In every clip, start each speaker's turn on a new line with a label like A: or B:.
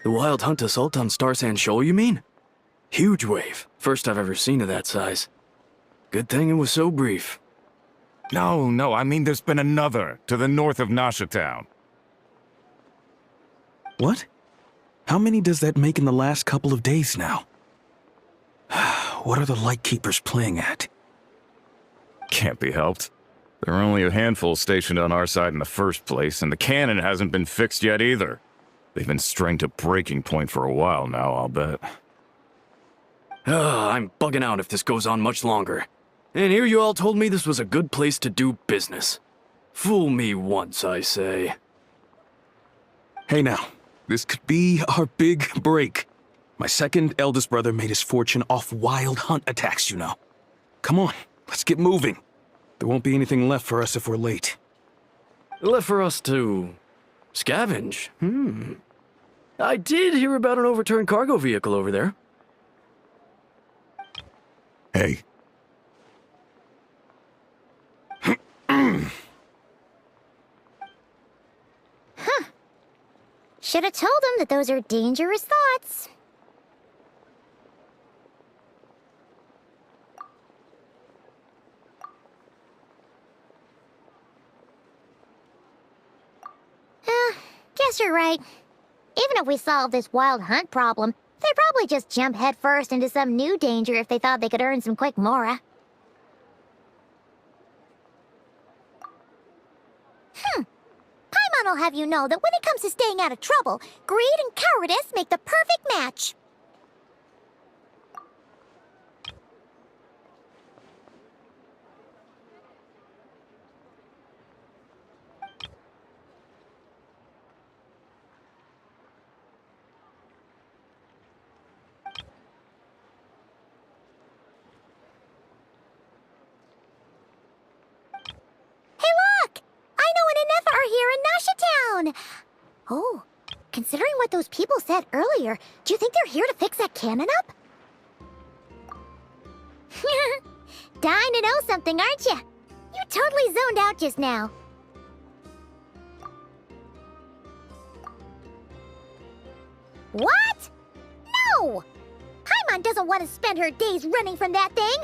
A: The wild hunt assault on Star Sand Shoal, you mean? Huge wave. First I've ever seen of that size. Good thing it was so brief.
B: No, I mean there's been another, to the north of Nasha Town.
C: What? How many does that make in the last couple of days now? What are the Lightkeepers playing at?
B: Can't be helped. There are only a handful stationed on our side in the first place, and the cannon hasn't been fixed yet either. They've been strained to breaking point for a while now, I'll bet.
A: I'm bugging out if this goes on much longer. And here you all told me this was a good place to do business. Fool me once, I say.
C: Hey now, this could be our big break. My second eldest brother made his fortune off wild hunt attacks, you know. Come on, let's get moving. There won't be anything left for us if we're late.
A: Left for us to scavenge? I did hear about an overturned cargo vehicle over there.
B: Hey.
D: Should have told him that those are dangerous thoughts. Guess you're right. Even if we solve this wild hunt problem, they'd probably just jump headfirst into some new danger if they thought they could earn some quick mora. Paimon will have you know that when it comes to staying out of trouble, greed and cowardice make the perfect match. Oh, considering what those people said earlier, do you think they're here to fix that cannon up? Dying to know something, aren't you? You totally zoned out just now. What? No! Paimon doesn't want to spend her days running from that thing.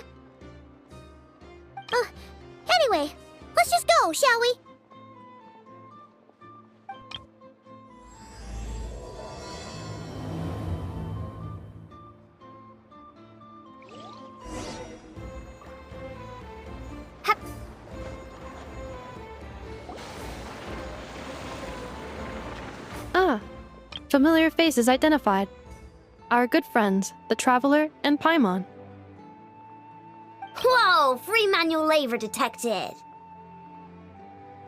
D: Anyway, let's just go, shall we?
E: Familiar faces identified. Our good friends, the Traveler and Paimon.
D: Whoa! Free manual labor detected!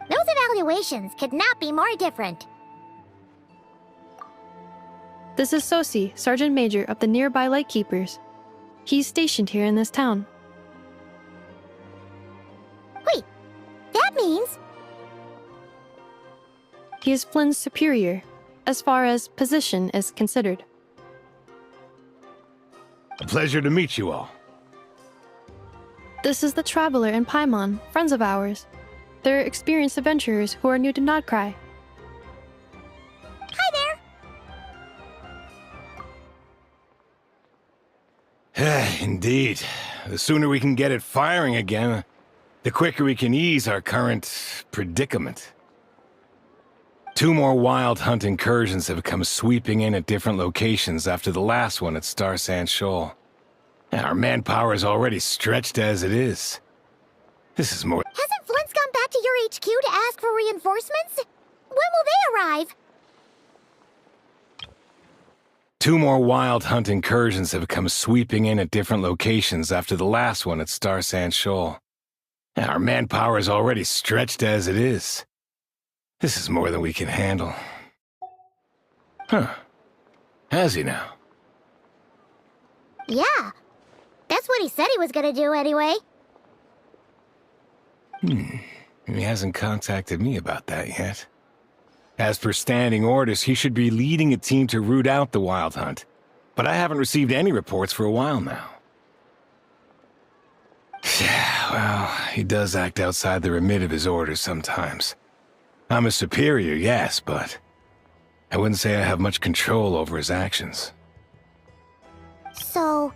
D: Those evaluations could not be more different.
E: This is Sosi, Sergeant Major of the nearby Lightkeepers. He's stationed here in this town.
D: Wait, that means...
E: He is Flynn's superior, as far as position is considered.
F: A pleasure to meet you all.
E: This is the Traveler and Paimon, friends of ours. They're experienced adventurers who are new to Nodcry.
D: Hi there!
F: Indeed. The sooner we can get it firing again, the quicker we can ease our current predicament. 2 more wild hunt incursions have come sweeping in at different locations after the last one at Star Sand Shoal. And our manpower is already stretched as it is. This is more—
D: Hasn't Flint's gone back to your HQ to ask for reinforcements? When will they arrive?
F: 2 more wild hunt incursions have come sweeping in at different locations after the last one at Star Sand Shoal. And our manpower is already stretched as it is. This is more than we can handle. Has he now?
D: Yeah. That's what he said he was gonna do anyway.
F: He hasn't contacted me about that yet. As per standing orders, he should be leading a team to root out the wild hunt. But I haven't received any reports for a while now. Yeah, well, he does act outside the remit of his orders sometimes. I'm a superior, yes, but I wouldn't say I have much control over his actions.
D: So,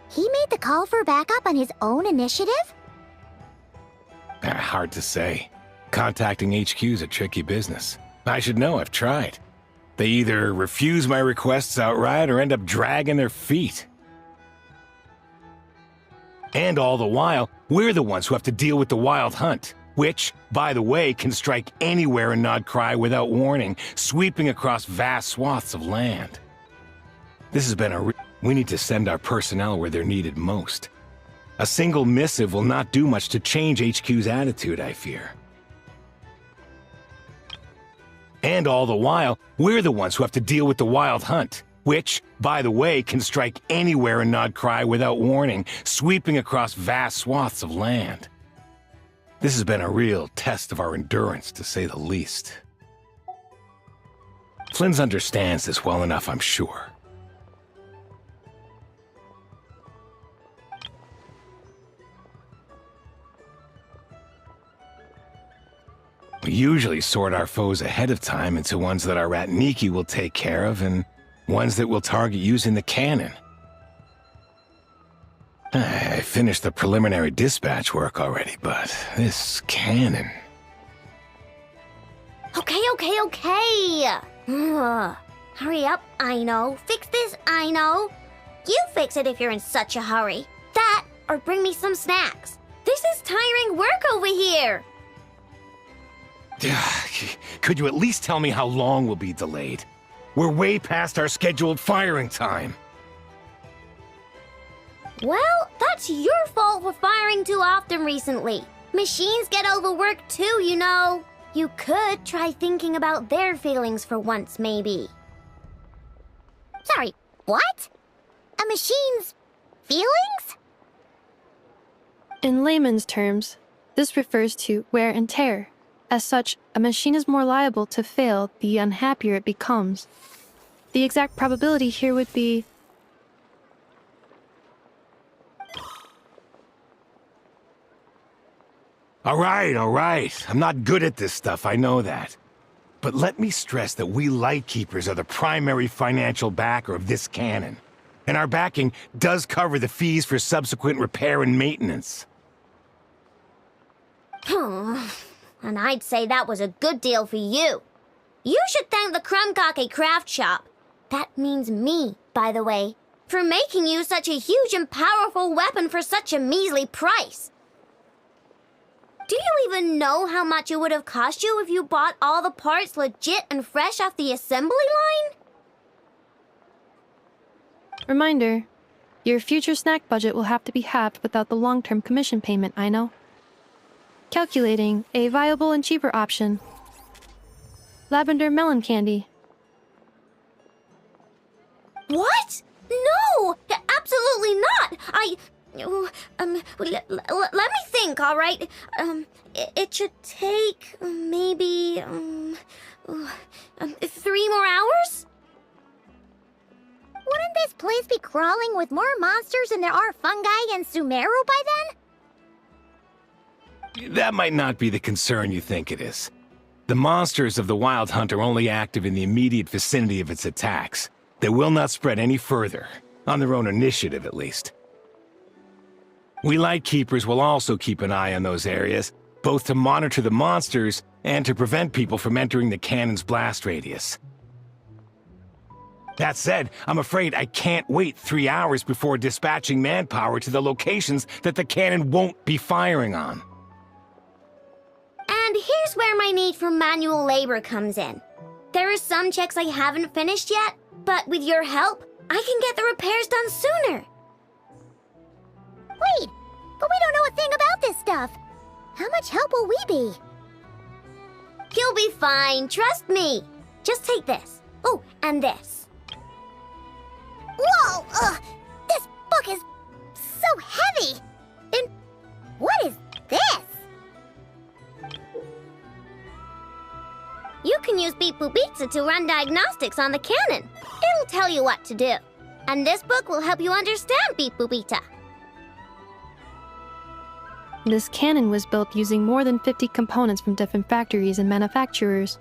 D: he made the call for backup on his own initiative?
F: Hard to say. Contacting HQ's a tricky business. I should know, I've tried. They either refuse my requests outright or end up dragging their feet. And all the while, we're the ones who have to deal with the Wild Hunt, which, by the way, can strike anywhere in Nodcry without warning, sweeping across vast swaths of land. This has been we need to send our personnel where they're needed most. A single missive will not do much to change HQ's attitude, I fear. And all the while, we're the ones who have to deal with the Wild Hunt, which, by the way, can strike anywhere in Nodcry without warning, sweeping across vast swaths of land. This has been a real test of our endurance, to say the least. Flynn's understands this well enough, I'm sure. We usually sort our foes ahead of time into ones that our rat Niki will take care of and ones that we'll target using the cannon. I finished the preliminary dispatch work already, but this cannon...
D: Okay. Hurry up, I know. Fix this, I know. You fix it if you're in such a hurry. That, or bring me some snacks. This is tiring work over here.
F: Could you at least tell me how long we'll be delayed? We're way past our scheduled firing time.
D: Well, that's your fault for firing too often recently. Machines get overworked too, you know. You could try thinking about their feelings for once, maybe. Sorry, what? A machine's feelings?
E: In layman's terms, this refers to wear and tear. As such, a machine is more liable to fail the unhappier it becomes. The exact probability here would be...
F: All right. I'm not good at this stuff, I know that. But let me stress that we Lightkeepers are the primary financial backer of this cannon. And our backing does cover the fees for subsequent repair and maintenance.
D: And I'd say that was a good deal for you. You should thank the Krumkake craft shop. That means me, by the way, for making you such a huge and powerful weapon for such a measly price. Do you even know how much it would have cost you if you bought all the parts legit and fresh off the assembly line?
E: Reminder, your future snack budget will have to be halved without the long-term commission payment, I know. Calculating a viable and cheaper option. Lavender melon candy.
D: What? No! Absolutely not! Let me think, all right? It should take maybe 3 more hours? Wouldn't this place be crawling with more monsters than there are fungi in Sumeru by then?
F: That might not be the concern you think it is. The monsters of the Wild Hunt are only active in the immediate vicinity of its attacks. They will not spread any further, on their own initiative at least. We Lightkeepers will also keep an eye on those areas, both to monitor the monsters and to prevent people from entering the cannon's blast radius. That said, I'm afraid I can't wait 3 hours before dispatching manpower to the locations that the cannon won't be firing on.
D: And here's where my need for manual labor comes in. There are some checks I haven't finished yet, but with your help, I can get the repairs done sooner. Wait, but we don't know a thing about this stuff. How much help will we be? You'll be fine, trust me. Just take this. Oh, and this. Whoa! This book is so heavy! And what is this? You can use Beep Boop Pizza to run diagnostics on the cannon. It'll tell you what to do. And this book will help you understand Beep Boop Pizza.
E: This cannon was built using more than 50 components from different factories and manufacturers.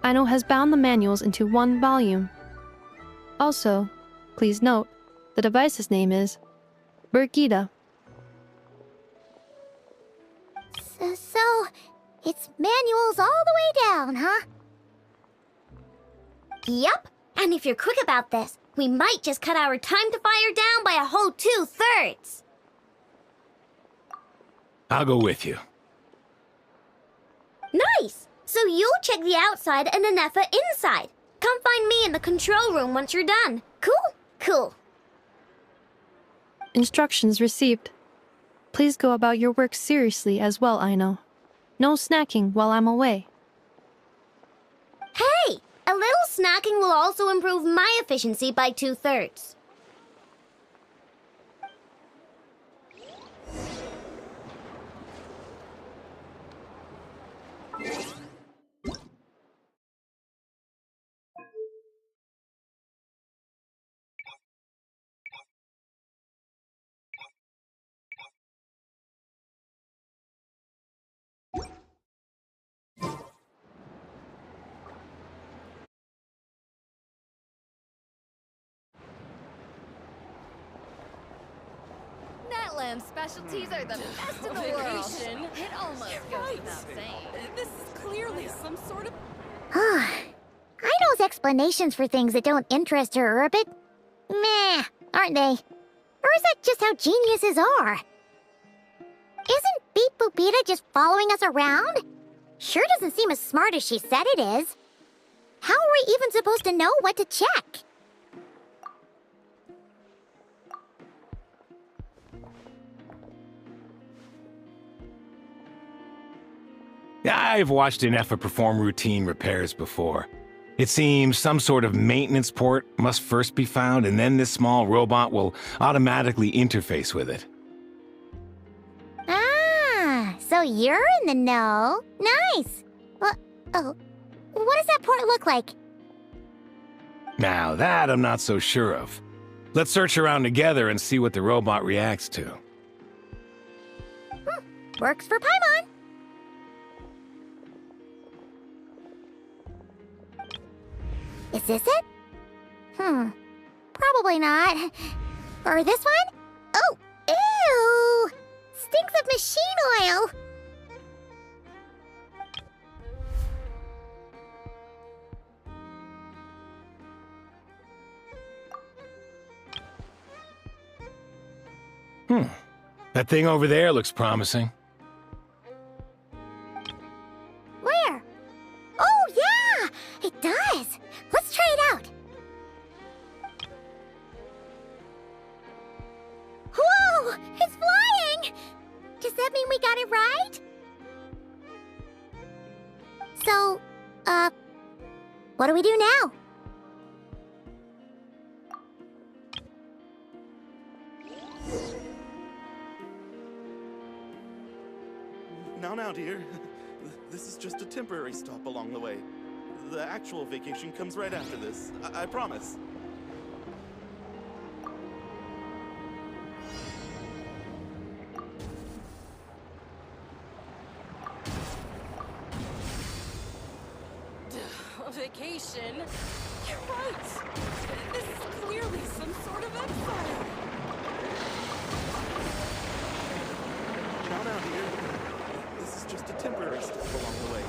E: Aino has bound the manuals into one volume. Also, please note, the device's name is Birgitta.
D: So, it's manuals all the way down, huh? Yep, and if you're quick about this, we might just cut our time to fire down by a whole 2/3.
F: I'll go with you.
D: Nice! So you'll check the outside and Anefa inside. Come find me in the control room once you're done. Cool? Cool.
E: Instructions received. Please go about your work seriously as well, Aino. No snacking while I'm away.
D: Hey! A little snacking will also improve my efficiency by 2/3.
G: Natland specialties are the best in the world. It almost goes without saying. This is clearly some sort of...
D: Aino's explanations for things that don't interest her are a bit... meh, aren't they? Or is that just how geniuses are? Isn't Beep Boopita just following us around? Sure doesn't seem as smart as she said it is. How are we even supposed to know what to check?
F: I've watched Anefa perform routine repairs before. It seems some sort of maintenance port must first be found, and then this small robot will automatically interface with it.
D: Ah, so you're in the know. Nice. What does that port look like?
F: Now that I'm not so sure of. Let's search around together and see what the robot reacts to.
D: Works for Paimon. Is this it? Probably not. Or this one? Oh, ew! Stinks of machine oil!
F: That thing over there looks promising.
D: Where? Oh, yeah! It does! Let's try it out! Whoa! It's flying! Does that mean we got it right? So, what do we do now?
H: Now, dear. This is just a temporary stop along the way. The actual vacation comes right after this. I promise.
G: Vacation? You're right. This is clearly some sort of empire.
H: Now, dear. This is just a temporary stop along the way.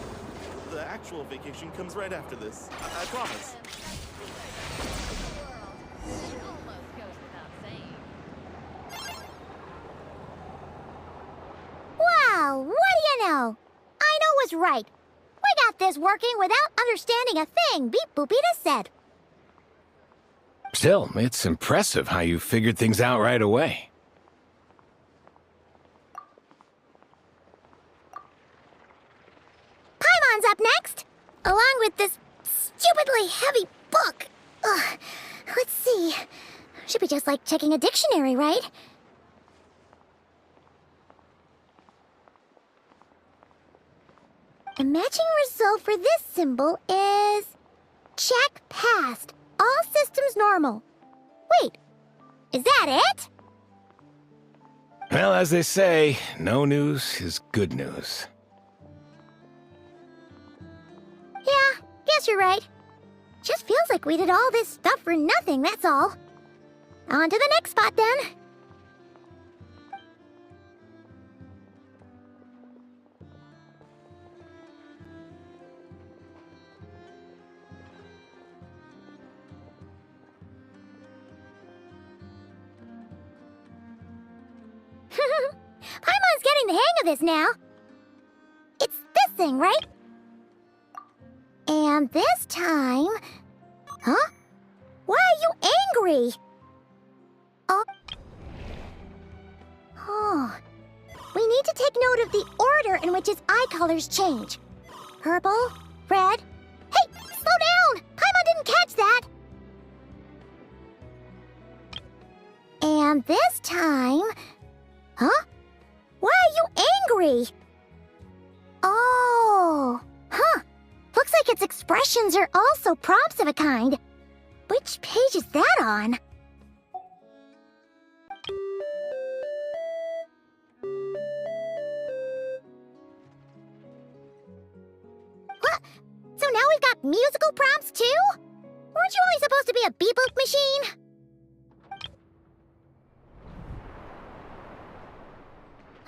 H: The actual vacation comes right after this. I promise.
G: It almost goes without saying.
D: Wow, what do you know? Aino was right. We got this working without understanding a thing Beep Boopita said.
F: Still, it's impressive how you figured things out right away.
D: Paimon's up next, along with this stupidly heavy book. Ugh. Let's see. Should be just like checking a dictionary, right? The matching result for this symbol is... check passed. All systems normal. Wait, is that it?
F: Well, as they say, no news is good news.
D: Yeah, guess guess you're right. Just feels like we did all this stuff for nothing, that's all. On to the next spot, then. Paimon's getting the hang of this now. It's this thing, right? And this time... Huh? Why are you angry? Oh. We need to take note of the order in which his eye colors change. Purple, red... Hey! Slow down! Paimon didn't catch that! And this time... Huh? Why are you angry? Oh... Huh. Looks like its expressions are also prompts of a kind. Which page is that on? What? So now we've got musical prompts too? Weren't you only supposed to be a beep-boop machine?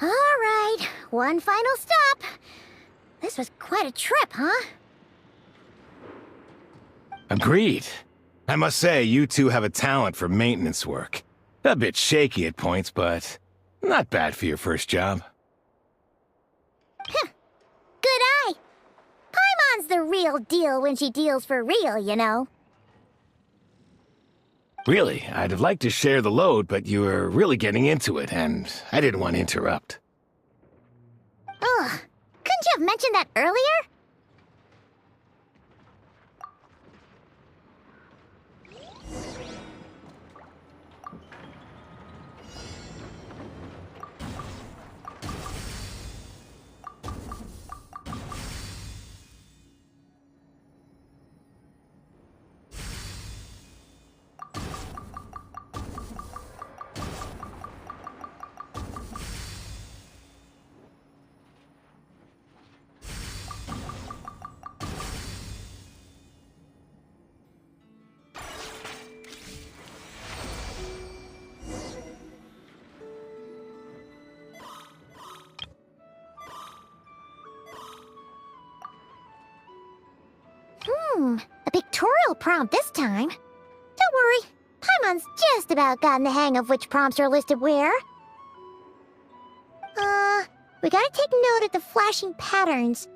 D: Alright, one final stop. This was quite a trip, huh?
F: Agreed. I must say, you two have a talent for maintenance work. A bit shaky at points, but not bad for your first job.
D: Good eye. Paimon's the real deal when she deals for real, you know.
F: Really, I'd have liked to share the load, but you were really getting into it, and I didn't want to interrupt.
D: Ugh. Couldn't you have mentioned that earlier? A pictorial prompt this time. Don't worry, Paimon's just about gotten the hang of which prompts are listed where. We gotta take note of the flashing patterns.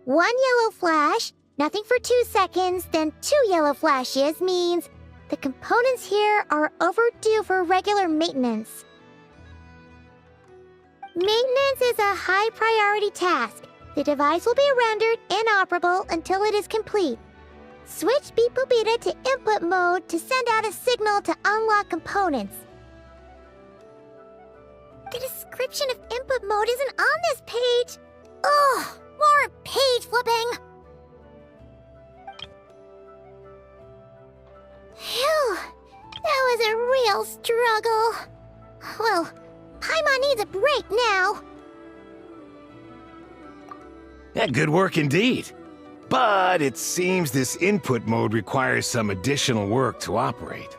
D: 1 yellow flash, nothing for 2 seconds, then 2 yellow flashes means the components here are overdue for regular maintenance. Maintenance is a high priority task. The device will be rendered inoperable until it is complete. Switch Beep Boopita to input mode to send out a signal to unlock components. The description of input mode isn't on this page. Ugh, more page flipping. Phew, that was a real struggle. Well, Paimon needs a break now.
F: Yeah, good work indeed. But it seems this input mode requires some additional work to operate.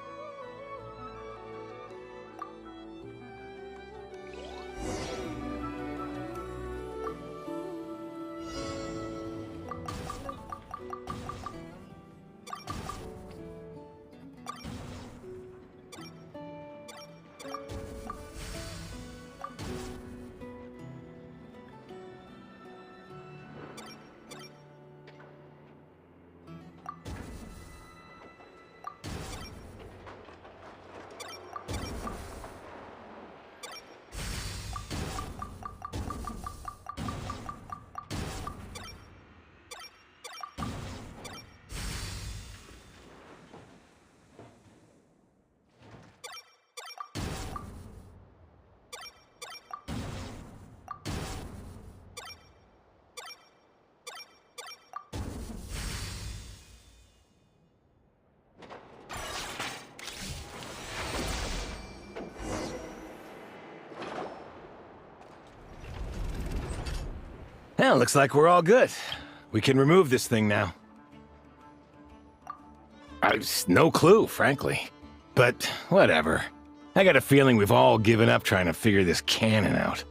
F: Well, looks like we're all good. We can remove this thing now. No clue, frankly. But whatever. I got a feeling we've all given up trying to figure this cannon out.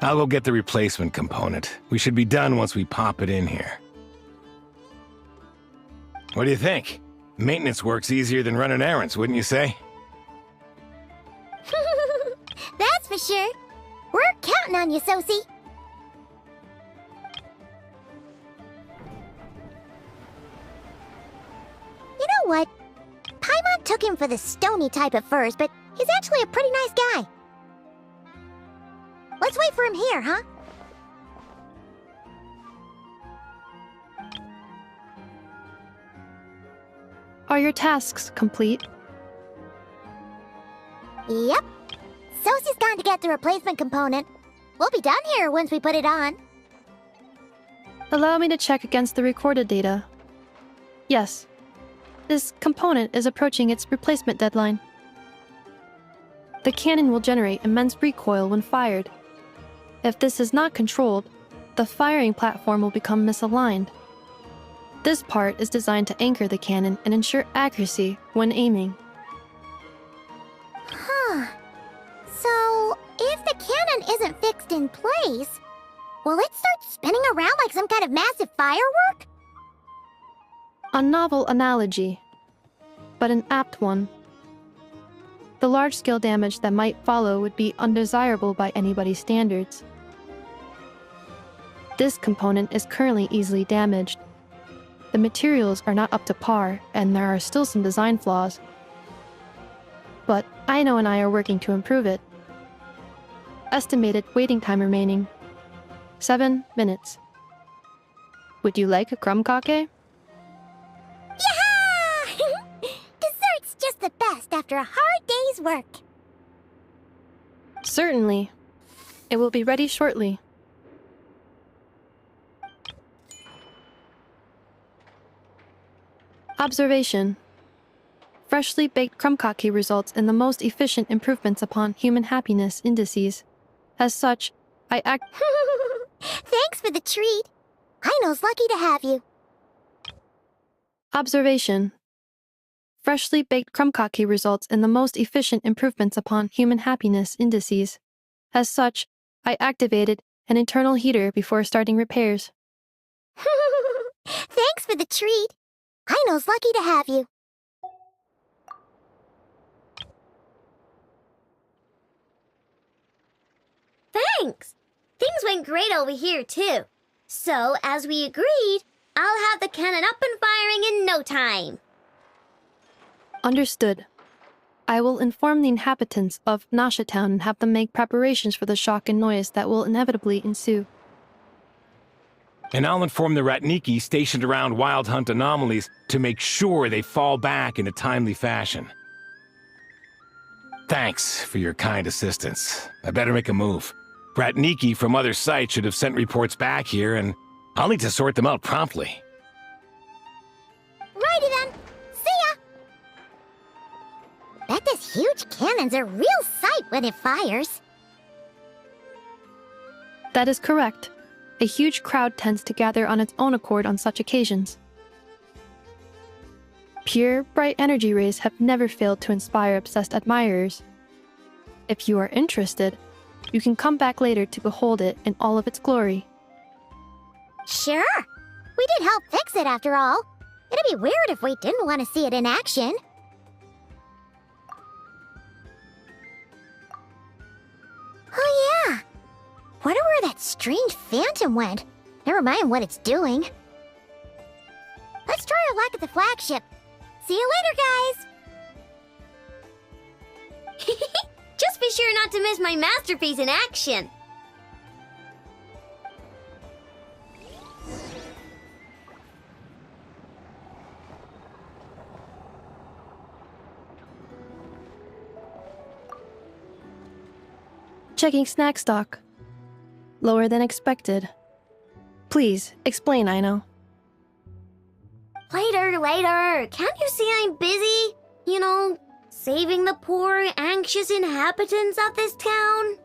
F: I'll go get the replacement component. We should be done once we pop it in here. What do you think? Maintenance work's easier than running errands, wouldn't you say?
D: That's for sure. We're counting on you, Sosie. You know what? Paimon took him for the stony type at first, but he's actually a pretty nice guy. Let's wait for him here, huh?
E: Are your tasks complete?
D: Yep. Sosie's gone to get the replacement component. We'll be done here once we put it on.
E: Allow me to check against the recorded data. Yes. This component is approaching its replacement deadline. The cannon will generate immense recoil when fired. If this is not controlled, the firing platform will become misaligned. This part is designed to anchor the cannon and ensure accuracy when aiming.
D: Huh. So, if the cannon isn't fixed in place, will it start spinning around like some kind of massive firework?
E: A novel analogy, but an apt one. The large-scale damage that might follow would be undesirable by anybody's standards. This component is currently easily damaged. The materials are not up to par, and there are still some design flaws. But Aino and I are working to improve it. Estimated waiting time remaining: 7 minutes. Would you like a crumb cake?
D: Yeah! Dessert's just the best after a hard day's work.
E: Certainly. It will be ready shortly. Observation. Freshly baked krumkake results in the most efficient improvements upon human happiness indices. As such, I act...
D: Thanks for the treat. Aino's lucky to have you.
E: Observation. Freshly baked krumkake results in the most efficient improvements upon human happiness indices. As such, I activated an internal heater before starting repairs.
D: Thanks for the treat. Aino's lucky to have you. Thanks! Things went great over here, too. So, as we agreed, I'll have the cannon up and firing in no time.
E: Understood. I will inform the inhabitants of Nasha Town and have them make preparations for the shock and noise that will inevitably ensue.
F: And I'll inform the Ratniki stationed around Wild Hunt anomalies to make sure they fall back in a timely fashion. Thanks for your kind assistance. I better make a move. Ratniki from other sites should have sent reports back here, and I'll need to sort them out promptly.
D: Righty then. See ya! Bet this huge cannon's a real sight when it fires.
E: That is correct. A huge crowd tends to gather on its own accord on such occasions. Pure, bright energy rays have never failed to inspire obsessed admirers. If you are interested, you can come back later to behold it in all of its glory.
D: Sure. We did help fix it after all. It'd be weird if we didn't want to see it in action. Oh yeah. Wonder where that strange phantom went. Never mind what it's doing. Let's try our luck at the flagship. See you later, guys! Just be sure not to miss my masterpiece in action.
E: Checking snack stock. Lower than expected. Please, explain, Aino.
D: Later. Can't you see I'm busy? You know, saving the poor, anxious inhabitants of this town?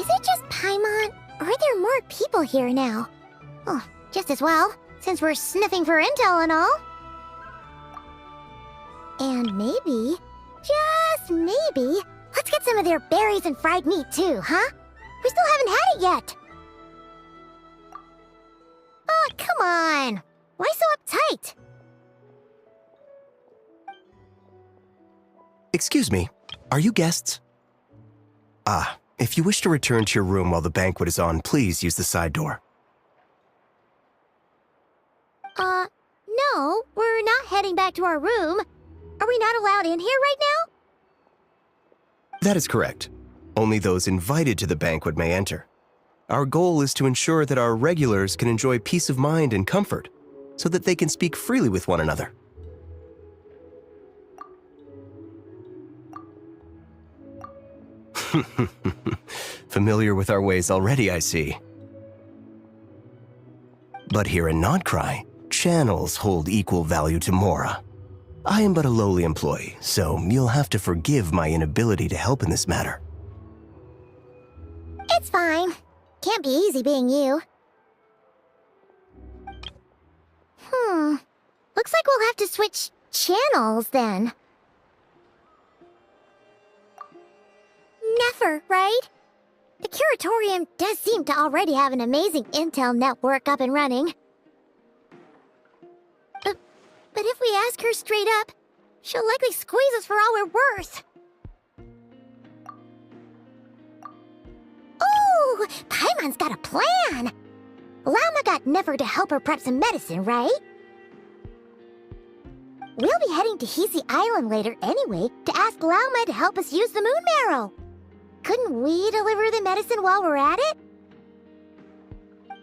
D: Is it just Paimon, or are there more people here now? Oh, just as well, since we're sniffing for intel and all. And maybe, just maybe, let's get some of their berries and fried meat too, huh? We still haven't had it yet. Oh, come on. Why so uptight?
I: Excuse me, are you guests? Ah, if you wish to return to your room while the banquet is on, please use the side door.
D: No, we're not heading back to our room. Are we not allowed in here right now?
I: That is correct. Only those invited to the banquet may enter. Our goal is to ensure that our regulars can enjoy peace of mind and comfort, so that they can speak freely with one another. Familiar with our ways already, I see. But here in Nodcry, channels hold equal value to Mora. I am but a lowly employee, so you'll have to forgive my inability to help in this matter.
D: It's fine. Can't be easy being you. Looks like we'll have to switch channels then. Never, right? The Curatorium does seem to already have an amazing intel network up and running. But if we ask her straight up, she'll likely squeeze us for all we're worth. Ooh, Paimon's got a plan! Llama got Nefer to help her prep some medicine, right? We'll be heading to Hisi Island later anyway to ask Llama to help us use the moon marrow. Couldn't we deliver the medicine while we're at it?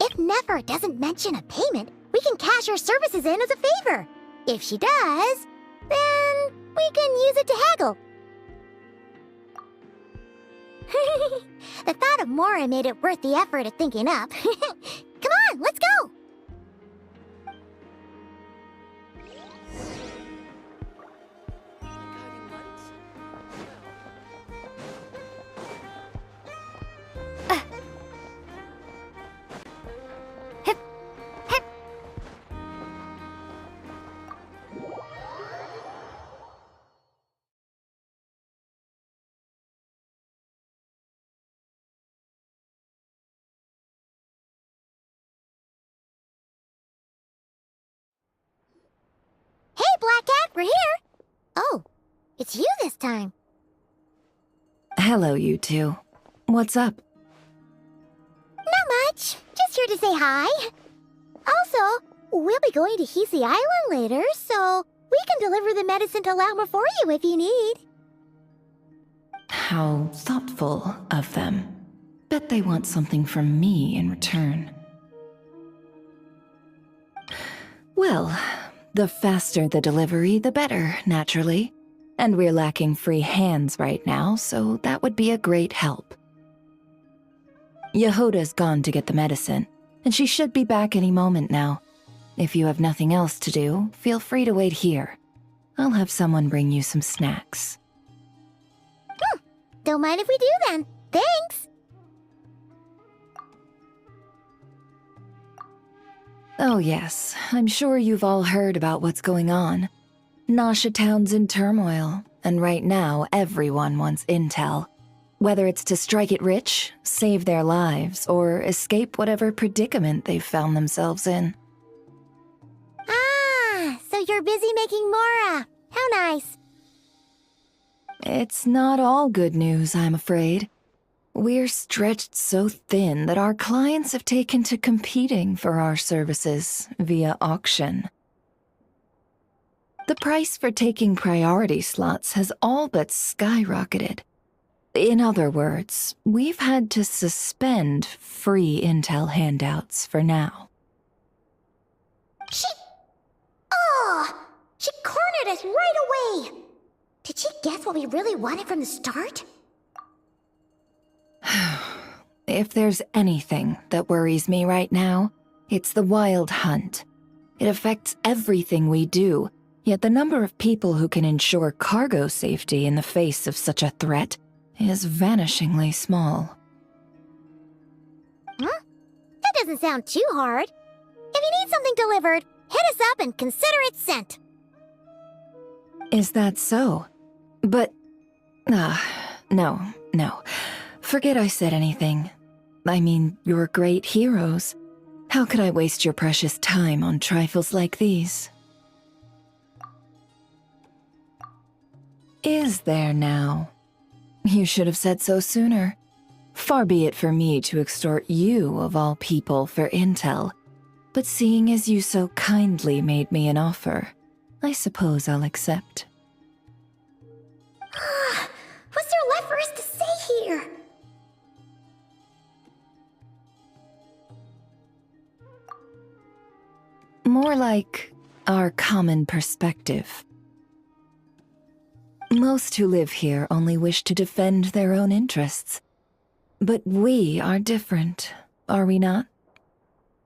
D: If Nefer doesn't mention a payment, we can cash our services in as a favor. If she does, then we can use it to haggle. The thought of Mora made it worth the effort of thinking up. Come on, let's go! Hey, Black Cat, we're here! Oh, it's you this time.
J: Hello, you two. What's up?
D: Not much. Just here to say hi. Also, we'll be going to Hisi Island later, so we can deliver the medicine to Llama for you if you need.
J: How thoughtful of them. Bet they want something from me in return. Well, the faster the delivery, the better, naturally. And we're lacking free hands right now, so that would be a great help. Yehoda's gone to get the medicine, and she should be back any moment now. If you have nothing else to do, feel free to wait here. I'll have someone bring you some snacks.
D: Don't mind if we do then. Thanks!
J: Oh yes, I'm sure you've all heard about what's going on. Nasha Town's in turmoil, and right now everyone wants intel. Whether it's to strike it rich, save their lives, or escape whatever predicament they've found themselves in.
D: Ah, so you're busy making Mora. How nice.
J: It's not all good news, I'm afraid. We're stretched so thin that our clients have taken to competing for our services via auction. The price for taking priority slots has all but skyrocketed. In other words, we've had to suspend free intel handouts for now.
D: She cornered us right away! Did she guess what we really wanted from the start?
J: If there's anything that worries me right now, it's the wild hunt. It affects everything we do, yet the number of people who can ensure cargo safety in the face of such a threat is vanishingly small.
D: That doesn't sound too hard. If you need something delivered, hit us up and consider it sent.
J: Is that so? But... no. Forget I said anything. I mean, you're great heroes. How could I waste your precious time on trifles like these? Is there now? You should have said so sooner. Far be it for me to extort you, of all people, for intel. But seeing as you so kindly made me an offer, I suppose I'll accept.
D: What's there left for us to say here?
J: More like our common perspective. Most who live here only wish to defend their own interests. But we are different, are we not?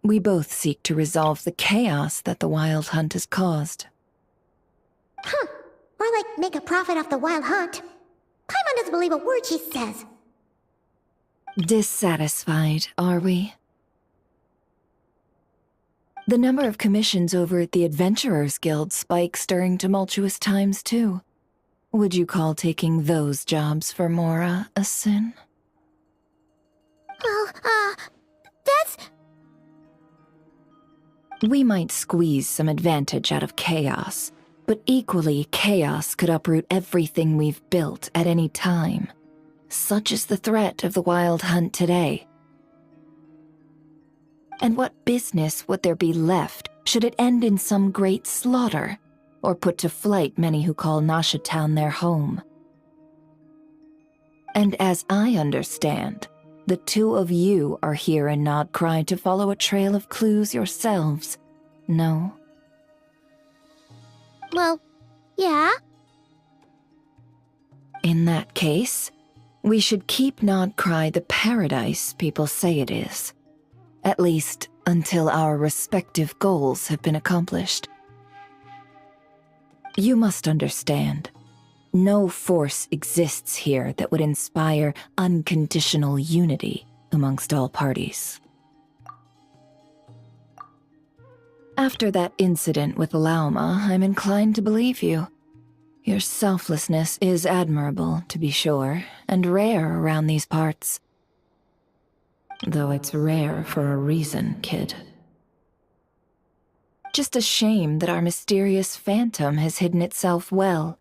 J: We both seek to resolve the chaos that the Wild Hunt has caused.
D: Or like make a profit off the Wild Hunt. Paimon doesn't believe a word she says.
J: Dissatisfied, are we? The number of commissions over at the Adventurers Guild spikes during tumultuous times, too. Would you call taking those jobs for Mora a sin?
D: Well, that's...
J: We might squeeze some advantage out of chaos, but equally, chaos could uproot everything we've built at any time. Such is the threat of the Wild Hunt today. And what business would there be left should it end in some great slaughter, or put to flight many who call Nasha Town their home? And as I understand, the two of you are here in Nodcry to follow a trail of clues yourselves, no?
D: Well, yeah.
J: In that case, we should keep Nodcry the paradise people say it is. At least, until our respective goals have been accomplished. You must understand, no force exists here that would inspire unconditional unity amongst all parties. After that incident with Lauma, I'm inclined to believe you. Your selflessness is admirable, to be sure, and rare around these parts. Though it's rare for a reason, kid. Just a shame that our mysterious phantom has hidden itself well.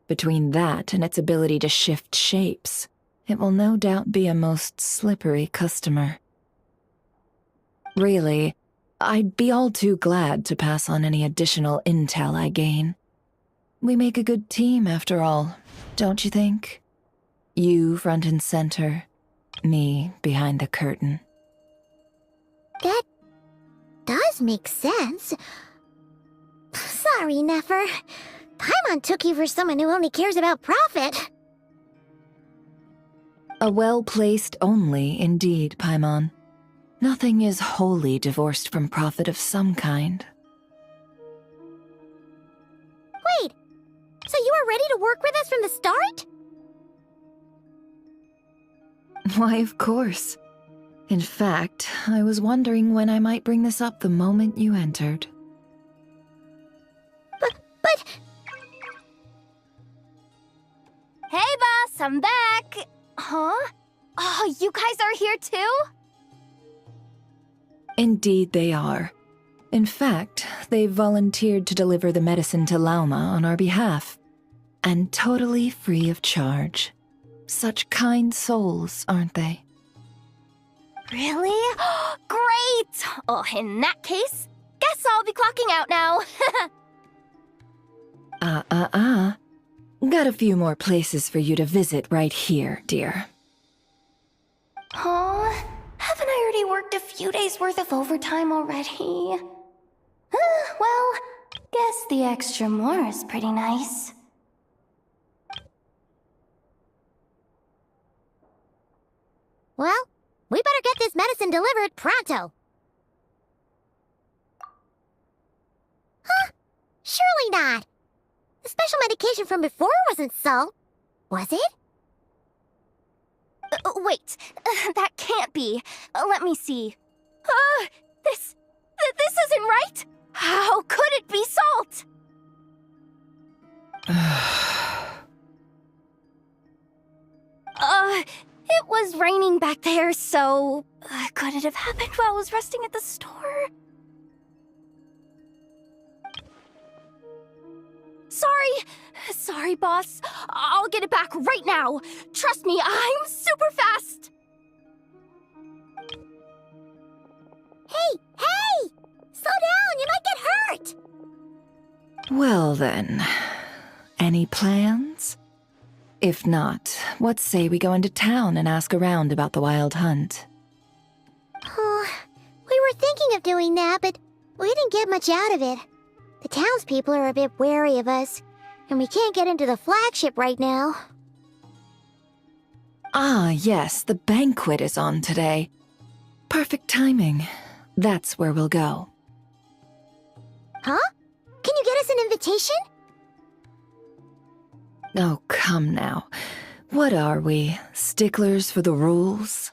J: Between that and its ability to shift shapes, it will no doubt be a most slippery customer. Really, I'd be all too glad to pass on any additional intel I gain. We make a good team, after all, don't you think? You front and center, me behind the curtain.
D: That does make sense. Sorry, Nefer. Paimon took you for someone who only cares about profit.
J: A well-placed only, indeed, Paimon. Nothing is wholly divorced from profit of some kind.
D: Wait, so you were ready to work with us from the start?
J: Why, of course. In fact, I was wondering when I might bring this up the moment you entered.
D: But...
G: Hey, boss, I'm back! Huh? Oh, you guys are here too?
J: Indeed they are. In fact, they've volunteered to deliver the medicine to Lauma on our behalf. And totally free of charge. Such kind souls, aren't they?
G: Really? Great! Oh, in that case, guess I'll be clocking out now.
J: Got a few more places for you to visit right here, dear.
G: Huh? Haven't I already worked a few days' worth of overtime already? Well, guess the extra more is pretty nice.
D: Well, we better get this medicine delivered pronto. Huh? Surely not. The special medication from before wasn't salt, was it?
G: Wait, that can't be. Let me see. This isn't right! How could it be salt? It was raining back there, so... could it have happened while I was resting at the store? Sorry, boss. I'll get it back right now. Trust me, I'm super fast.
D: Hey! Slow down, you might get hurt!
J: Well then, any plans? If not, what say we go into town and ask around about the wild hunt?
D: Oh, we were thinking of doing that, but we didn't get much out of it. The townspeople are a bit wary of us, and we can't get into the flagship right now.
J: Ah, yes, the banquet is on today. Perfect timing. That's where we'll go.
D: Huh? Can you get us an invitation?
J: Oh, come now. What are we, sticklers for the rules?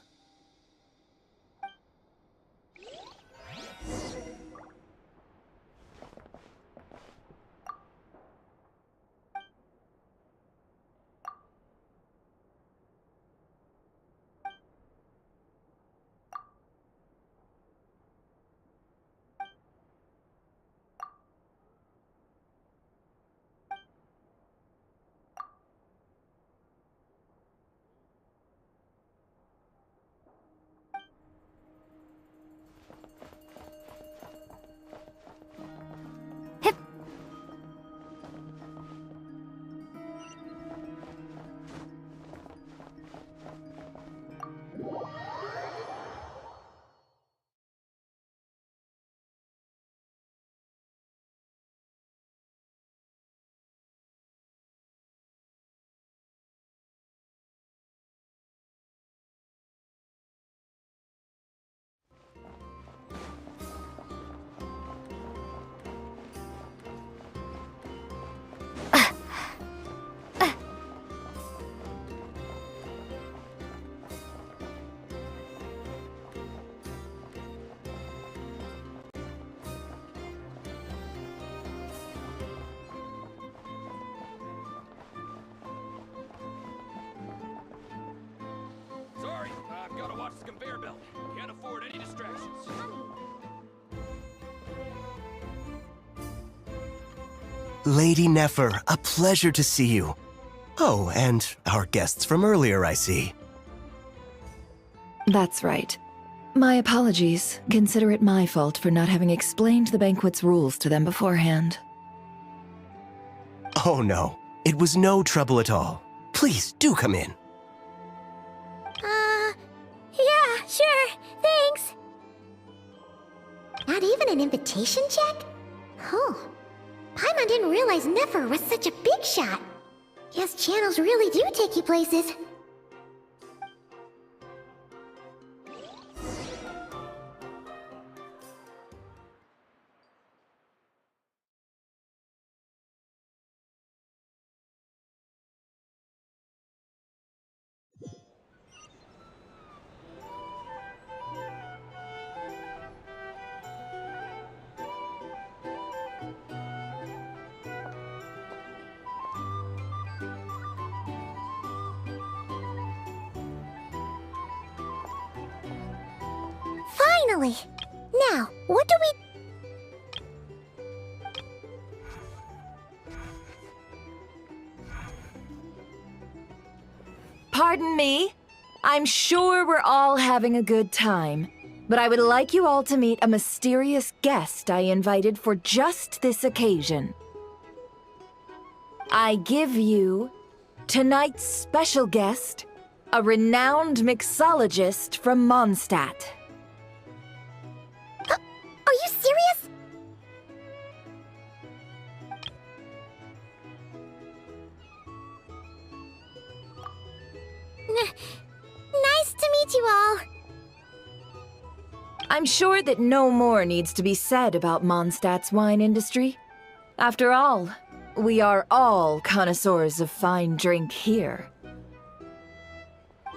A: Sorry, I've got to watch the conveyor belt. Can't afford any distractions.
I: Lady Nefer, a pleasure to see you. Oh, and our guests from earlier, I see.
J: That's right. My apologies. Consider it my fault for not having explained the banquet's rules to them beforehand.
I: Oh no, it was no trouble at all. Please, do come in.
D: Yeah, sure, thanks. Not even an invitation check? Oh, Paimon didn't realize Nefer was such a big shot. Yes, channels really do take you places. Finally! Now, what do we...
J: Pardon me? I'm sure we're all having a good time, but I would like you all to meet a mysterious guest I invited for just this occasion. I give you tonight's special guest, a renowned mixologist from Mondstadt.
D: Are you serious? Nice to meet you all.
J: I'm sure that no more needs to be said about Mondstadt's wine industry. After all, we are all connoisseurs of fine drink here.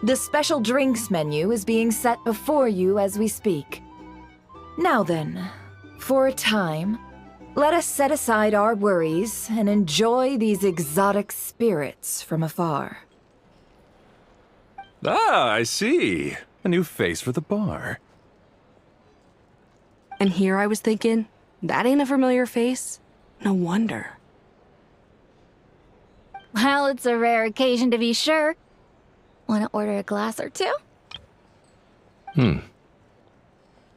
J: The special drinks menu is being set before you as we speak. Now then, for a time, let us set aside our worries and enjoy these exotic spirits from afar.
C: Ah, I see. A new face for the bar.
K: And here I was thinking, that ain't a familiar face. No wonder.
L: Well, it's a rare occasion to be sure. Want to order a glass or two?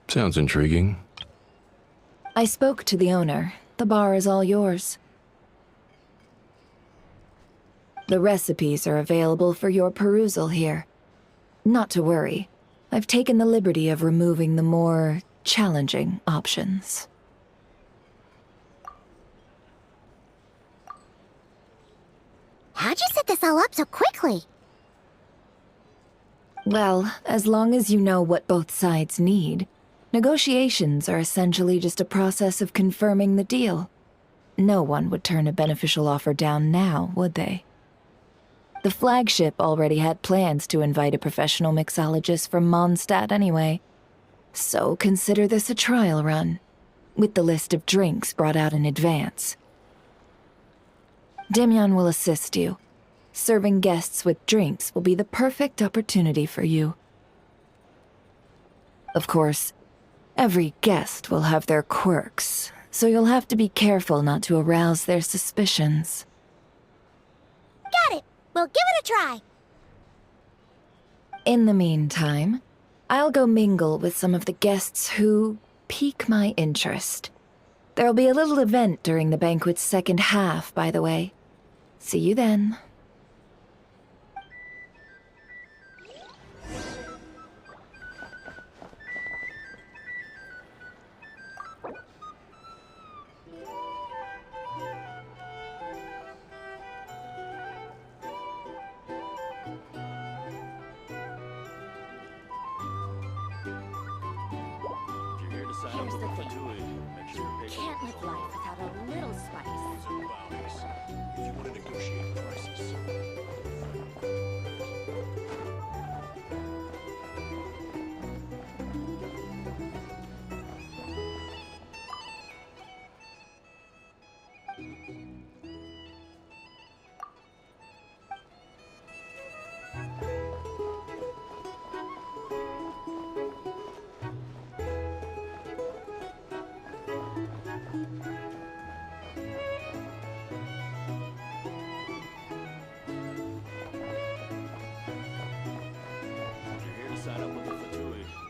B: Sounds intriguing.
J: I spoke to the owner. The bar is all yours. The recipes are available for your perusal here. Not to worry. I've taken the liberty of removing the more challenging options.
D: How'd you set this all up so quickly?
J: Well, as long as you know what both sides need, negotiations are essentially just a process of confirming the deal. No one would turn a beneficial offer down now, would they? The flagship already had plans to invite a professional mixologist from Mondstadt anyway. So consider this a trial run, with the list of drinks brought out in advance. Demyan will assist you. Serving guests with drinks will be the perfect opportunity for you. Of course, every guest will have their quirks, so you'll have to be careful not to arouse their suspicions.
D: Got it. We'll give it a try.
J: In the meantime, I'll go mingle with some of the guests who pique my interest. There'll be a little event during the banquet's second half, by the way. See you then.
L: Here's the thing. You can't live life without a little spice.
C: If you want to negotiate prices.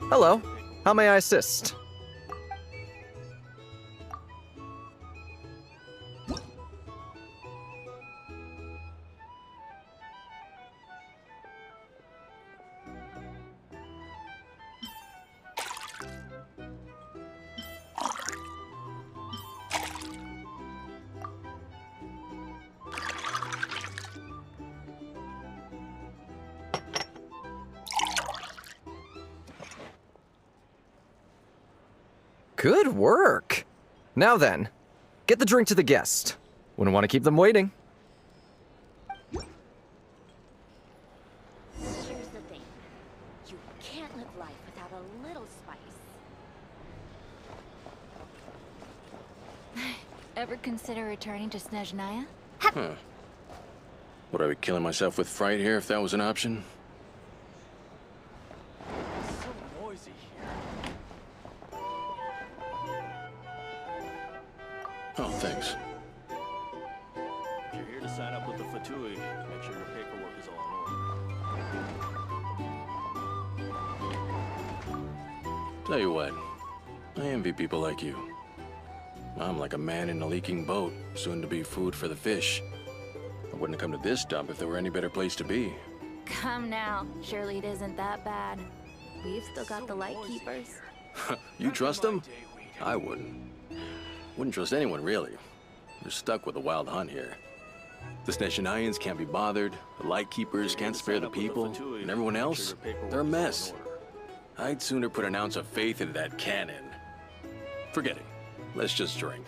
M: Hello. How may I assist? Good work! Now then, get the drink to the guest. Wouldn't want to keep them waiting.
L: Here's the thing. You can't live life without a little spice. Ever consider returning to Snezhnaya?
A: Would I be killing myself with fright here if that was an option?
H: So noisy here.
A: Oh, thanks.
H: If you're here to sign up with the Fatui, make sure your paperwork is all in order.
A: Tell you what, I envy people like you. I'm like a man in a leaking boat, soon to be food for the fish. I wouldn't have come to this dump if there were any better place to be.
L: Come now. Surely it isn't that bad. We've still got the light keepers.
A: You trust them? I wouldn't. Wouldn't trust anyone, really. They're stuck with a wild hunt here. The Snezhnayans can't be bothered, the Lightkeepers can't spare the people, and everyone else, they're a mess. I'd sooner put an ounce of faith into that cannon. Forget it. Let's just drink.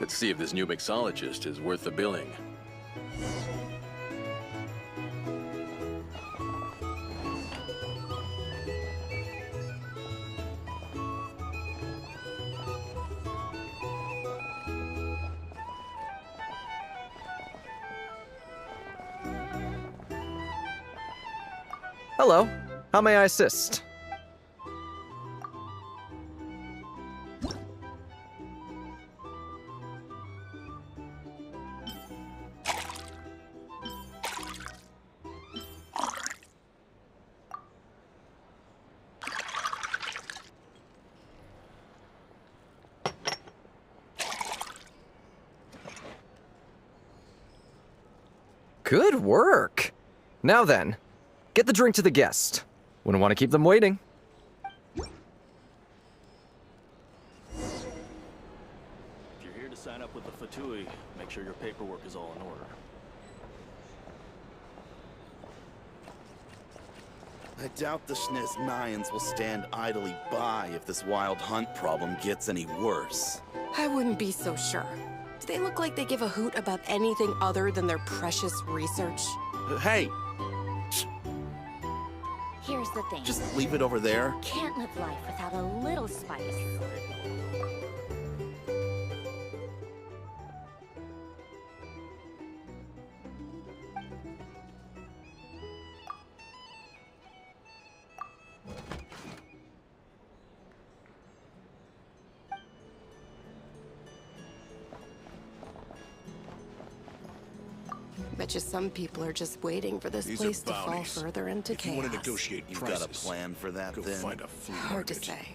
A: Let's see if this new mixologist is worth the billing.
M: Hello. How may I assist? Good work. Now then, get the drink to the guest. Wouldn't want to keep them waiting.
A: If you're here to sign up with the Fatui, make sure your paperwork is all in order.
H: I doubt the Mayans will stand idly by if this wild hunt problem gets any worse.
K: I wouldn't be so sure. Do they look like they give a hoot about anything other than their precious research?
H: Hey,
L: Here's the thing.
H: just leave it over there.
L: Can't live life without a little spice.
K: Bet you some people are just waiting for this
N: These
K: place
N: are
K: to fall
N: bounties.
K: further into
N: If you
K: chaos.
N: want to negotiate
H: You've
N: prices,
H: got a plan for that,
N: go
H: then?
N: find a flea
K: Hard to
N: market.
K: say.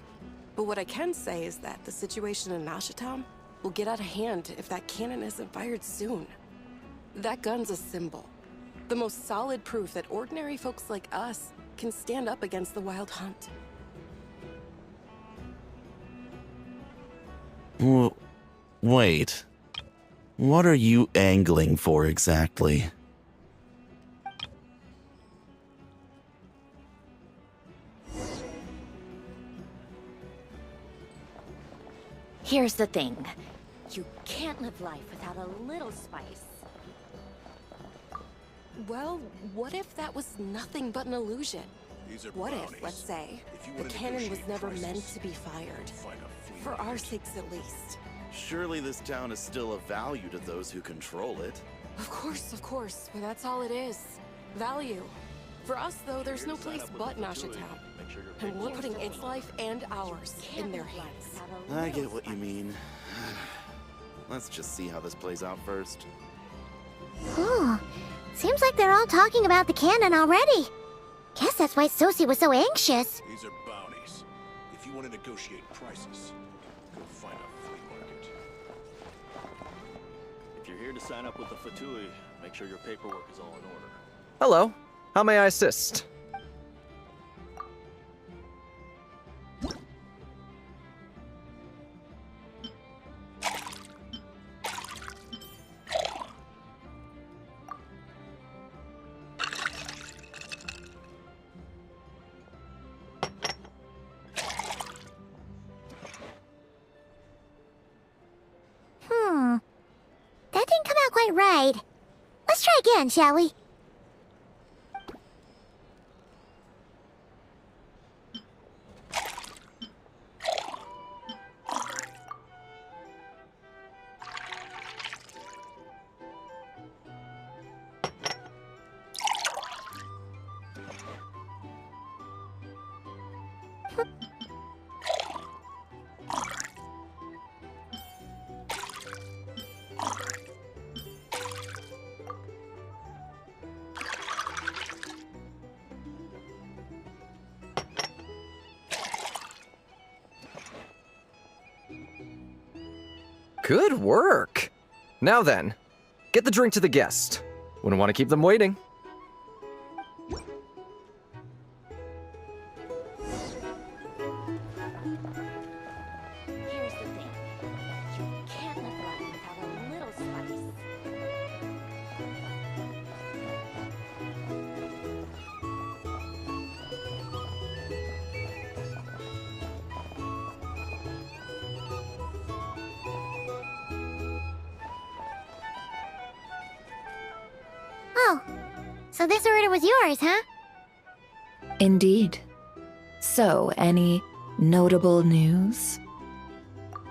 K: But what I can say is that the situation in Nashatown will get out of hand if that cannon isn't fired soon. That gun's a symbol. The most solid proof that ordinary folks like us can stand up against the Wild Hunt.
O: Wait. What are you angling for exactly?
L: Here's the thing. You can't live life without a little spice.
K: Well, what if that was nothing but an illusion?
N: These are
K: What
N: bounties.
K: if, let's say,
N: If you
K: the
N: wanna
K: cannon was
N: negotiate
K: never
N: prices,
K: meant to be fired?
N: find a flea
K: For our
N: market.
K: sakes at least.
H: Surely this town is still of value to those who control it.
K: Of course, but that's all it is. Value. For us, though, there's no place but Nashatown. And we're putting its life and ours in their hands.
H: I get what you mean. Let's just see how this plays out first.
D: Whew. Seems like they're all talking about the cannon already. Guess that's why Sosie was so anxious.
N: These are bounties. If you want to negotiate prices, go find a flea market.
A: If you're here to sign up with the Fatui, make sure your paperwork is all in order.
M: Hello. How may I assist?
D: That didn't come out quite right. Let's try again, shall we?
M: Good work. Now then, get the drink to the guest. Wouldn't want to keep them waiting.
L: Here's the thing. You can't live life without a little spice.
D: Oh, so this order was yours, huh?
J: Indeed. So, any notable news?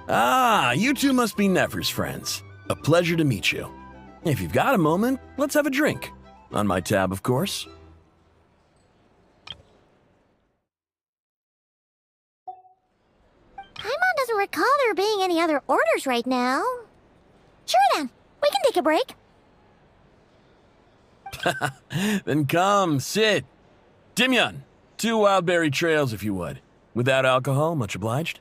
O: Ah, you two must be Nefer's friends. A pleasure to meet you. If you've got a moment, let's have a drink. On my tab, of course.
D: recall there being any other orders right now. Sure then, we can take a break.
O: Then come, sit. Dimyon, 2 wildberry trails if you would. Without alcohol, much obliged.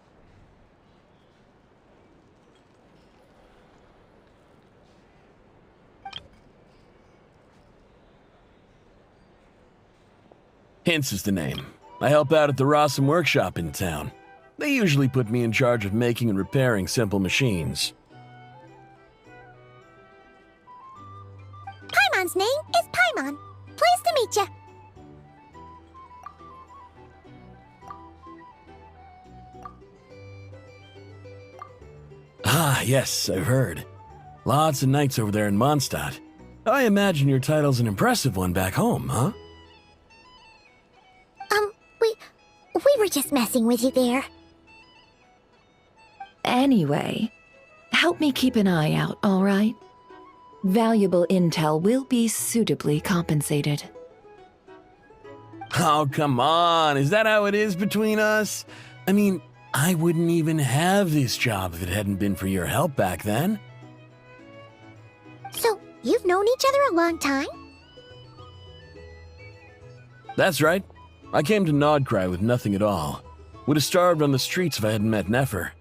O: Hints is the name. I help out at the Rossum workshop in town. They usually put me in charge of making and repairing simple machines.
D: Paimon's name is Paimon. Pleased to meet ya.
O: Ah, yes, I've heard. Lots of knights over there in Mondstadt. I imagine your title's an impressive one back home, huh?
D: We were just messing with you there.
J: Anyway, help me keep an eye out, all right? Valuable intel will be suitably compensated.
O: Oh, come on. Is that how it is between us? I mean, I wouldn't even have this job if it hadn't been for your help back then.
D: So, you've known each other a long time?
O: That's right. I came to Nodcry with nothing at all. Would have starved on the streets if I hadn't met Nefer.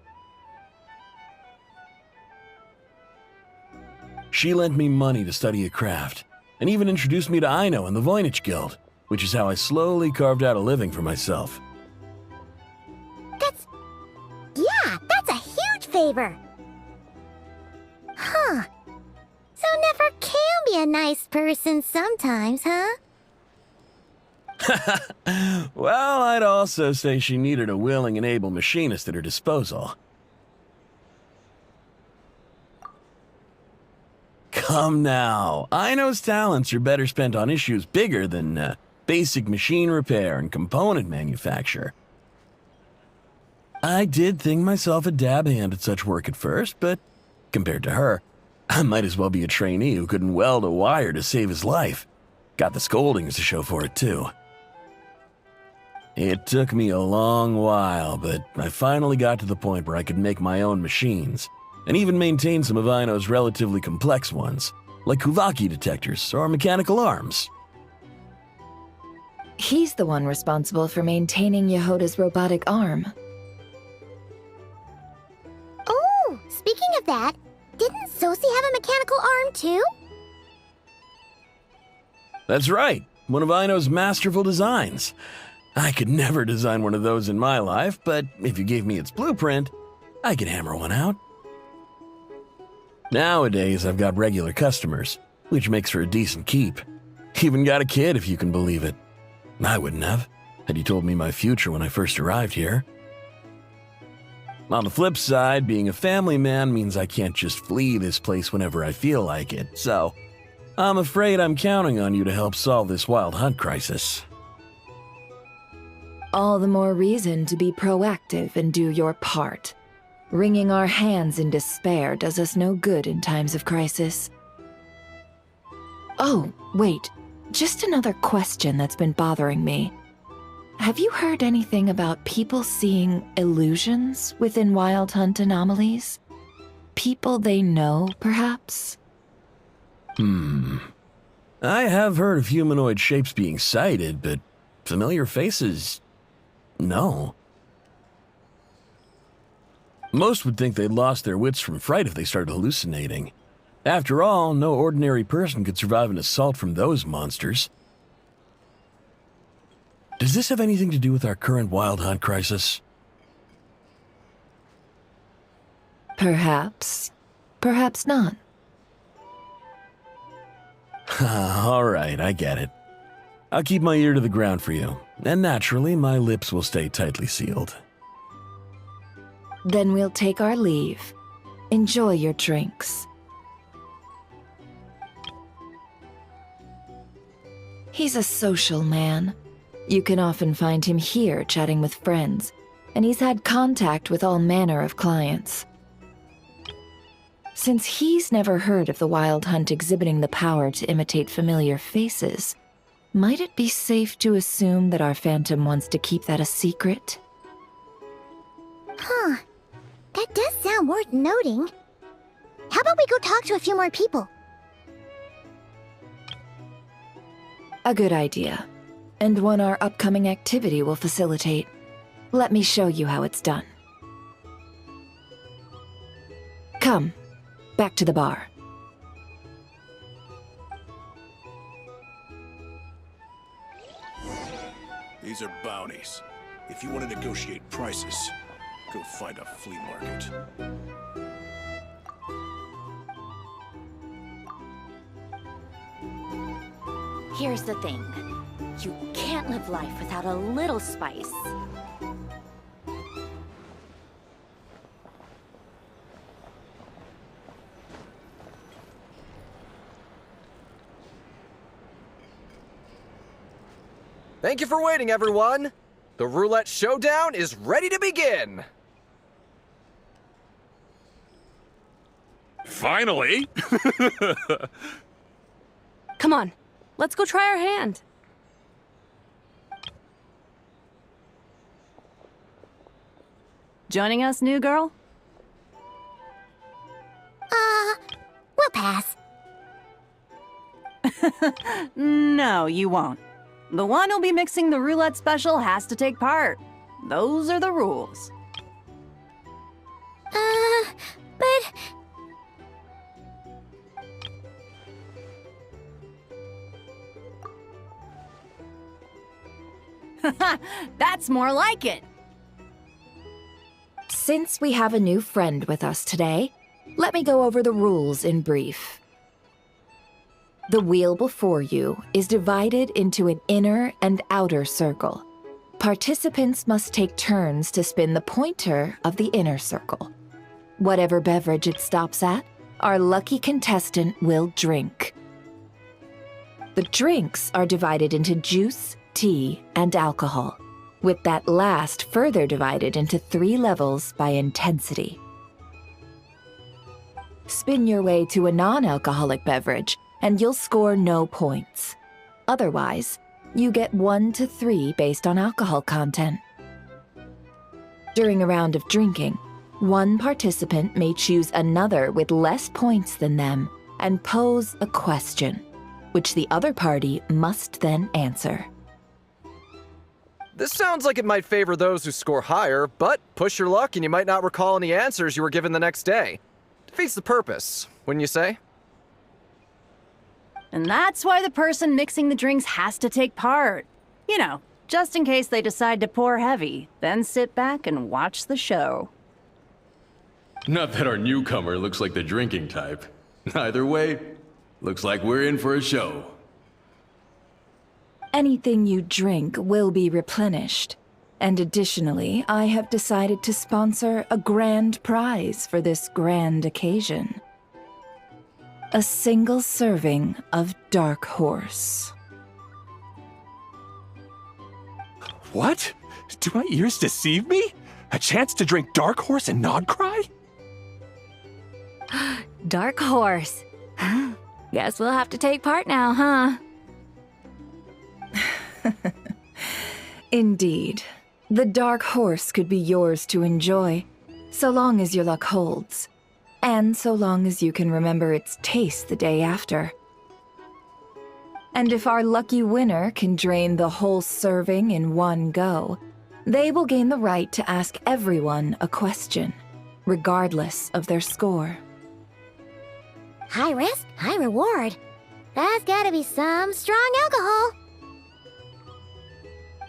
O: She lent me money to study a craft, and even introduced me to Aino and the Voynich Guild, which is how I slowly carved out a living for myself.
D: That's a huge favor. Huh. So Nefer can be a nice person sometimes, huh?
O: Well, I'd also say she needed a willing and able machinist at her disposal. Come now, Aino's talents are better spent on issues bigger than basic machine repair and component manufacture. I did think myself a dab hand at such work at first, but compared to her, I might as well be a trainee who couldn't weld a wire to save his life. Got the scoldings to show for it, too. It took me a long while, but I finally got to the point where I could make my own machines, and even maintain some of Aino's relatively complex ones, like Kuvaki detectors or mechanical arms.
J: He's the one responsible for maintaining Yehoda's robotic arm.
D: Oh, speaking of that, didn't Sosi have a mechanical arm too?
O: That's right, one of Aino's masterful designs. I could never design one of those in my life, but if you gave me its blueprint, I could hammer one out. Nowadays, I've got regular customers, which makes for a decent keep. Even got a kid, if you can believe it. I wouldn't have, had you told me my future when I first arrived here. On the flip side, being a family man means I can't just flee this place whenever I feel like it, so I'm afraid I'm counting on you to help solve this wild hunt crisis.
J: All the more reason to be proactive and do your part. Wringing our hands in despair does us no good in times of crisis. Oh, wait. Just another question that's been bothering me. Have you heard anything about people seeing illusions within Wild Hunt anomalies? People they know, perhaps?
O: I have heard of humanoid shapes being sighted, but familiar faces... no. Most would think they'd lost their wits from fright if they started hallucinating. After all, no ordinary person could survive an assault from those monsters. Does this have anything to do with our current wild hunt crisis?
J: Perhaps. Perhaps not.
O: All right, I get it. I'll keep my ear to the ground for you, and naturally, my lips will stay tightly sealed.
J: Then we'll take our leave. Enjoy your drinks. He's a social man. You can often find him here chatting with friends, and he's had contact with all manner of clients. Since he's never heard of the Wild Hunt exhibiting the power to imitate familiar faces, might it be safe to assume that our Phantom wants to keep that a secret?
D: Huh. That
P: some worth noting. How about we go talk to a few more people?
J: A good idea, and one our upcoming activity will facilitate. Let me show you how it's done. Come, back to the bar.
N: These are bounties. If you want to negotiate prices, go find a flea market.
L: Here's the thing. You can't live life without a little spice.
M: Thank you for waiting, everyone. The roulette showdown is ready to begin.
C: Finally!
K: Come on, let's go try our hand.
Q: Joining us, new girl?
P: We'll pass.
Q: No, you won't. The one who'll be mixing the roulette special has to take part. Those are the rules.
P: But...
Q: That's more like it.
J: Since we have a new friend with us today, let me go over the rules in brief. The wheel before you is divided into an inner and outer circle. Participants must take turns to spin the pointer of the inner circle. Whatever beverage it stops at, our lucky contestant will drink. The drinks are divided into juice, tea, and alcohol, with that last further divided into 3 levels by intensity. Spin your way to a non-alcoholic beverage, and you'll score no points. Otherwise, you get 1 to 3 based on alcohol content. During a round of drinking, one participant may choose another with less points than them and pose a question, which the other party must then answer.
M: This sounds like it might favor those who score higher, but push your luck and you might not recall any answers you were given the next day. Defeats the purpose, wouldn't you say?
Q: And that's why the person mixing the drinks has to take part. You know, just in case they decide to pour heavy, then sit back and watch the show.
A: Not that our newcomer looks like the drinking type. Either way, looks like we're in for a show.
J: Anything you drink will be replenished. And additionally, I have decided to sponsor a grand prize for this grand occasion. A single serving of Dark Horse.
C: What? Do my ears deceive me? A chance to drink Dark Horse and not cry?
R: Dark Horse. Guess we'll have to take part now, huh?
J: Indeed. The Dark Horse could be yours to enjoy, so long as your luck holds. And so long as you can remember its taste the day after. And if our lucky winner can drain the whole serving in one go, they will gain the right to ask everyone a question, regardless of their score.
P: High risk, high reward. That's gotta be some strong alcohol.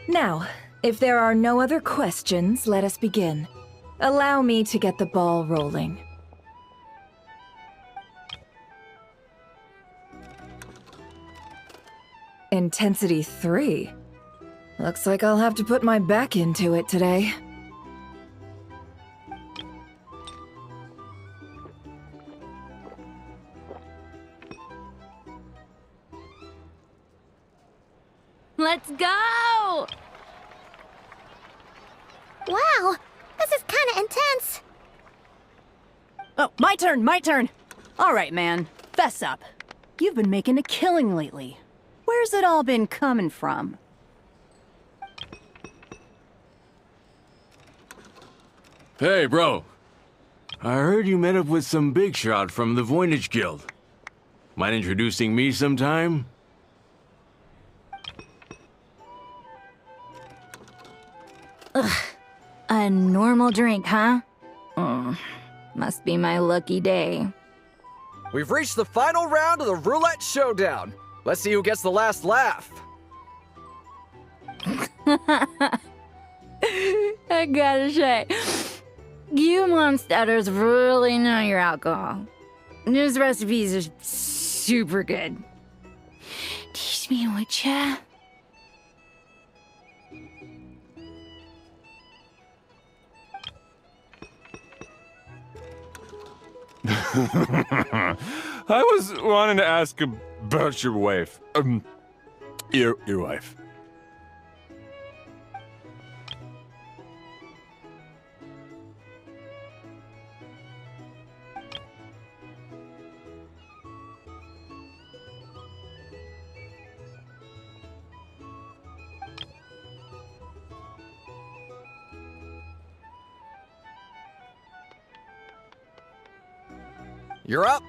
J: Now, if there are no other questions, let us begin. Allow me to get the ball rolling. Intensity 3. Looks like I'll have to put my back into it today.
R: Let's go!
P: Wow, this is kinda intense.
Q: Oh, my turn! All right, man, fess up. You've been making a killing lately. Where's it all been coming from?
A: Hey, bro. I heard you met up with some big shot from the Voynich Guild. Mind introducing me sometime?
R: Ugh. A normal drink, huh? Must be my lucky day.
M: We've reached the final round of the roulette showdown. Let's see who gets the last laugh.
R: I gotta say, you monsters really know your alcohol. This recipes are super good. Teach me, would ya?
B: I was wanting to ask about your wife. Your wife.
M: You're up.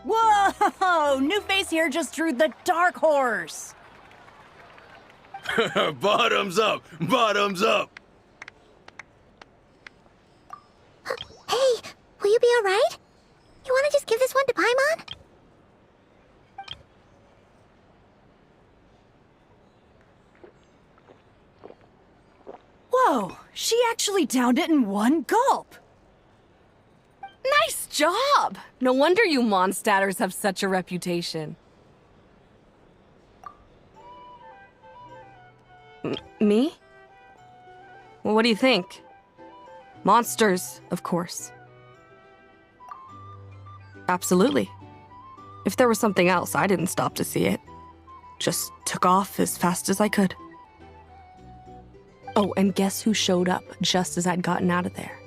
Q: Whoa! New face here just drew the dark horse.
A: Bottoms up! Bottoms up!
P: Hey, will you be alright? You wanna just give this one to Paimon?
Q: Whoa, she actually downed it in one gulp.
K: Nice job! No wonder you monstatters have such a reputation. Me? Well, what do you think? Monsters, of course. Absolutely. If there was something else, I didn't stop to see it. Just took off as fast as I could. Oh, and guess who showed up just as I'd gotten out of there?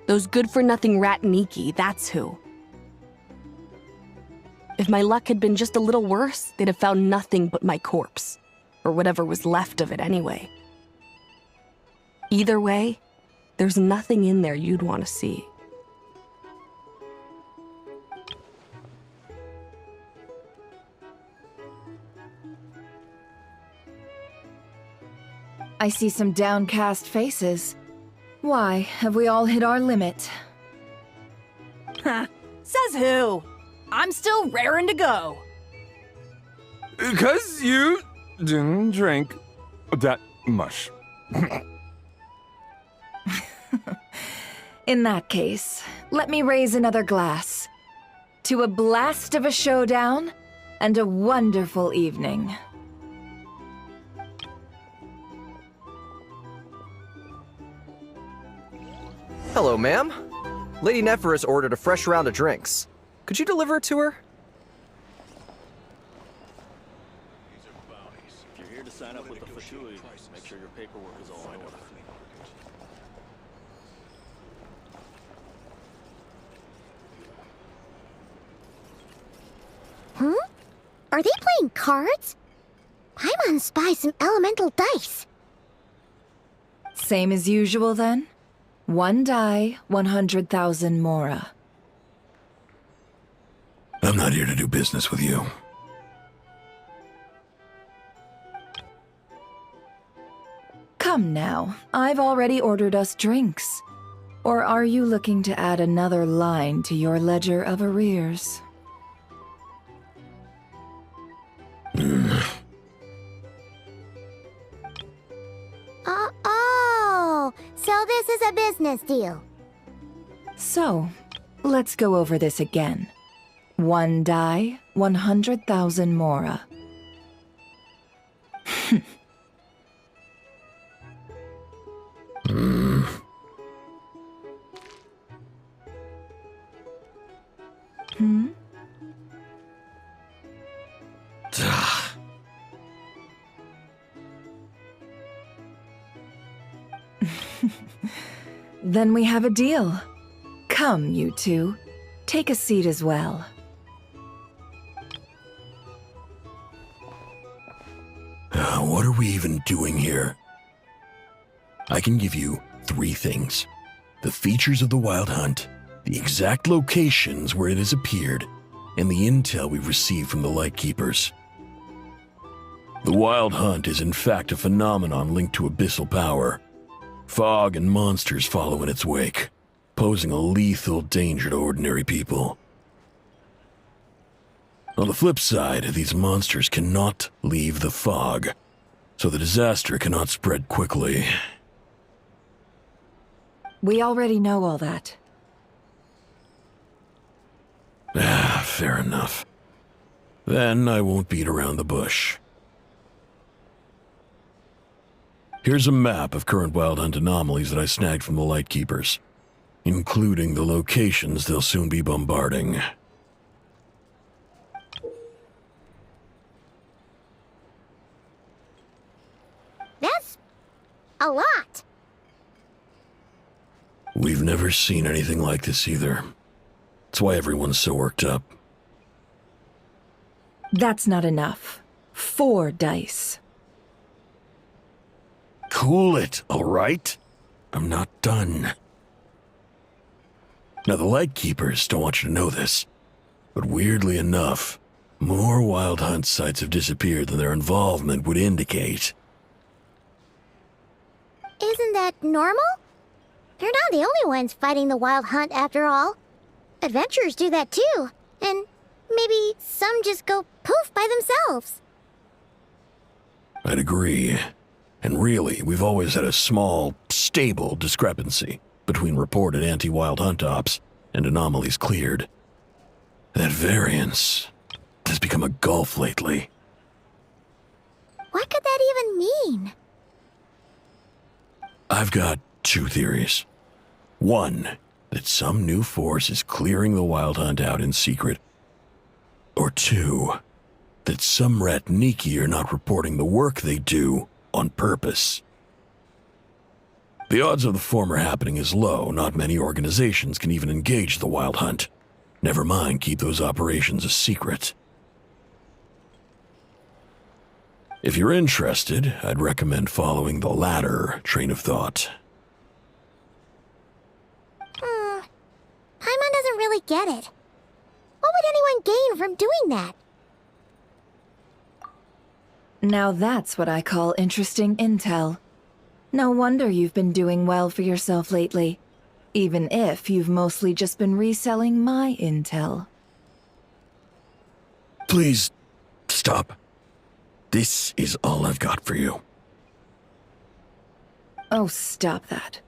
K: Those good-for-nothing Ratniki, that's who. If my luck had been just a little worse, they'd have found nothing but my corpse. Or whatever was left of it anyway. Either way, there's nothing in there you'd want to see.
J: I see some downcast faces. Why, have we all hit our limit?
Q: Huh, says who? I'm still raring to go.
B: 'Cause you didn't drink that much.
J: In that case, let me raise another glass. To a blast of a showdown and a wonderful evening.
M: Hello, ma'am. Lady Nefer has ordered a fresh round of drinks. Could you deliver it to her?
L: If you're here to sign up with the Fatui, make sure your paperwork is all in order.
P: Huh? Are they playing cards? Paimon spies some elemental dice.
J: Same as usual, then? 1 die, 100,000 mora.
O: I'm not here to do business with you.
J: Come now, I've already ordered us drinks. Or are you looking to add another line to your ledger of arrears?
P: Oh, so this is a business deal.
J: So, let's go over this again. 1 die, 100,000 mora. Hmm? Then we have a deal. Come, you two. Take a seat as well.
O: What are we even doing here? I can give you 3 things. The features of the Wild Hunt, the exact locations where it has appeared, and the intel we've received from the Lightkeepers. The Wild Hunt is in fact a phenomenon linked to abyssal power. Fog and monsters follow in its wake, posing a lethal danger to ordinary people. On the flip side, these monsters cannot leave the fog, so the disaster cannot spread quickly.
J: We already know all that.
O: Fair enough. Then I won't beat around the bush. Here's a map of current Wild Hunt anomalies that I snagged from the Lightkeepers, including the locations they'll soon be bombarding.
P: That's a lot.
O: We've never seen anything like this either. That's why everyone's so worked up.
J: That's not enough. 4 dice.
O: Cool it, all right? I'm not done. Now, the Lightkeepers don't want you to know this, but weirdly enough, more Wild Hunt sites have disappeared than their involvement would indicate.
P: Isn't that normal? They're not the only ones fighting the Wild Hunt after all. Adventurers do that too, and maybe some just go poof by themselves.
O: I'd agree. And really, we've always had a small, stable discrepancy between reported anti-Wild Hunt ops and anomalies cleared. That variance has become a gulf lately.
P: What could that even mean?
O: I've got 2 theories. One, that some new force is clearing the Wild Hunt out in secret. Or 2, that some Ratniki are not reporting the work they do on purpose. The odds of the former happening is low. Not many organizations can even engage the Wild Hunt. Never mind keep those operations a secret. If you're interested, I'd recommend following the latter train of thought.
P: Paimon doesn't really get it. What would anyone gain from doing that?
J: Now that's what I call interesting intel. No wonder you've been doing well for yourself lately. Even if you've mostly just been reselling my intel.
O: Please, stop. This is all I've got for you.
J: Oh, stop that.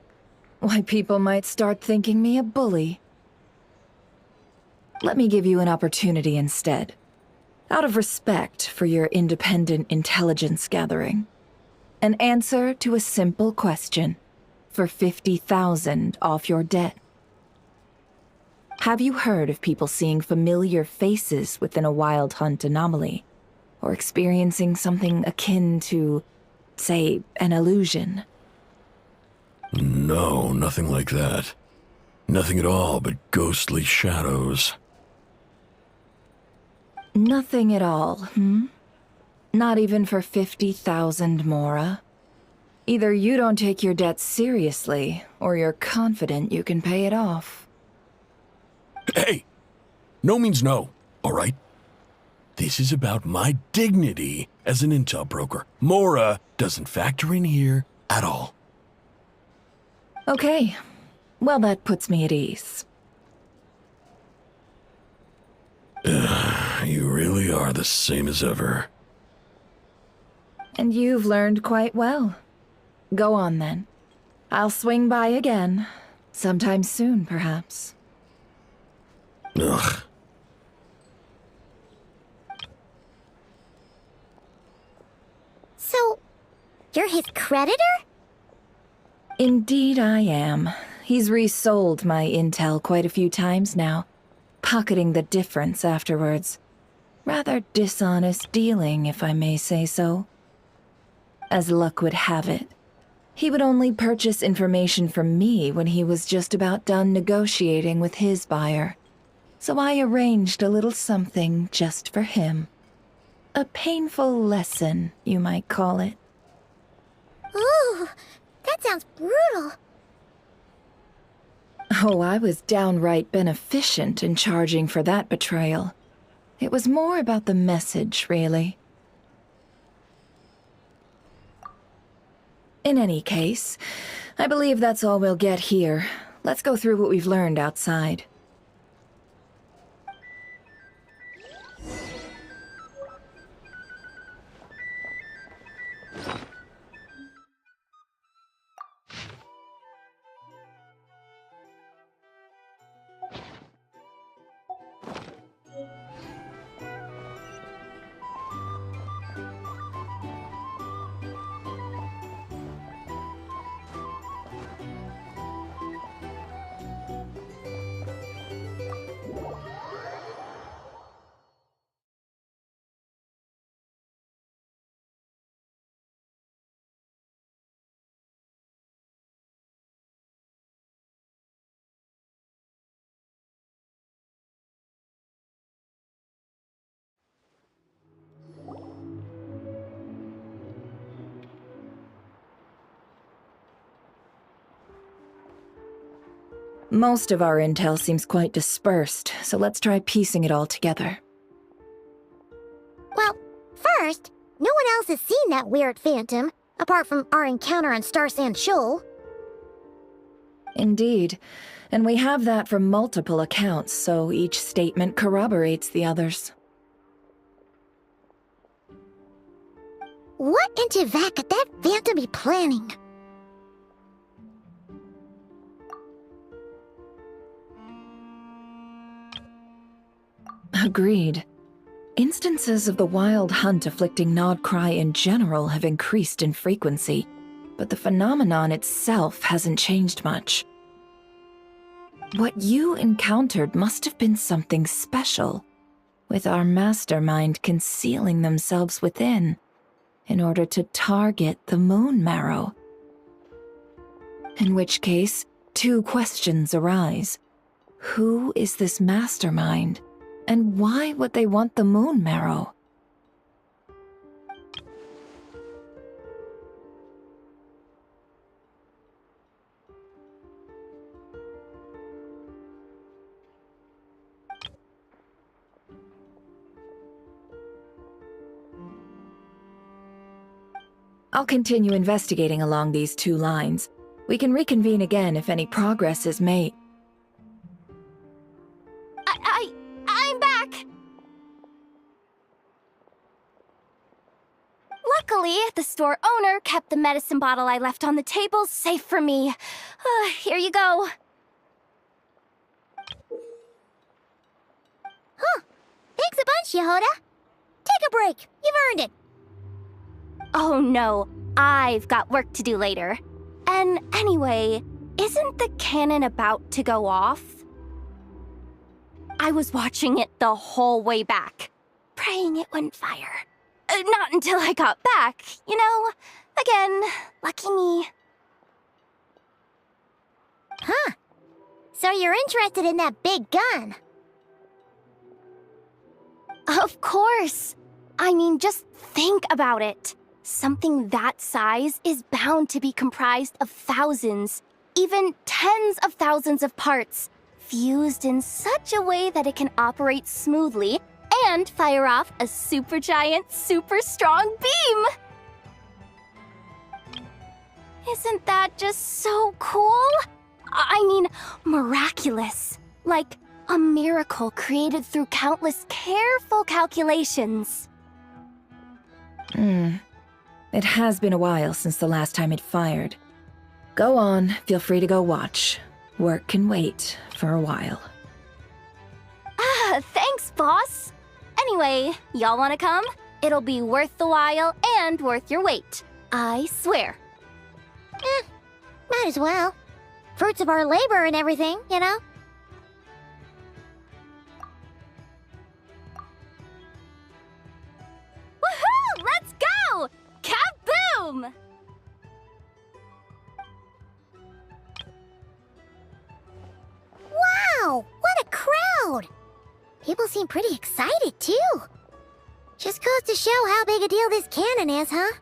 J: Why, people might start thinking me a bully. Let me give you an opportunity instead. Out of respect for your independent intelligence gathering. An answer to a simple question for 50,000 off your debt. Have you heard of people seeing familiar faces within a Wild Hunt anomaly? Or experiencing something akin to, say, an illusion?
O: No, nothing like that. Nothing at all but ghostly shadows.
J: Nothing at all, Not even for 50,000 Mora? Either you don't take your debt seriously, or you're confident you can pay it off.
O: Hey! No means no, all right? This is about my dignity as an intel broker. Mora doesn't factor in here at all.
J: Okay. Well, that puts me at ease.
O: You really are the same as ever.
J: And you've learned quite well. Go on, then. I'll swing by again. Sometime soon, perhaps.
O: Ugh.
P: So, you're his creditor?
J: Indeed I am. He's resold my intel quite a few times now, pocketing the difference afterwards. Rather dishonest dealing, if I may say so. As luck would have it, he would only purchase information from me when he was just about done negotiating with his buyer. So I arranged a little something just for him. A painful lesson, you might call it.
P: Ooh, that sounds brutal.
J: Oh, I was downright beneficent in charging for that betrayal. It was more about the message, really. In any case, I believe that's all we'll get here. Let's go through what we've learned outside. Most of our intel seems quite dispersed, so let's try piecing it all together.
P: Well, first, no one else has seen that weird phantom, apart from our encounter on Star Sand Shoal.
J: Indeed, and we have that from multiple accounts, so each statement corroborates the others.
P: What in Teyvat could that phantom be planning?
J: Agreed. Instances of the wild hunt afflicting Nodcry in general have increased in frequency, but the phenomenon itself hasn't changed much. What you encountered must have been something special, with our mastermind concealing themselves within, in order to target the Moon Marrow. In which case, two questions arise. Who is this mastermind? And why would they want the Moon Marrow? I'll continue investigating along these two lines. We can reconvene again if any progress is made.
G: I'm back! Luckily, the store owner kept the medicine bottle I left on the table safe for me. Here you go.
P: Huh. Thanks a bunch, Yehoda. Take a break. You've earned it.
G: Oh no, I've got work to do later. And anyway, isn't the cannon about to go off? I was watching it the whole way back, praying it wouldn't fire. Not until I got back, you know? Again, lucky me.
P: Huh. So you're interested in that big gun?
G: Of course. I mean, just think about it. Something that size is bound to be comprised of thousands, even tens of thousands of parts, fused in such a way that it can operate smoothly and fire off a supergiant, super strong beam! Isn't that just so cool? I mean, miraculous. Like a miracle created through countless careful calculations.
J: It has been a while since the last time it fired. Go on, feel free to go watch. Work can wait for a while.
G: Thanks, boss. Anyway, y'all wanna come? It'll be worth the while and worth your wait. I swear.
P: Might as well. Fruits of our labor and everything, you know?
G: Woohoo! Let's go! Kaboom!
P: Wow! What a crowd! people seem pretty excited, too. Just goes to show how big a deal this cannon is, huh?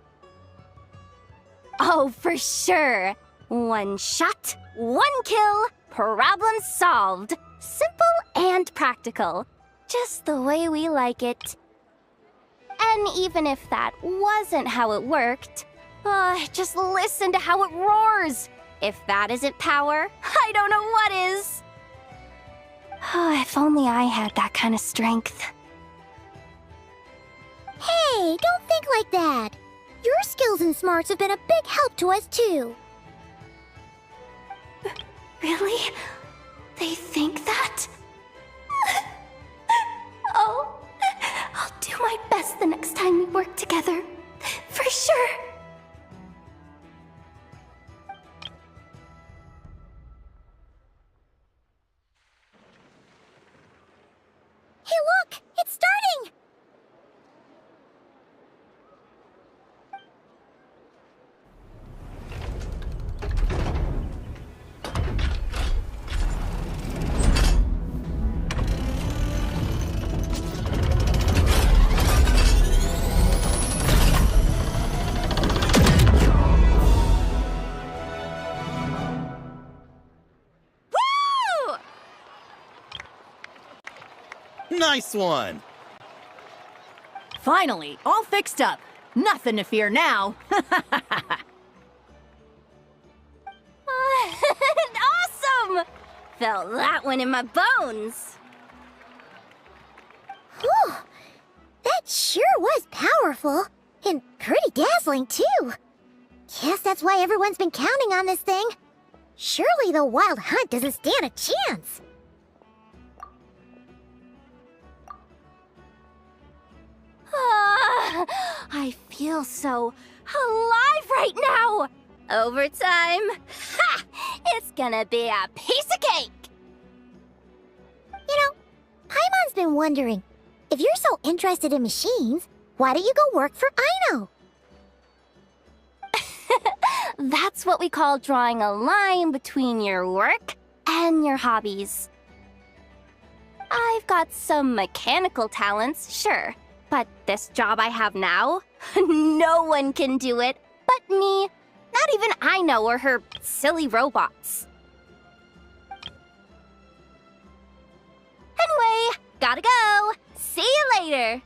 G: Oh, for sure. One shot, one kill, problem solved. Simple and practical. Just the way we like it. And even if that wasn't how it worked, just listen to how it roars. If that isn't power, I don't know what is. If only I had that kind of strength.
P: Hey, don't think like that. Your skills and smarts have been a big help to us, too.
G: Really? They think that? Oh, I'll do my best the next time we work together. For sure.
P: Hey, look! It's starting!
H: Nice one!
Q: Finally, all fixed up. Nothing to fear now.
G: Awesome! Felt that one in my bones.
P: Whew! That sure was powerful. And pretty dazzling, too. Guess that's why everyone's been counting on this thing. Surely the Wild Hunt doesn't stand a chance.
G: I feel so alive right now! Overtime? Ha! It's gonna be a piece of cake!
P: You know, Paimon's been wondering, if you're so interested in machines, why don't you go work for Aino?
G: That's what we call drawing a line between your work and your hobbies. I've got some mechanical talents, sure. But this job I have now, no one can do it but me. Not even Aino or her silly robots. Anyway, gotta go. See you later.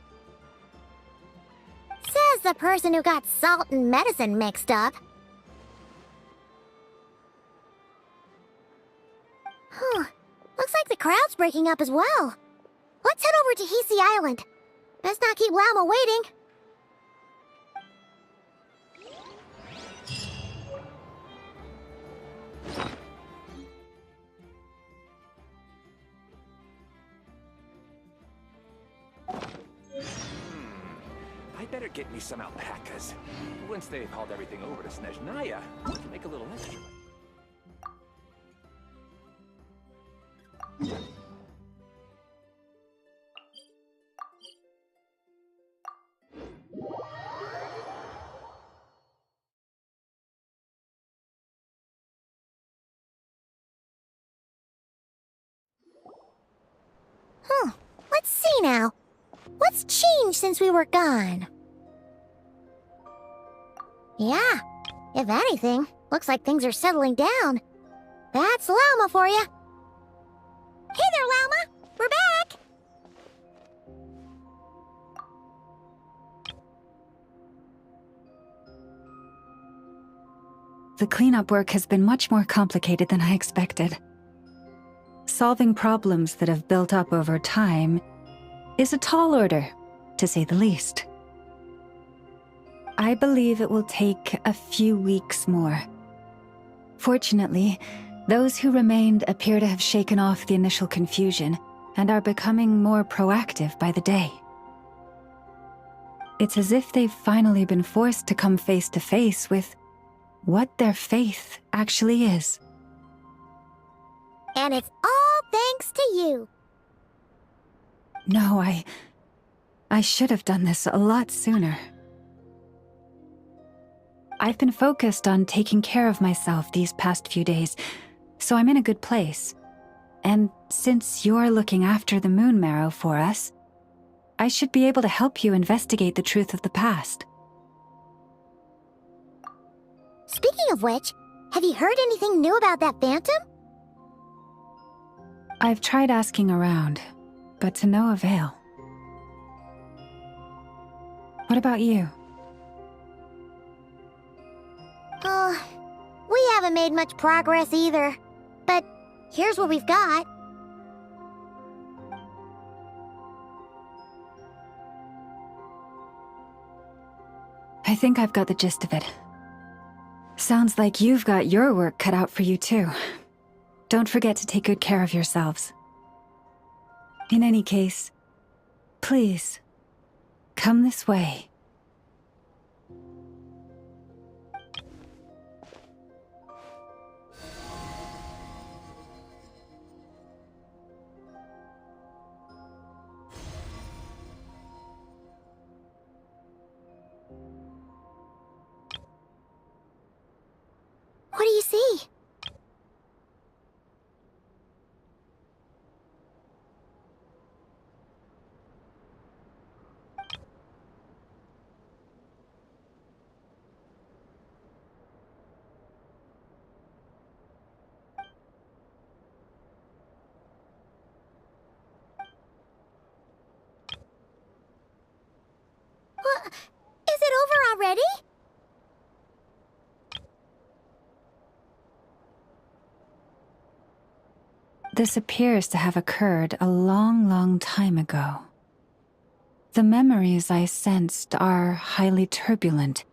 P: Says the person who got salt and medicine mixed up. Looks like the crowd's breaking up as well. Let's head over to Hisi Island. Best not keep Llama waiting.
S: I better get me some alpacas. Once they've hauled everything over to Snezhnaya, we can make a little extra.
P: Let's see now. What's changed since we were gone? Yeah, if anything, looks like things are settling down. That's Llama for you. Hey there, Llama! We're back!
T: The cleanup work has been much more complicated than I expected. Solving problems that have built up over time is a tall order, to say the least. I believe it will take a few weeks more. Fortunately, those who remained appear to have shaken off the initial confusion and are becoming more proactive by the day. It's as if they've finally been forced to come face to face with what their faith actually is.
P: And it's all thanks to you.
T: No, I should have done this a lot sooner. I've been focused on taking care of myself these past few days, so I'm in a good place. And since you're looking after the moon marrow for us, I should be able to help you investigate the truth of the past.
P: Speaking of which, have you heard anything new about that phantom?
T: I've tried asking around, but to no avail. What about you?
P: We haven't made much progress either. But here's what we've got.
T: I think I've got the gist of it. Sounds like you've got your work cut out for you too. Don't forget to take good care of yourselves. In any case, please, come this way.
P: What do you see? What? Is it over already?
T: This appears to have occurred a long, long time ago. The memories I sensed are highly turbulent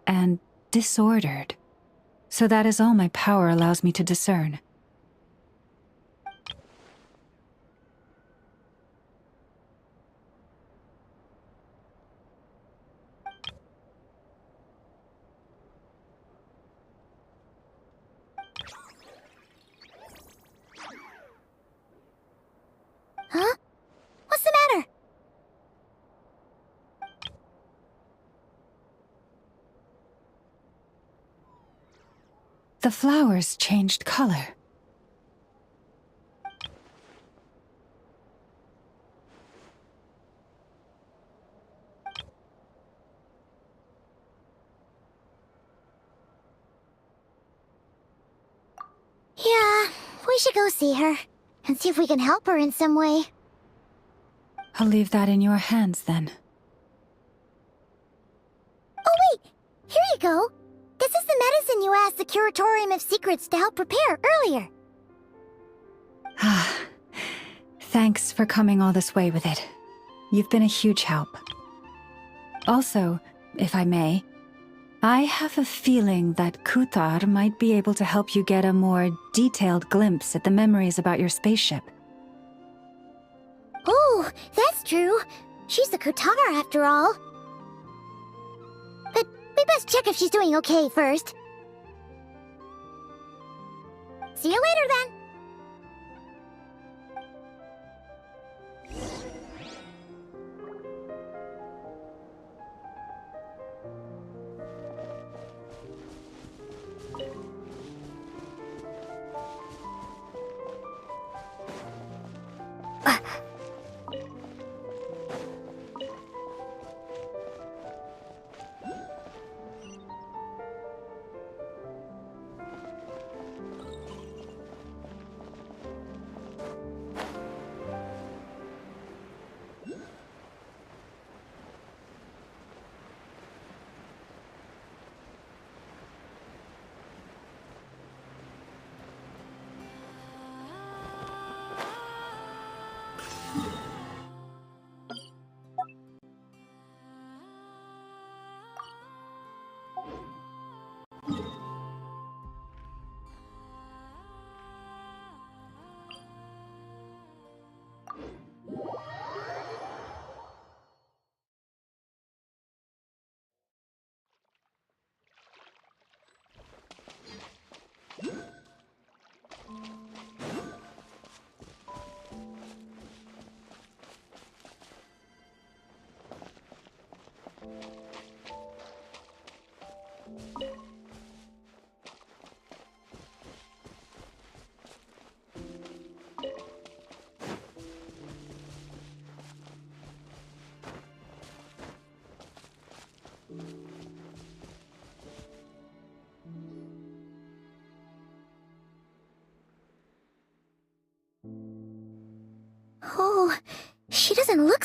T: and disordered, so that is all my power allows me to discern.
P: Huh? What's the matter?
T: The flowers changed color.
P: Yeah, we should go see her and see if we can help her in some way.
T: I'll leave that in your hands then.
P: Oh wait! Here you go! This is the medicine you asked the Curatorium of Secrets to help prepare earlier.
T: Thanks for coming all this way with it. You've been a huge help. Also, if I may, I have a feeling that Kuthar might be able to help you get a more detailed glimpse at the memories about your spaceship.
P: Oh, that's true. She's the Kutar after all. But we best check if she's doing okay first. See you later then.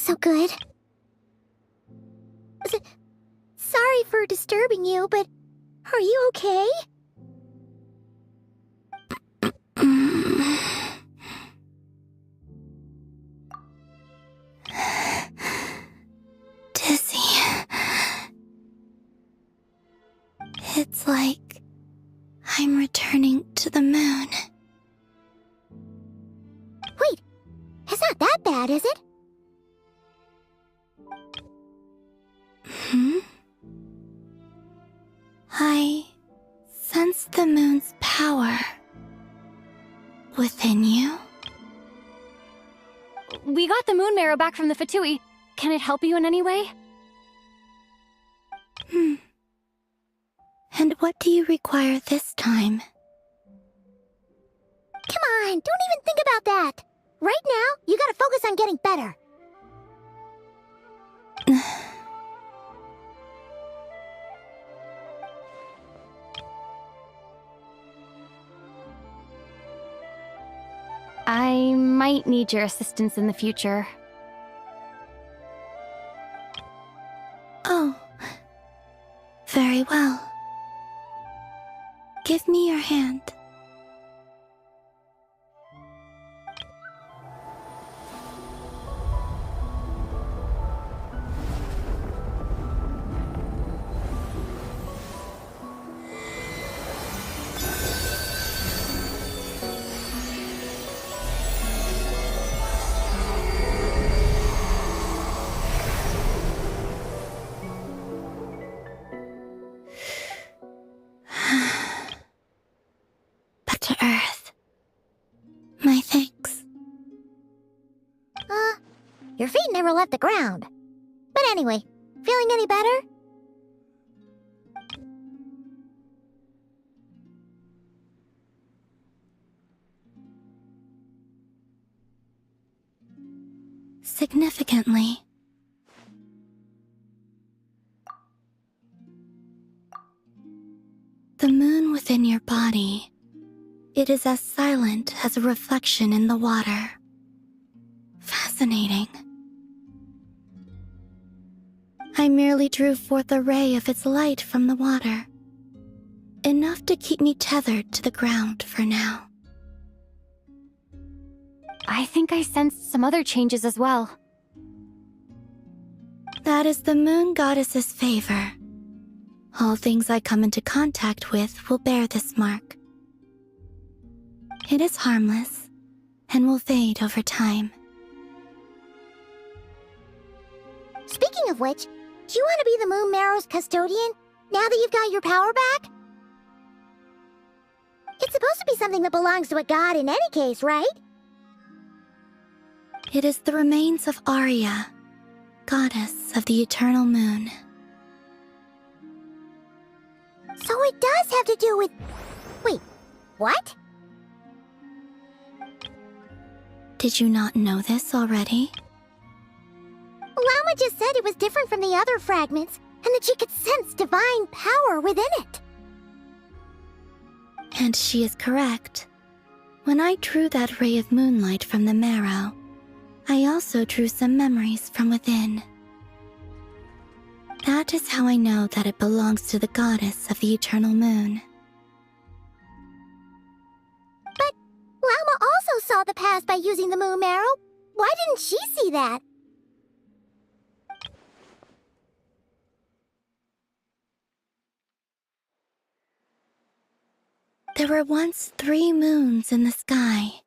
P: so good. Sorry for disturbing you, but are you okay?
G: Dizzy. It's like I'm returning to the moon.
P: Wait, it's not that bad, is it?
G: I sense the moon's power within you.
U: We got the moon marrow back from the Fatui. Can it help you in any way?
G: And what do you require this time?
P: Come on, don't even think about that. Right now, you gotta focus on getting better.
U: I might need your assistance in the future.
G: Oh. Very well. Give me your hand. To Earth. My thanks.
P: Your feet never left the ground. But anyway, feeling any better?
G: Significantly. The moon within your body. It is as silent as a reflection in the water. Fascinating. I merely drew forth a ray of its light from the water. Enough to keep me tethered to the ground for now.
U: I think I sensed some other changes as well.
G: That is the moon goddess's favor. All things I come into contact with will bear this mark. It is harmless, and will fade over time.
P: Speaking of which, do you want to be the Moon Marrow's custodian, now that you've got your power back? It's supposed to be something that belongs to a god in any case, right?
G: It is the remains of Arya, goddess of the eternal moon.
P: So it does have to do with... Wait, what?
G: Did you not know this already?
P: Llama just said it was different from the other fragments, and that she could sense divine power within it.
G: And she is correct. When I drew that ray of moonlight from the marrow, I also drew some memories from within. That is how I know that it belongs to the goddess of the eternal moon.
P: But Llama also saw the past by using the moon marrow. Why didn't she see that?
G: There were once 3 moons in the sky,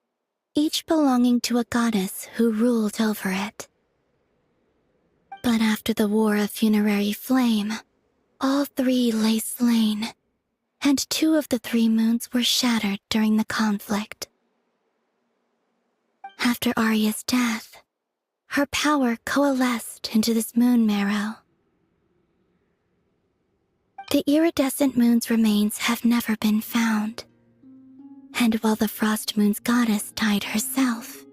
G: each belonging to a goddess who ruled over it. But after the War of Funerary Flame, all 3 lay slain, and 2 of the 3 moons were shattered during the conflict. After Arya's death, her power coalesced into this moon marrow. The iridescent moon's remains have never been found. And while the Frost Moon's goddess died herself,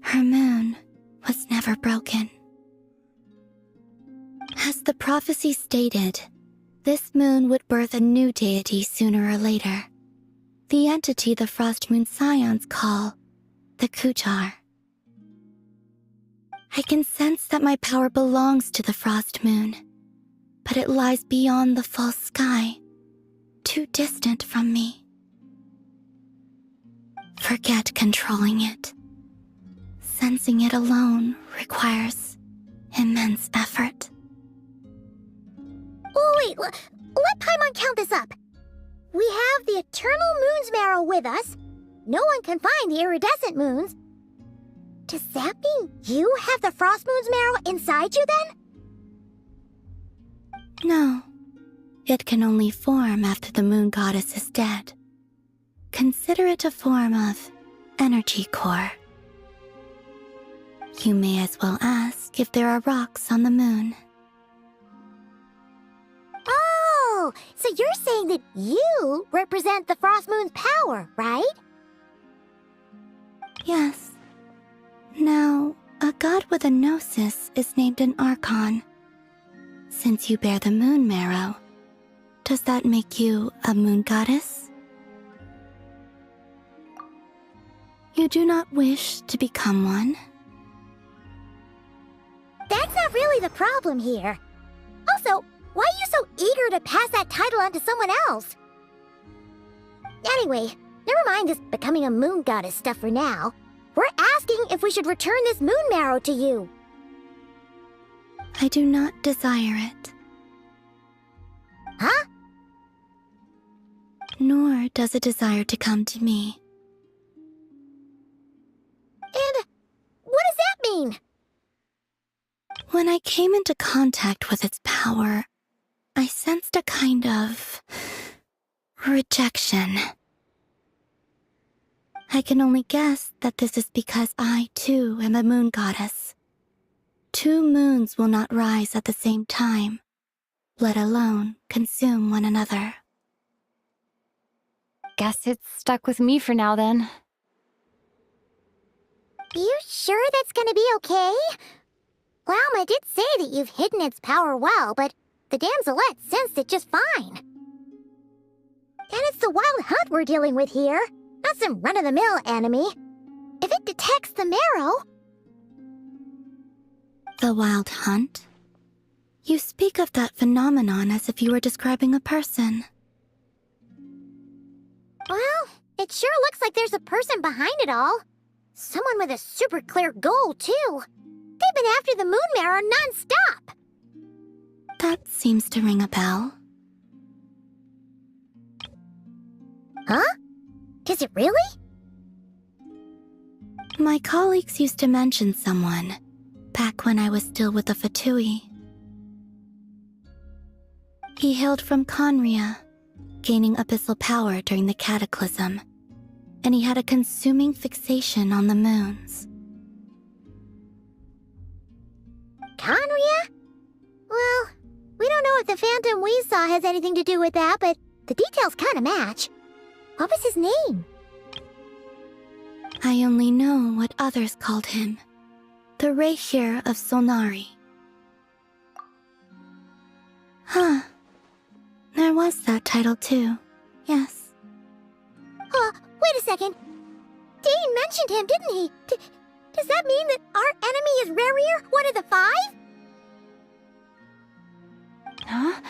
G: her moon was never broken. As the prophecy stated, this moon would birth a new deity sooner or later. The entity the Frost Moon Scions call the Kujar.
F: I can sense that my power belongs to the Frost Moon, but it lies beyond the false sky, too distant from me. Forget controlling it. Sensing it alone requires immense effort.
P: Oh, wait, let Paimon count this up. We have the Eternal Moon's Marrow with us. No one can find the iridescent moons. Does that mean you have the Frost Moon's Marrow inside you then?
F: No. It can only form after the Moon Goddess is dead. Consider it a form of energy core. You may as well ask if there are rocks on the moon.
P: Oh, so you're saying that you represent the Frost Moon's power, right?
F: Yes. Now, a god with a gnosis is named an Archon. Since you bear the moon marrow, does that make you a moon goddess? You do not wish to become one?
P: That's not really the problem here. Also, why are you so eager to pass that title on to someone else? Anyway, never mind this becoming a moon goddess stuff for now. We're asking if we should return this moon marrow to you.
F: I do not desire it.
P: Huh?
F: Nor does it desire to come to me.
P: And what does that mean?
F: When I came into contact with its power, I sensed a kind of rejection. I can only guess that this is because I, too, am a moon goddess. 2 moons will not rise at the same time, let alone consume one another.
U: Guess it's stuck with me for now then.
P: You sure that's gonna be okay? Glauma did say that you've hidden its power well, but the damselette sensed it just fine. And it's the wild hunt we're dealing with here, not some run-of-the-mill enemy. If it detects the marrow...
F: The wild hunt? You speak of that phenomenon as if you were describing a person.
P: Well, it sure looks like there's a person behind it all. Someone with a super clear goal, too. They've been after the moon marrow non-stop.
F: That seems to ring a bell.
P: Huh? Does it really?
F: My colleagues used to mention someone, back when I was still with the Fatui. He hailed from Conria, gaining abyssal power during the Cataclysm, and he had a consuming fixation on the moons.
P: Conria? Well, we don't know if the phantom we saw has anything to do with that, but the details kind of match. What was his name?
F: I only know what others called him. The Rehir of Solnari. Huh. There was that title too. Yes.
P: Wait a second. Dane mentioned him, didn't he? Does that mean that our enemy is Rerir, one of the 5?
U: Huh?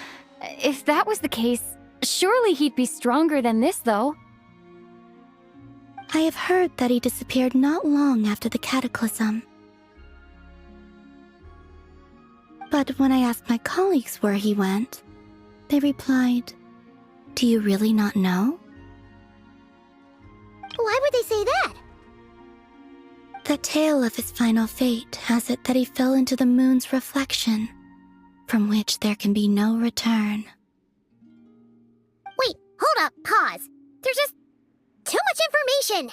U: If that was the case, surely he'd be stronger than this, though.
F: I have heard that he disappeared not long after the Cataclysm. But when I asked my colleagues where he went, they replied, "Do you really not know?"
P: Why would they say that?
F: The tale of his final fate has it that he fell into the moon's reflection, from which there can be no return.
P: Wait, hold up, pause. There's just too much information.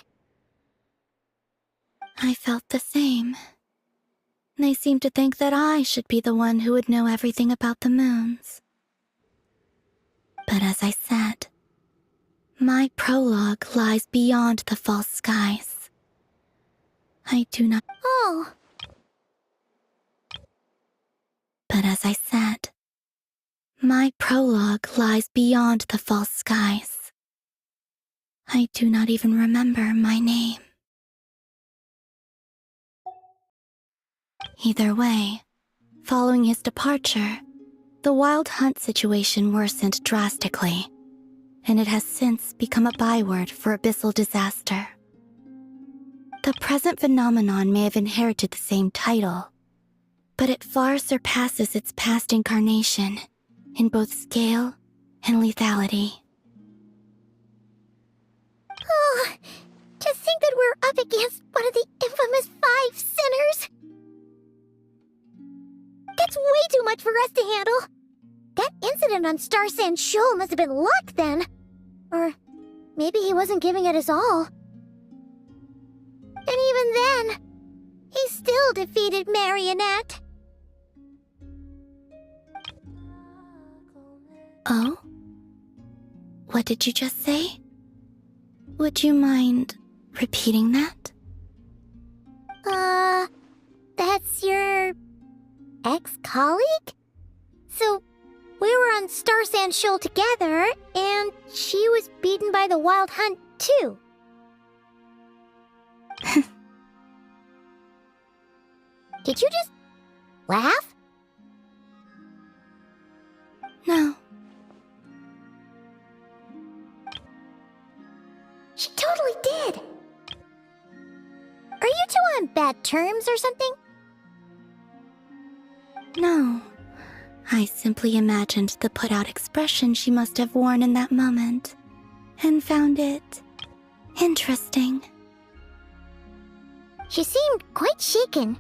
F: I felt the same. They seemed to think that I should be the one who would know everything about the moons. But as I said, my prologue lies beyond the false skies. I do not...
P: Oh.
F: But as I said, my prologue lies beyond the false skies. I do not even remember my name. Either way, following his departure, the Wild Hunt situation worsened drastically, and it has since become a byword for abyssal disaster. The present phenomenon may have inherited the same title, but it far surpasses its past incarnation in both scale and lethality.
P: Oh, to think that we're up against one of the infamous 5 sinners! That's way too much for us to handle! That incident on Star Sand Shoal must have been luck then! Or maybe he wasn't giving it his all. And even then, he still defeated Marionette.
F: Oh? What did you just say? Would you mind repeating that?
P: That's your ex-colleague? So, we were on Star Sand Shoal together, and she was beaten by the Wild Hunt, too. Did you just laugh?
F: No.
P: She totally did. Are you two on bad terms or something?
F: No. I simply imagined the put-out expression she must have worn in that moment, and found it interesting.
P: She seemed quite shaken.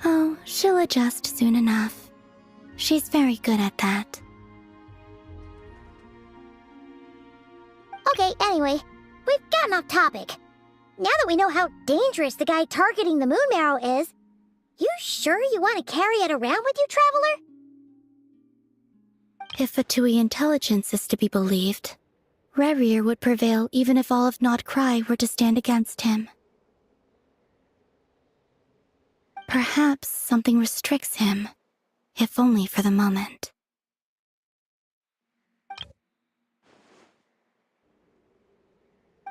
F: Oh, she'll adjust soon enough. She's very good at that.
P: Okay, anyway, we've gotten off topic. Now that we know how dangerous the guy targeting the Moon Marrow is, you sure you want to carry it around with you, Traveler?
F: If Fatui intelligence is to be believed, Rerir would prevail even if all of Nodcry were to stand against him. Perhaps something restricts him, if only for the moment.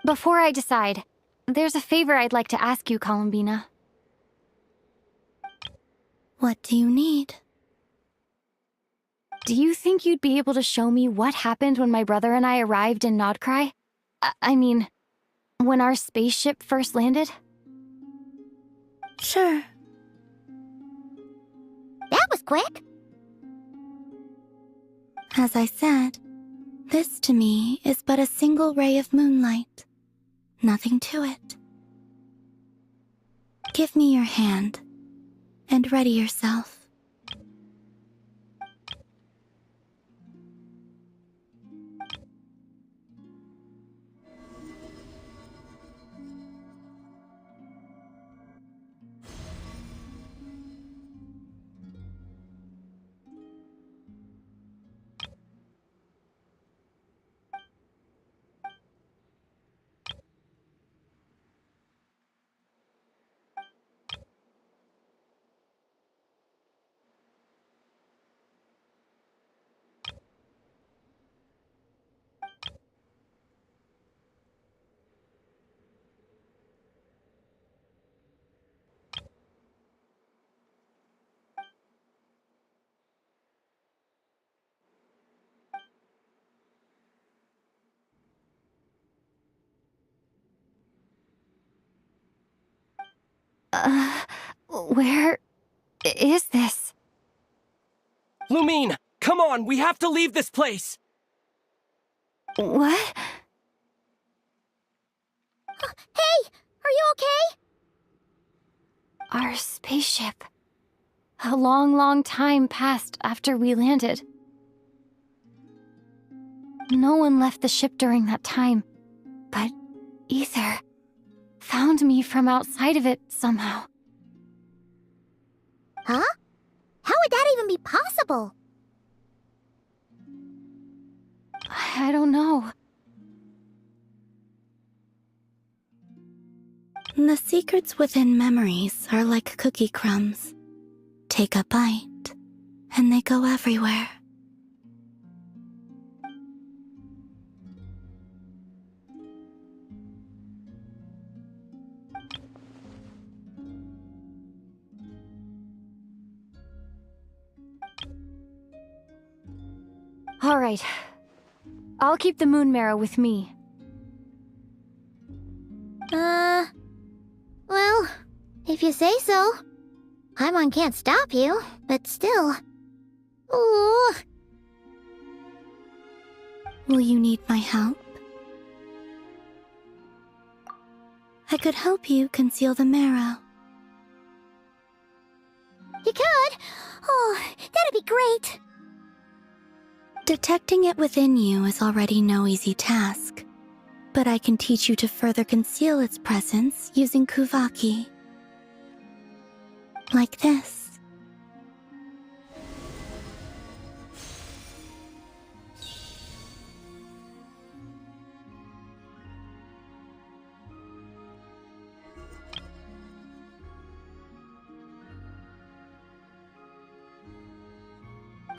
U: Before I decide, there's a favor I'd like to ask you, Columbina.
F: What do you need?
U: Do you think you'd be able to show me what happened when my brother and I arrived in Nodcry? I mean, when our spaceship first landed?
F: Sure.
P: That was quick.
F: As I said, this to me is but a single ray of moonlight. Nothing to it. Give me your hand, and ready yourself.
U: Where is this?
E: Lumine, come on, we have to leave this place!
U: What?
P: Hey, are you okay?
U: Our spaceship. A long, long time passed after we landed. No one left the ship during that time, but Ether found me from outside of it somehow.
P: Huh? How would that even be possible?
U: I don't know.
F: The secrets within memories are like cookie crumbs. Take a bite, and they go everywhere.
G: All right. I'll keep the moon marrow with me.
P: Well, if you say so. Paimon can't stop you, but still. Ooh.
F: Will you need my help? I could help you conceal the marrow.
P: You could? Oh, that'd be great.
F: Detecting it within you is already no easy task, but I can teach you to further conceal its presence using Kuvaki. Like this.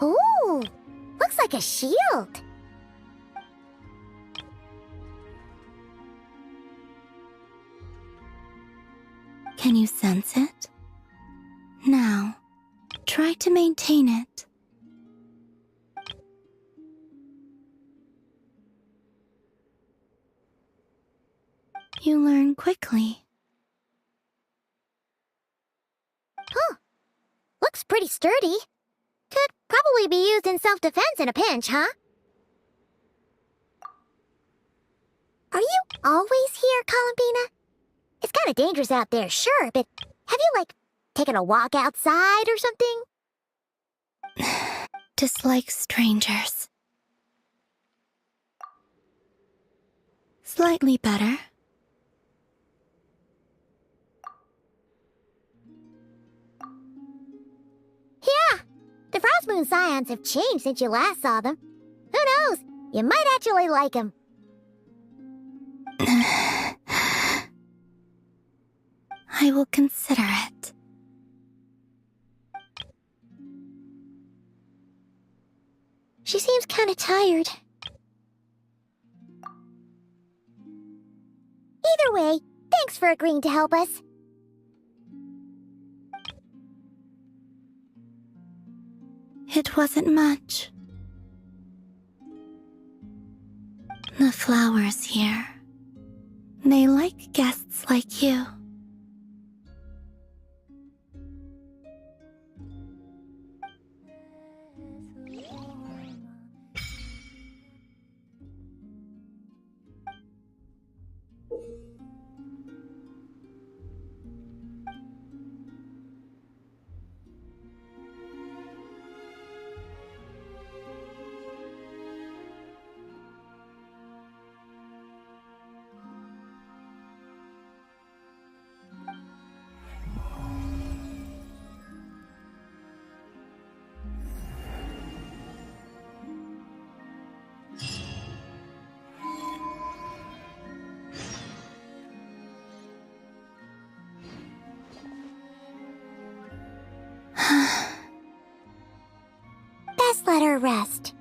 P: Ooh, looks like a shield.
F: Can you sense it? Now, try to maintain it. You learn quickly.
P: Huh. Looks pretty sturdy. Could probably be used in self-defense in a pinch, huh? Are you always here, Columbina? It's kind of dangerous out there, sure, but have you, like, taken a walk outside or something?
F: Dislike strangers. Slightly better.
P: Yeah, the Frostmoon Scions have changed since you last saw them. Who knows? You might actually like them.
F: I will consider it.
P: She seems kind of tired. Either way, thanks for agreeing to help us.
F: It wasn't much. The flowers here. They like guests like you.
P: Best let her rest.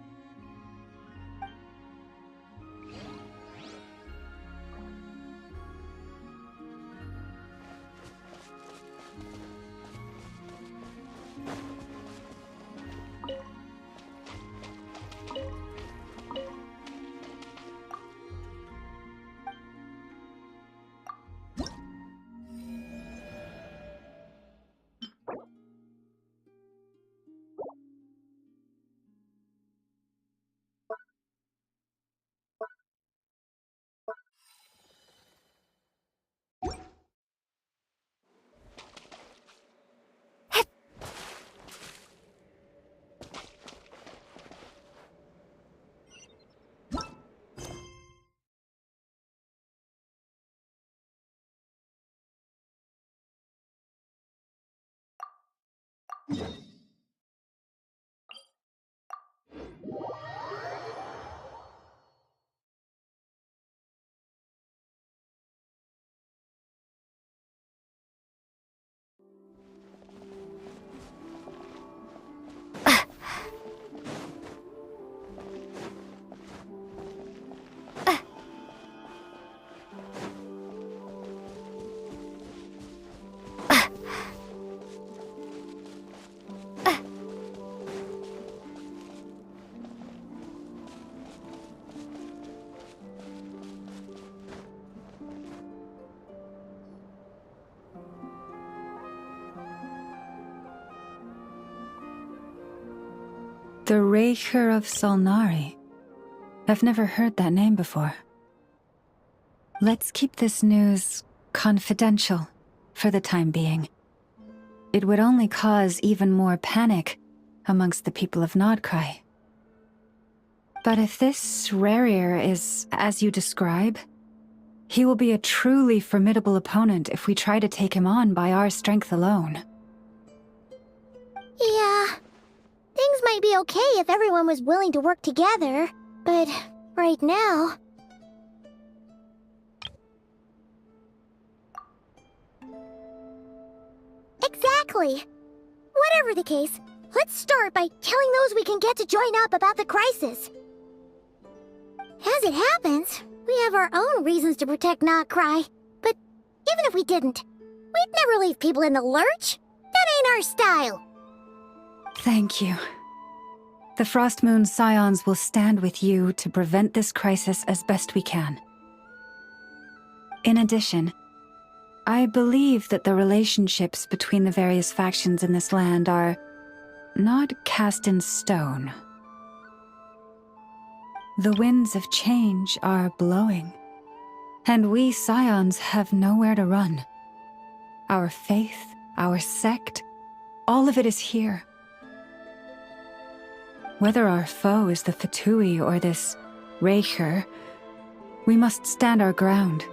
T: The Raker of Solnari. I've never heard that name before. Let's keep this news confidential for the time being. It would only cause even more panic amongst the people of Nodcry. But if this Rarier is as you describe, he will be a truly formidable opponent if we try to take him on by our strength alone.
P: Yeah. Things might be okay if everyone was willing to work together, but right now... Exactly. Whatever the case, let's start by telling those we can get to join up about the crisis. As it happens, we have our own reasons to protect Nodcry, but even if we didn't, we'd never leave people in the lurch. That ain't our style.
T: Thank you. The Frostmoon Scions will stand with you to prevent this crisis as best we can. In addition, I believe that the relationships between the various factions in this land are not cast in stone. The winds of change are blowing, and we Scions have nowhere to run. Our faith, our sect, all of it is here. Whether our foe is the Fatui or this Raker, we must stand our ground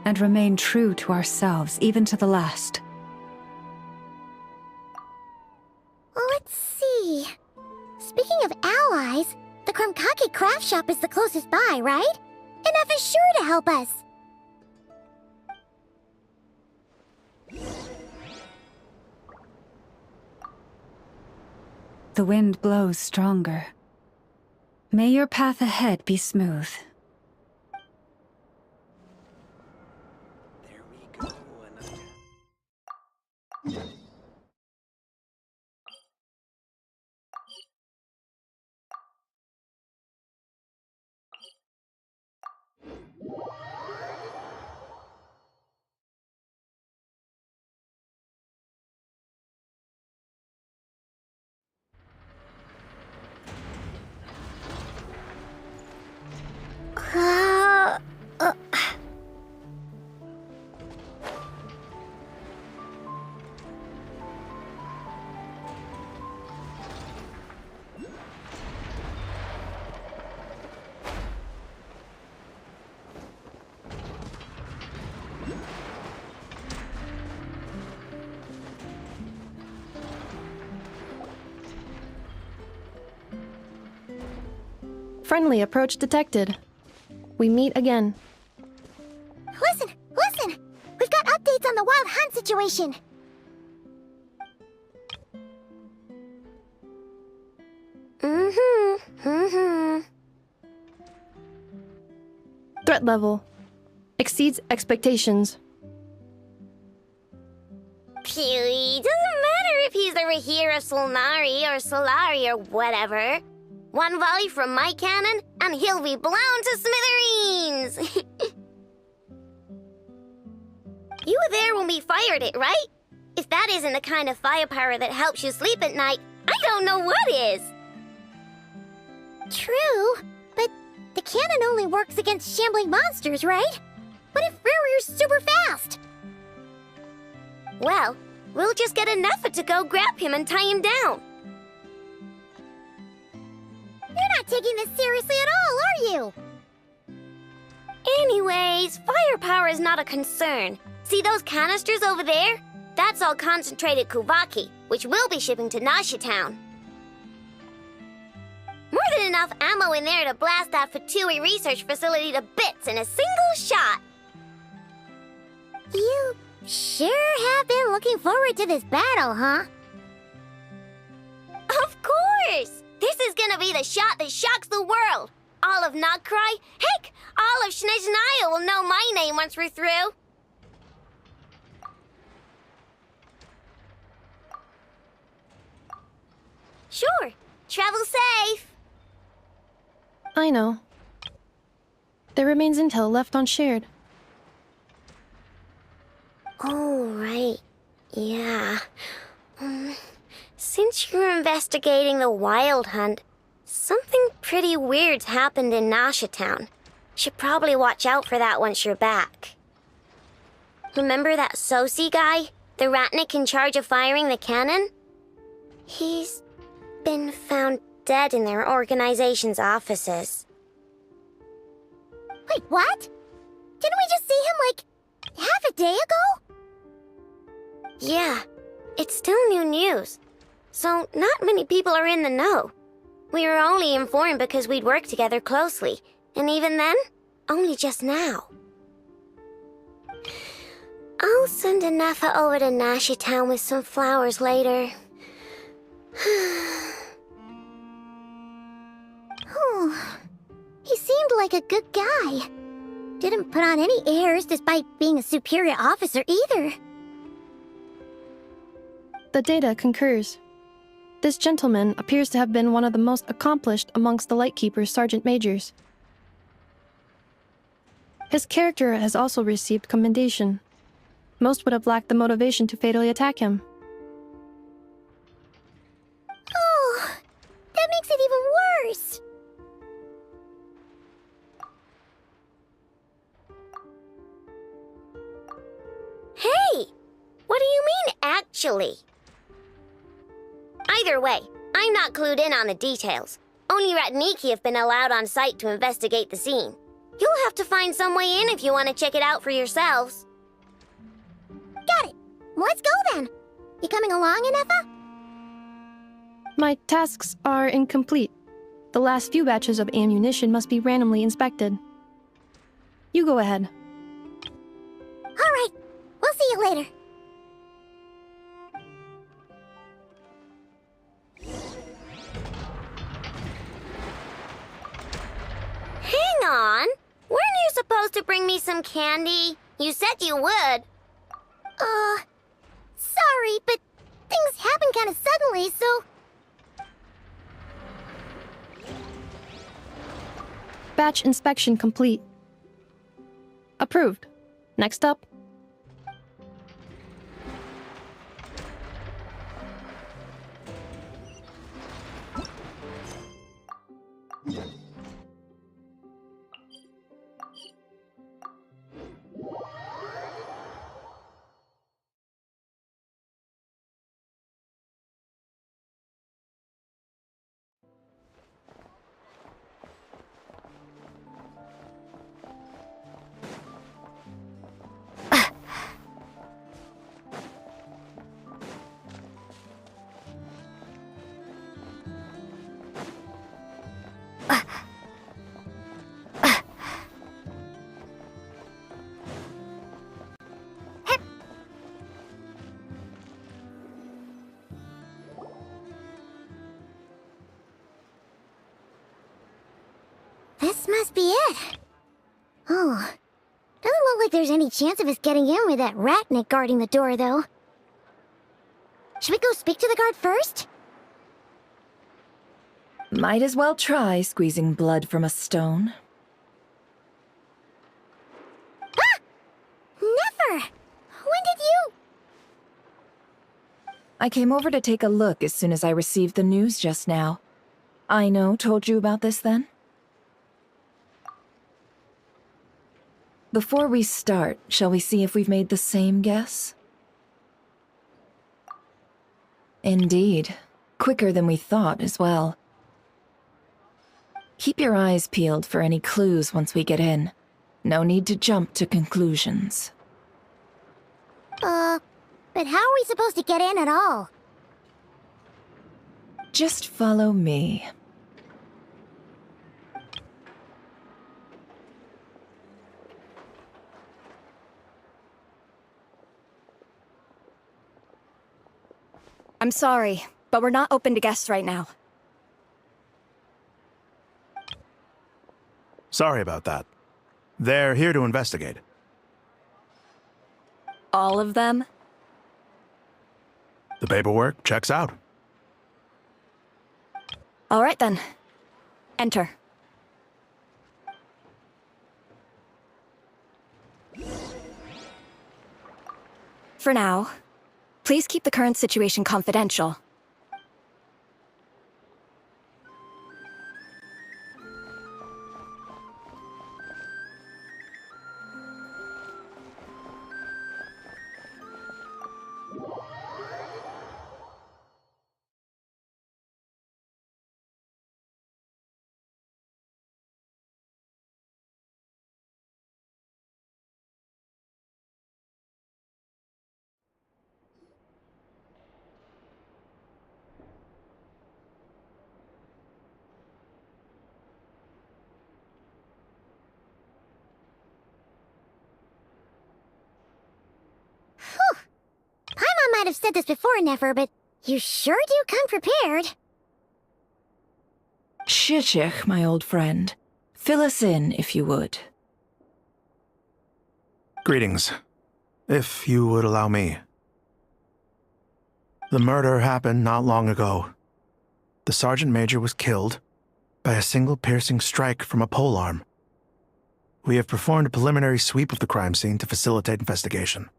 T: and remain true to ourselves, even to the last.
P: Let's see. Speaking of allies, the Krumkake craft shop is the closest by, right? And F is sure to help us.
T: The wind blows stronger. May your path ahead be smooth.
I: Friendly approach detected. We meet again.
P: Listen! Listen! We've got updates on the Wild Hunt situation!
I: Threat level. Exceeds expectations.
D: Pewy, doesn't matter if he's the Rahira Solnari or Solari or whatever. One volley from my cannon, and he'll be blown to smithereens! You were there when we fired it, right? If that isn't the kind of firepower that helps you sleep at night, I don't know what is!
P: True, but the cannon only works against shambling monsters, right? What if Rarier's super fast?
D: Well, we'll just get enough to go grab him and tie him down.
P: You're not taking this seriously at all, are you?
D: Anyways, firepower is not a concern. See those canisters over there? That's all concentrated Kuvaki, which we'll be shipping to Nasha Town. More than enough ammo in there to blast that Fatui research facility to bits in a single shot.
P: You sure have been looking forward to this battle, huh?
D: Of course! This is gonna be the shot that shocks the world. All of Nodcry, heck, all of Snezhnaya will know my name once we're through. Sure, travel safe.
I: I know. There remains intel left unshared.
D: Oh, right. Yeah. Since you're investigating the Wild Hunt, Something pretty weird's happened in Nasha Town. Should probably watch out for that once you're back. Remember that Sosi guy? The Ratnik in charge of firing the cannon? He's been found dead in their organization's offices.
P: Wait, what? Didn't we just see him, like, half a day ago?
D: Yeah, it's still new news. So not many people are in the know. We were only informed because we'd worked together closely, and even then, only just now. I'll send a Nefa over to Nasha Town with some flowers later.
P: Oh, he seemed like a good guy. Didn't put on any airs despite being a superior officer either.
I: The data concurs. This gentleman appears to have been one of the most accomplished amongst the Lightkeeper's sergeant majors. His character has also received commendation. Most would have lacked the motivation to fatally attack him.
P: Oh, that makes it even worse.
D: Hey! What do you mean, actually? Either way, I'm not clued in on the details. Only Ratniki have been allowed on site to investigate the scene. You'll have to find some way in if you want to check it out for yourselves.
P: Got it. Let's go then. You coming along, Anefa?
I: My tasks are incomplete. The last few batches of ammunition must be randomly inspected. You go ahead.
P: All right. We'll see you later.
D: Hang on. Weren't you supposed to bring me some candy? You said you would.
P: Sorry, but things happened kind of suddenly, so...
I: Batch inspection complete. Approved. Next up.
P: This must be it. Oh, doesn't look like there's any chance of us getting in with that Ratnik guarding the door, though. Should we go speak to the guard first?
J: Might as well try squeezing blood from a stone.
P: Ah! Never! When did you...
J: I came over to take a look as soon as I received the news just now. Aino told you about this then? Before we start, shall we see if we've made the same guess? Indeed. Quicker than we thought as well. Keep your eyes peeled for any clues once we get in. No need to jump to conclusions.
P: But how are we supposed to get in at all?
J: Just follow me.
N: I'm sorry, but we're not open to guests right now.
V: Sorry about that. They're here to investigate.
N: All of them?
V: The paperwork checks out.
N: All right then. Enter. For now, please keep the current situation confidential.
P: might have said this before, Nefer, but you sure do come prepared.
J: Shishich, my old friend. Fill us in, if you would.
V: Greetings. If you would allow me. The murder happened not long ago. The Sergeant Major was killed by a single piercing strike from a polearm. We have performed a preliminary sweep of the crime scene to facilitate investigation.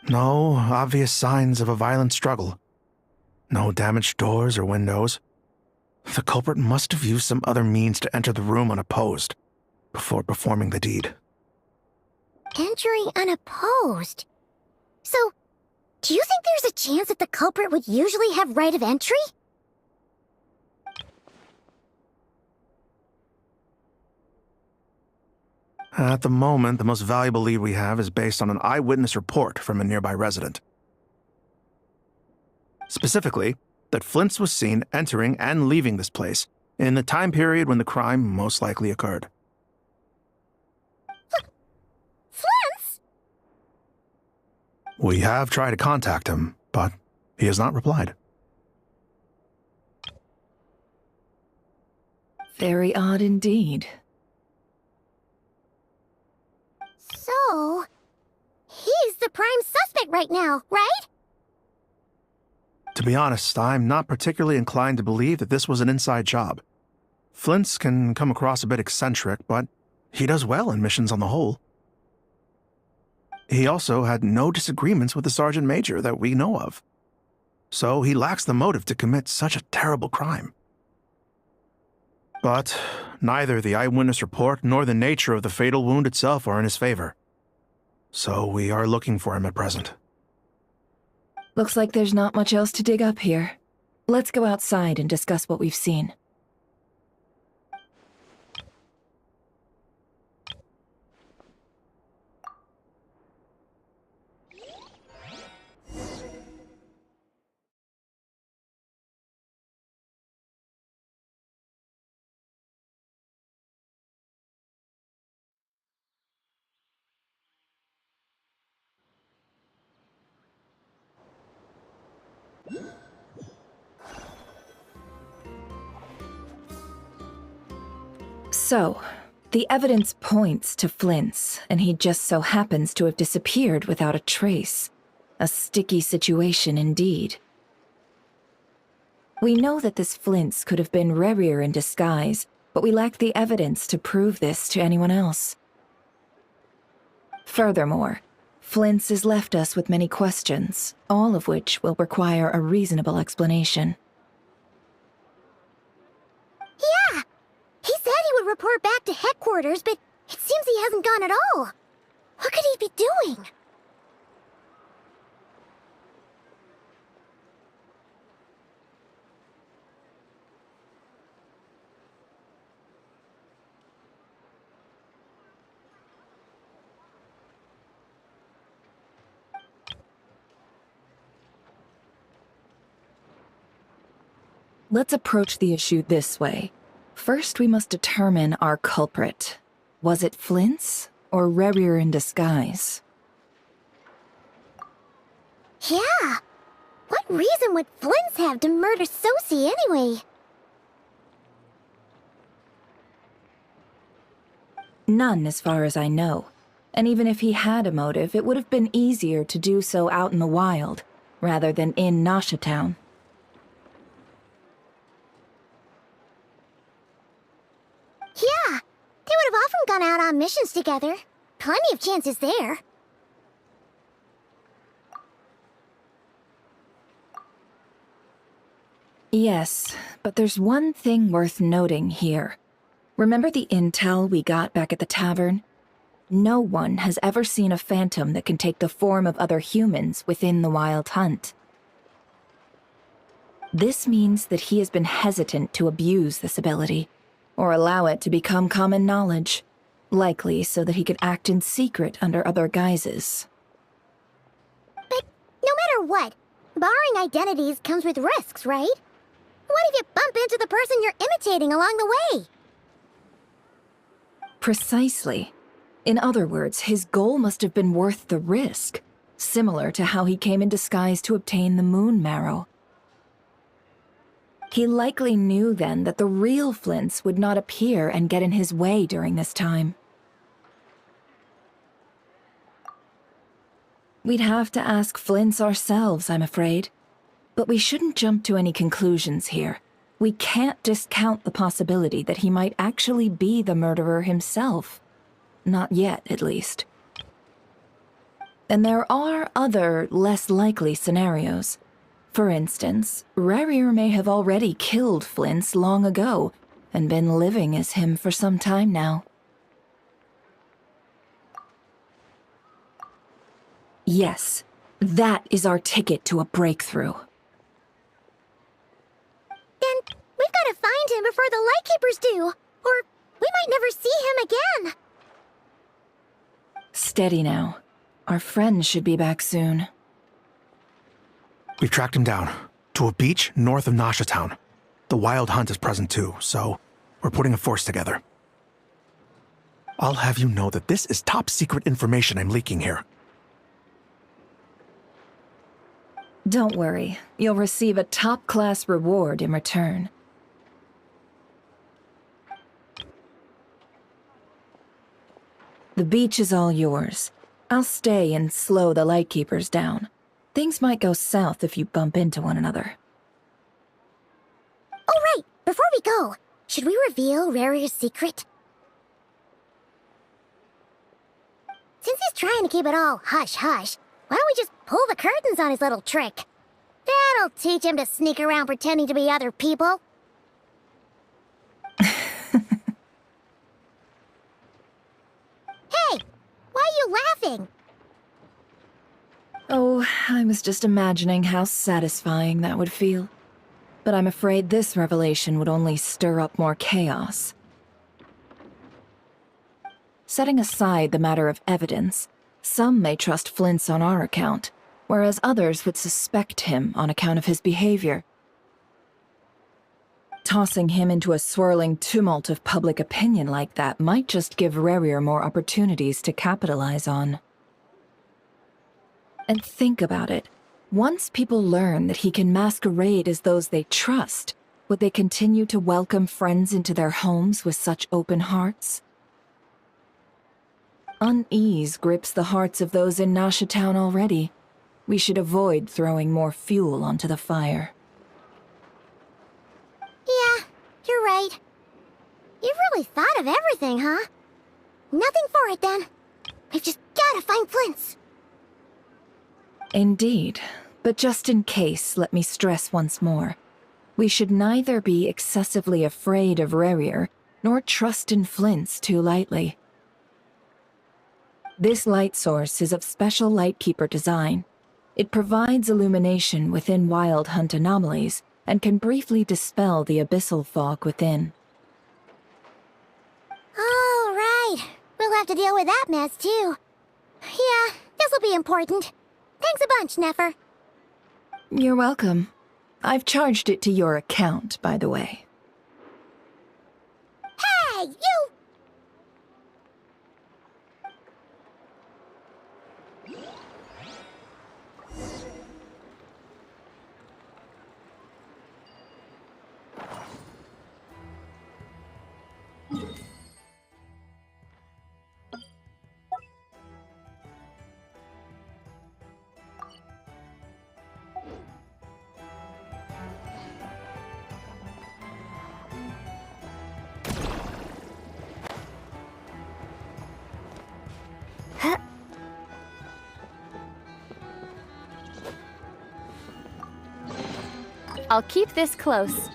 V: No obvious signs of a violent struggle. No damaged doors or windows. The culprit must have used some other means to enter the room unopposed before performing the deed.
P: Entering unopposed? So, do you think there's a chance that the culprit would usually have right of entry?
V: At the moment, the most valuable lead we have is based on an eyewitness report from a nearby resident. Specifically, that Flint's was seen entering and leaving this place in the time period when the crime most likely occurred.
P: Flint's?
V: We have tried to contact him, but he has not replied.
J: Very odd indeed.
P: So, he's the prime suspect right now, right?
V: To be honest, I'm not particularly inclined to believe that this was an inside job. Flint's can come across a bit eccentric, but he does well in missions on the whole. He also had no disagreements with the Sergeant Major that we know of. So he lacks the motive to commit such a terrible crime. But neither the eyewitness report nor the nature of the fatal wound itself are in his favor. So we are looking for him at present.
J: Looks like there's not much else to dig up here. Let's go outside and discuss what we've seen. So, the evidence points to Flint's, and he just so happens to have disappeared without a trace. A sticky situation indeed. We know that this Flint's could have been Rerir in disguise, but we lack the evidence to prove this to anyone else. Furthermore, Flint's has left us with many questions, all of which will require a reasonable explanation.
P: Yeah! He said he would report back to headquarters, but it seems he hasn't gone at all. What could he be doing?
J: Let's approach the issue this way. First, we must determine our culprit. Was it Flint's or Rerir in disguise?
P: Yeah! What reason would Flint's have to murder Sosie anyway?
J: None, as far as I know. And even if he had a motive, it would have been easier to do so out in the wild, rather than in Nasha Town.
P: Yeah, they would have often gone out on missions together. Plenty of chances there.
J: Yes, but there's one thing worth noting here. Remember the intel we got back at the tavern? No one has ever seen a phantom that can take the form of other humans within the Wild Hunt. This means that he has been hesitant to abuse this ability, or allow it to become common knowledge, likely so that he could act in secret under other guises.
P: But no matter what, borrowing identities comes with risks, right? What if you bump into the person you're imitating along the way?
J: Precisely. In other words, his goal must have been worth the risk. similar to how he came in disguise to obtain the moon marrow. He likely knew then that the real Flints would not appear and get in his way during this time. We'd have to ask Flints ourselves, I'm afraid. But we shouldn't jump to any conclusions here. We can't discount the possibility that he might actually be the murderer himself. Not yet, at least. And there are other, less likely scenarios. For instance, Rarier may have already killed Flints long ago and been living as him for some time now. Yes, that is our ticket to a breakthrough.
P: Then we've got to find him before the Lightkeepers do, or we might never see him again.
J: Steady now. Our friend should be back soon.
V: We've tracked him down to a beach north of Nasha Town. The Wild Hunt is present too, so we're putting a force together. I'll have you know that this is top secret information I'm leaking here.
J: Don't worry, you'll receive a top-class reward in return. The beach is all yours. I'll stay and slow the Lightkeepers down. Things might go south if you bump into one another.
P: Oh, right! Before we go, should we reveal Rarier's secret? Since he's trying to keep it all hush-hush, why don't we just pull the curtains on his little trick? That'll teach him to sneak around pretending to be other people. Hey! Why are you laughing?
J: Oh, I was just imagining how satisfying that would feel. But I'm afraid this revelation would only stir up more chaos. Setting aside the matter of evidence, some may trust Flint's on our account, whereas others would suspect him on account of his behavior. Tossing him into a swirling tumult of public opinion like that might just give Rarier more opportunities to capitalize on. And think about it. Once people learn that he can masquerade as those they trust, would they continue to welcome friends into their homes with such open hearts? Unease grips the hearts of those in Nasha Town already. We should avoid throwing more fuel onto the fire.
P: Yeah, you're right. You've really thought of everything, huh? Nothing for it, then. We've just gotta find Flint's.
J: Indeed. But just in case, let me stress once more. We should neither be excessively afraid of Rarier, nor trust in Flint's too lightly. This light source is of special Lightkeeper design. It provides illumination within Wild Hunt anomalies, and can briefly dispel the abyssal fog within.
P: Oh, right. We'll have to deal with that mess, too. Yeah, this'll be important. Thanks a bunch, Nefer.
J: You're welcome. I've charged it to your account, by the way.
P: Hey, you!
G: I'll keep this close.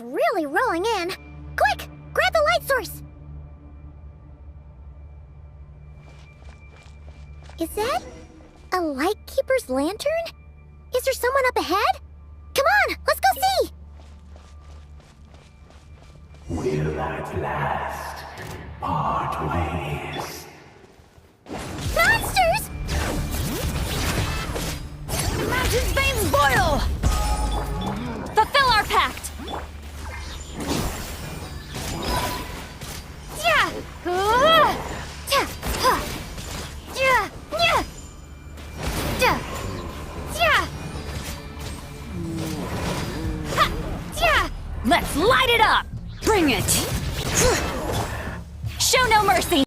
P: really rolling in. Quick, grab the light source. Is that a lightkeeper's lantern? Is there someone up ahead? Come on, let's go see!
C: Will at last part ways.
P: Monsters!
U: Mountain's veins boil! Fulfill our pact! Yeah! Let's light it up! Bring it! Show no mercy!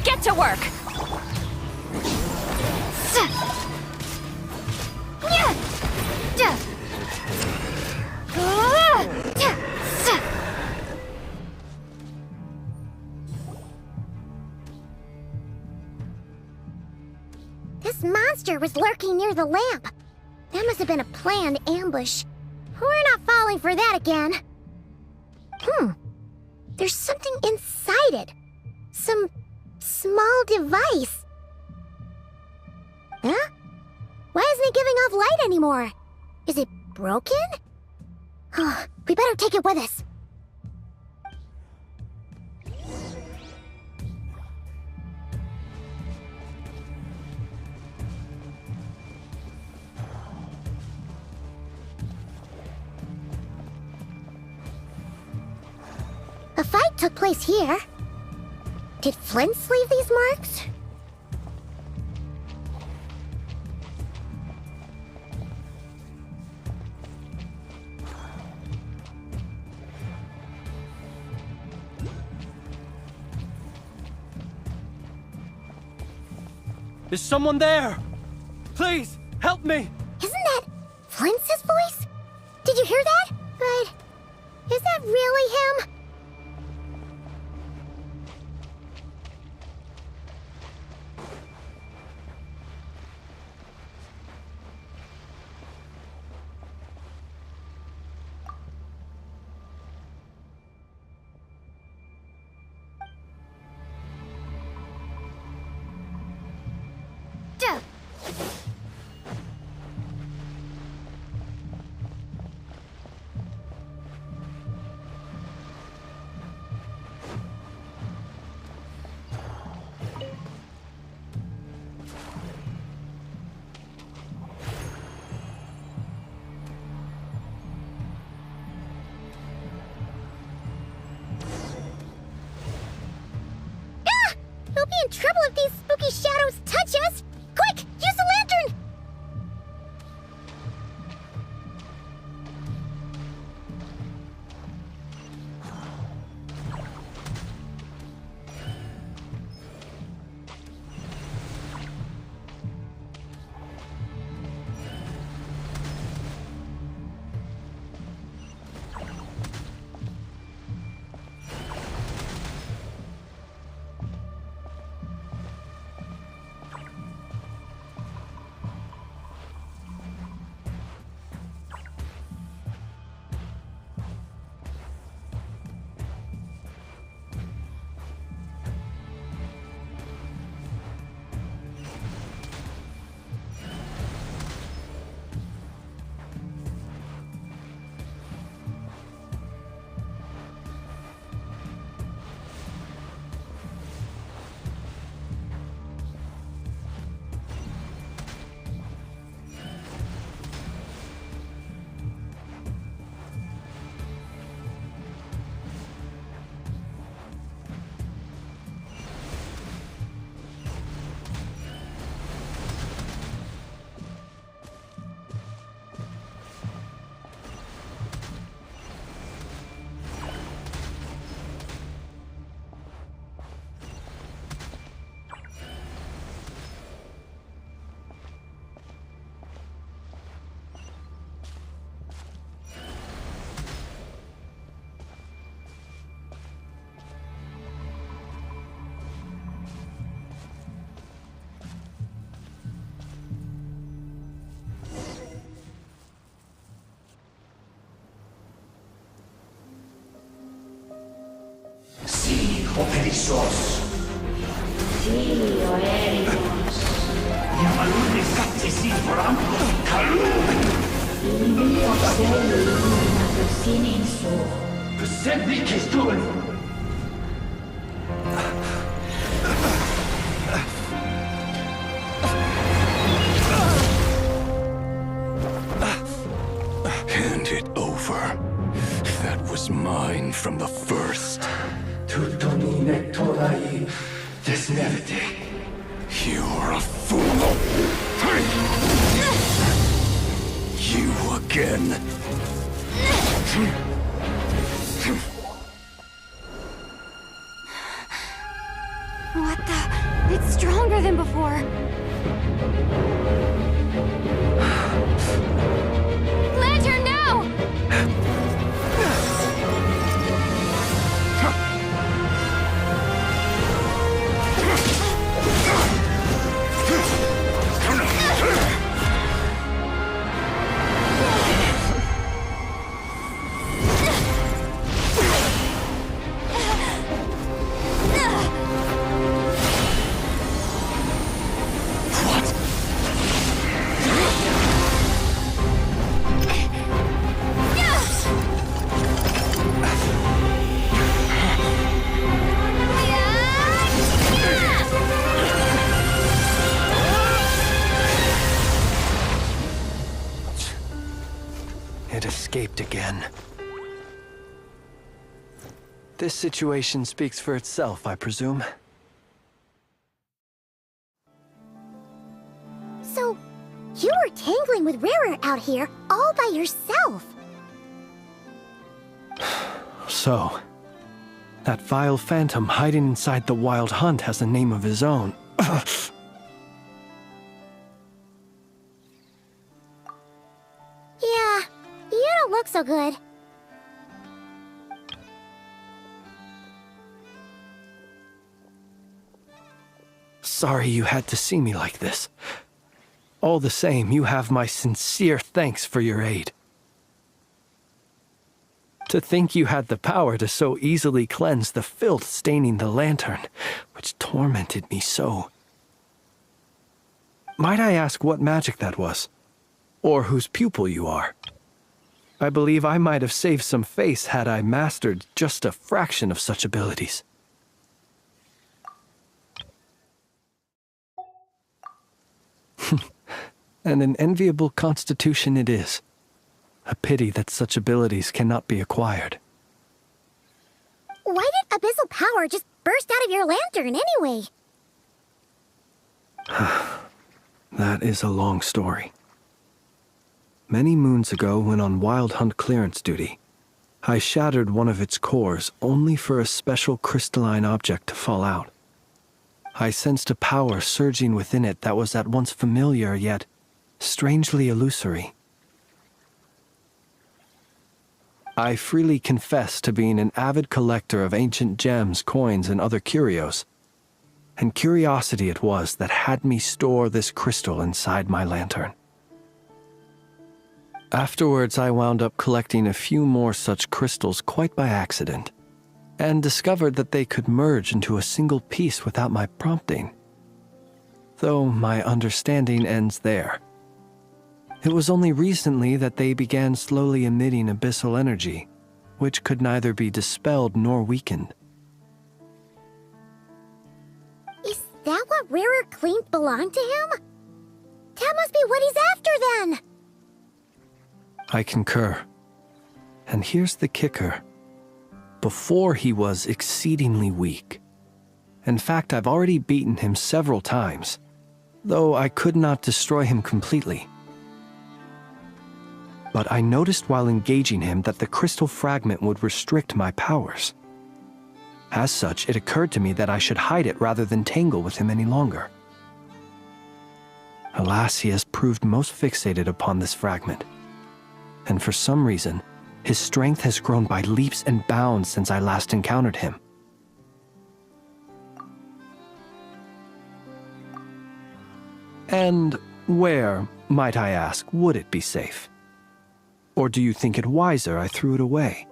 U: Get to work!
P: This monster was lurking near the lamp. That must have been a planned ambush. We're not falling for that again. There's something inside it. Some small device. Huh? Why isn't it giving off light anymore? Is it broken? We better take it with us. A fight took place here. Did Flint leave these marks?
E: Is someone there? Please, help me!
P: Isn't that Flint's voice? Did you hear that? But is that really him? We'll be in trouble if these spooky shadows touch us! Quick, use the lantern!
C: Operissos. Tio Ericos. Yamalune Satsisi Brambos Kalun. Ilmio Seli Lunato Sininso. Persevi Kistun.
A: Hand it over. That was mine from the first.
C: Tutoni Nectorai Desmerte.
A: You're a fool. You again.
G: What the? It's stronger than before. Lantern, now!
E: It escaped again. This situation speaks for itself, I presume.
P: So, you were tangling with Rara out here all by yourself.
E: So, that vile phantom hiding inside the Wild Hunt has a name of his own.
P: Yeah, you don't look so good.
E: Sorry you had to see me like this. All the same, you have my sincere thanks for your aid. To think you had the power to so easily cleanse the filth staining the lantern, which tormented me so. Might I ask what magic that was? Or whose pupil you are? I believe I might have saved some face had I mastered just a fraction of such abilities. And an enviable constitution it is. A pity that such abilities cannot be acquired.
P: Why did abyssal power just burst out of your lantern anyway?
E: That is a long story. Many moons ago, when on Wild Hunt clearance duty, I shattered one of its cores only for a special crystalline object to fall out. I sensed a power surging within it that was at once familiar yet strangely illusory. I freely confess to being an avid collector of ancient gems, coins, and other curios, and curiosity it was that had me store this crystal inside my lantern. Afterwards, I wound up collecting a few more such crystals quite by accident, and discovered that they could merge into a single piece without my prompting. Though my understanding ends there. It was only recently that they began slowly emitting abyssal energy, which could neither be dispelled nor weakened.
P: Is that what Rara claimed belonged to him? That must be what he's after then!
E: I concur. And here's the kicker. Before he was exceedingly weak. In fact, I've already beaten him several times, though I could not destroy him completely. But I noticed while engaging him that the crystal fragment would restrict my powers. As such, it occurred to me that I should hide it rather than tangle with him any longer. Alas, he has proved most fixated upon this fragment. And for some reason, his strength has grown by leaps and bounds since I last encountered him. And where, might I ask, would it be safe? Or do you think it wiser I threw it away?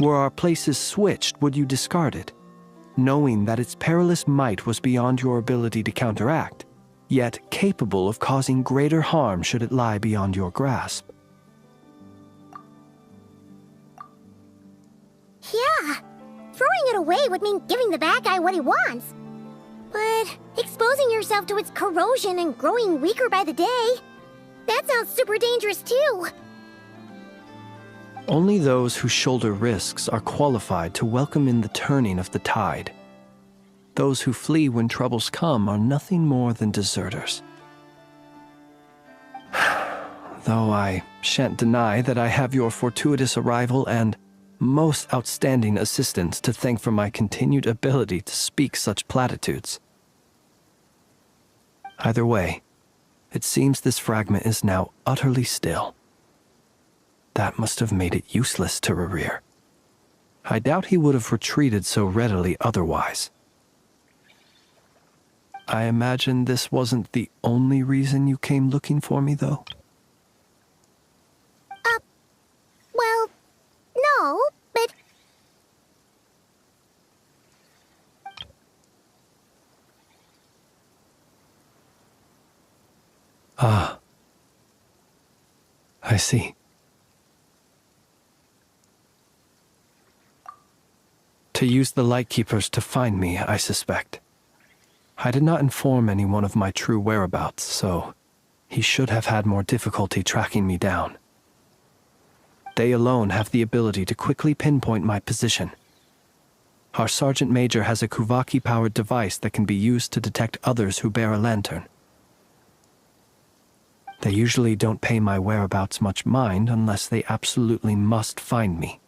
E: Were our places switched, would you discard it, knowing that its perilous might was beyond your ability to counteract, yet capable of causing greater harm should it lie beyond your grasp?
P: Yeah, throwing it away would mean giving the bad guy what he wants. But exposing yourself to its corrosion and growing weaker by the day, that sounds super dangerous too.
E: Only those who shoulder risks are qualified to welcome in the turning of the tide. Those who flee when troubles come are nothing more than deserters. Though I shan't deny that I have your fortuitous arrival and most outstanding assistance to thank for my continued ability to speak such platitudes. Either way, it seems this fragment is now utterly still. That must have made it useless to Rerir. I doubt he would have retreated so readily otherwise. I imagine this wasn't the only reason you came looking for me, though?
P: Well, no, but...
E: Ah. I see. To use the Lightkeepers to find me, I suspect. I did not inform anyone of my true whereabouts, so he should have had more difficulty tracking me down. They alone have the ability to quickly pinpoint my position. Our Sergeant Major has a Kuvaki-powered device that can be used to detect others who bear a lantern. They usually don't pay my whereabouts much mind unless they absolutely must find me.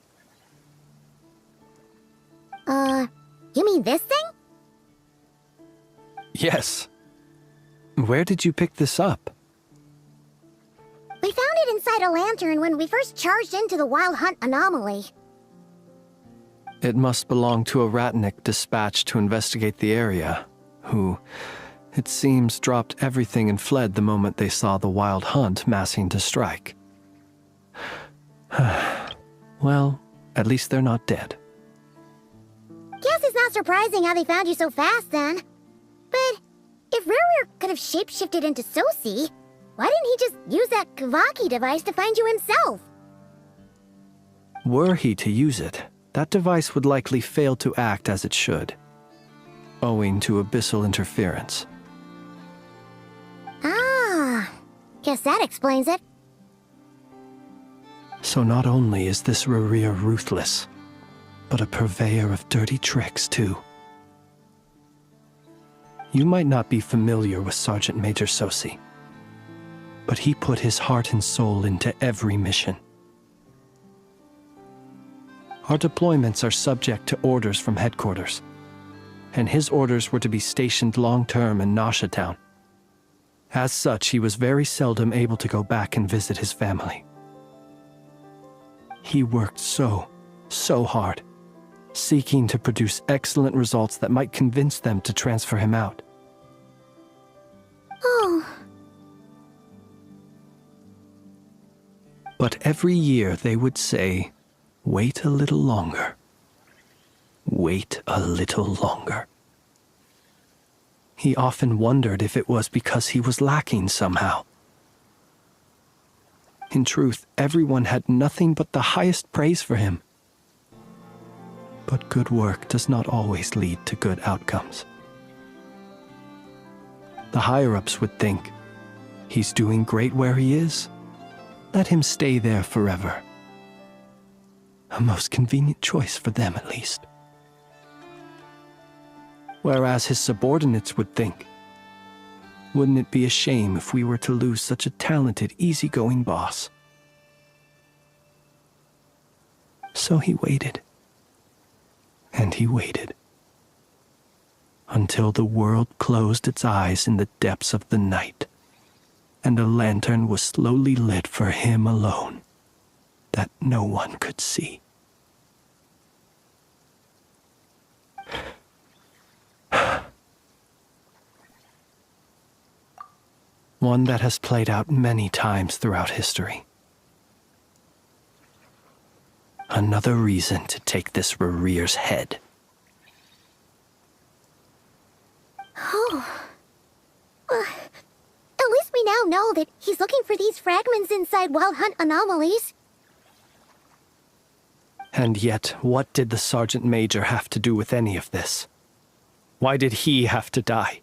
P: You mean this thing?
E: Yes. Where did you pick this up?
P: We found it inside a lantern when we first charged into the Wild Hunt anomaly.
E: It must belong to a Ratnik dispatched to investigate the area, who, it seems, dropped everything and fled the moment they saw the Wild Hunt massing to strike. Well, at least they're not dead.
P: Guess it's not surprising how they found you so fast, then. But if Rerir could have shapeshifted into Sosi, why didn't he just use that Kavaki device to find you himself?
E: Were he to use it, that device would likely fail to act as it should, owing to abyssal interference.
P: Ah, guess that explains it.
E: So not only is this Rerir ruthless, but a purveyor of dirty tricks, too. You might not be familiar with Sergeant Major Sosi, but he put his heart and soul into every mission. Our deployments are subject to orders from headquarters, and his orders were to be stationed long-term in Nasha Town. As such, he was very seldom able to go back and visit his family. He worked so hard, seeking to produce excellent results that might convince them to transfer him out.
P: Oh.
E: But every year they would say, "Wait a little longer. Wait a little longer." He often wondered if it was because he was lacking somehow. In truth, everyone had nothing but the highest praise for him. But good work does not always lead to good outcomes. The higher-ups would think, he's doing great where he is. Let him stay there forever. A most convenient choice for them, at least. Whereas his subordinates would think, wouldn't it be a shame if we were to lose such a talented, easygoing boss? So he waited. And he waited. Until the world closed its eyes in the depths of the night, and a lantern was slowly lit for him alone, that no one could see. One that has played out many times throughout history. Another reason to take this Rerere's head.
P: Oh. At least we now know that he's looking for these fragments inside Wild Hunt anomalies.
E: And yet, what did the Sergeant Major have to do with any of this? Why did he have to die?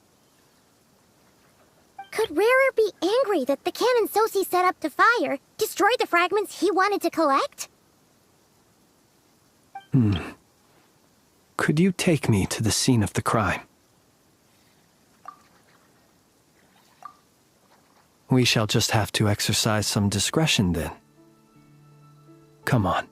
P: Could Rarer be angry that the cannon Sosi set up to fire destroyed the fragments he wanted to collect?
E: Could you take me to the scene of the crime? We shall just have to exercise some discretion then. Come on.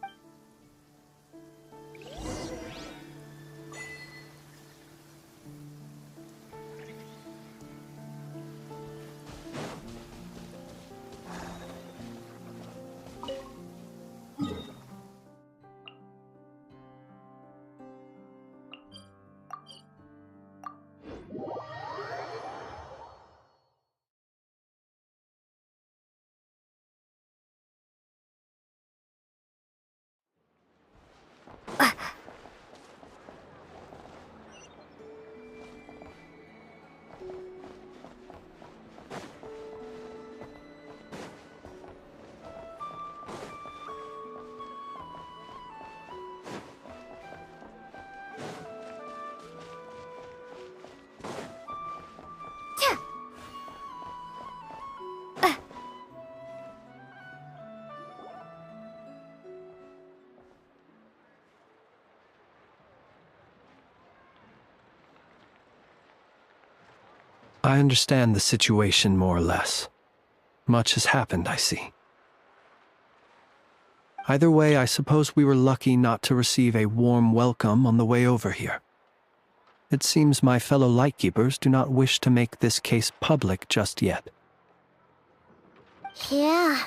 E: I understand the situation more or less. Much has happened, I see. Either way, I suppose we were lucky not to receive a warm welcome on the way over here. It seems my fellow Lightkeepers do not wish to make this case public just yet.
P: Yeah.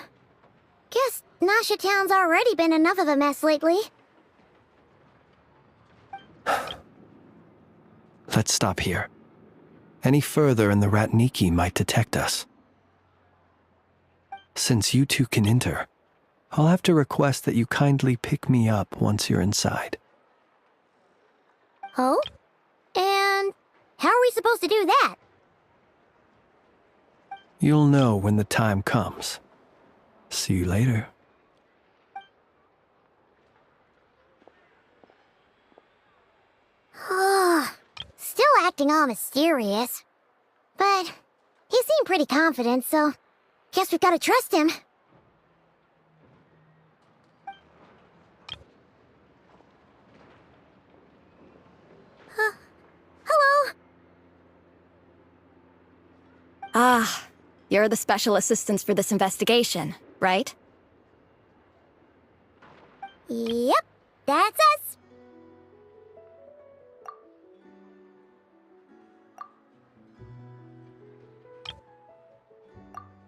P: Guess Nasha Town's already been enough of a mess lately.
E: Let's stop here. Any further and the Ratniki might detect us. Since you two can enter, I'll have to request that you kindly pick me up once you're inside.
P: Oh? And how are we supposed to do that?
E: You'll know when the time comes. See you later.
P: Still acting all mysterious. But he seemed pretty confident, so guess we've got to trust him. Hello?
N: Ah, you're the special assistants for this investigation, right?
P: Yep, that's us.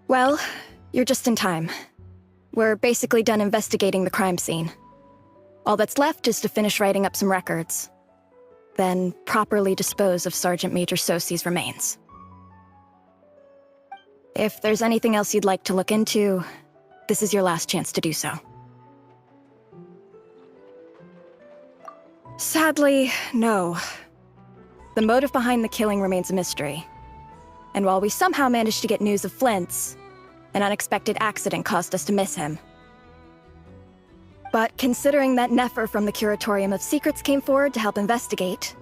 N: Well, you're just in time. We're basically done investigating the crime scene. All that's left is to finish writing up some records. Then properly dispose of Sergeant Major Sosi's remains. If there's anything else you'd like to look into, this is your last chance to do so. Sadly, no. The motive behind the killing remains a mystery. And while we somehow managed to get news of Flint's, an unexpected accident caused us to miss him. But considering that Nefer from the Curatorium of Secrets came forward to help investigate,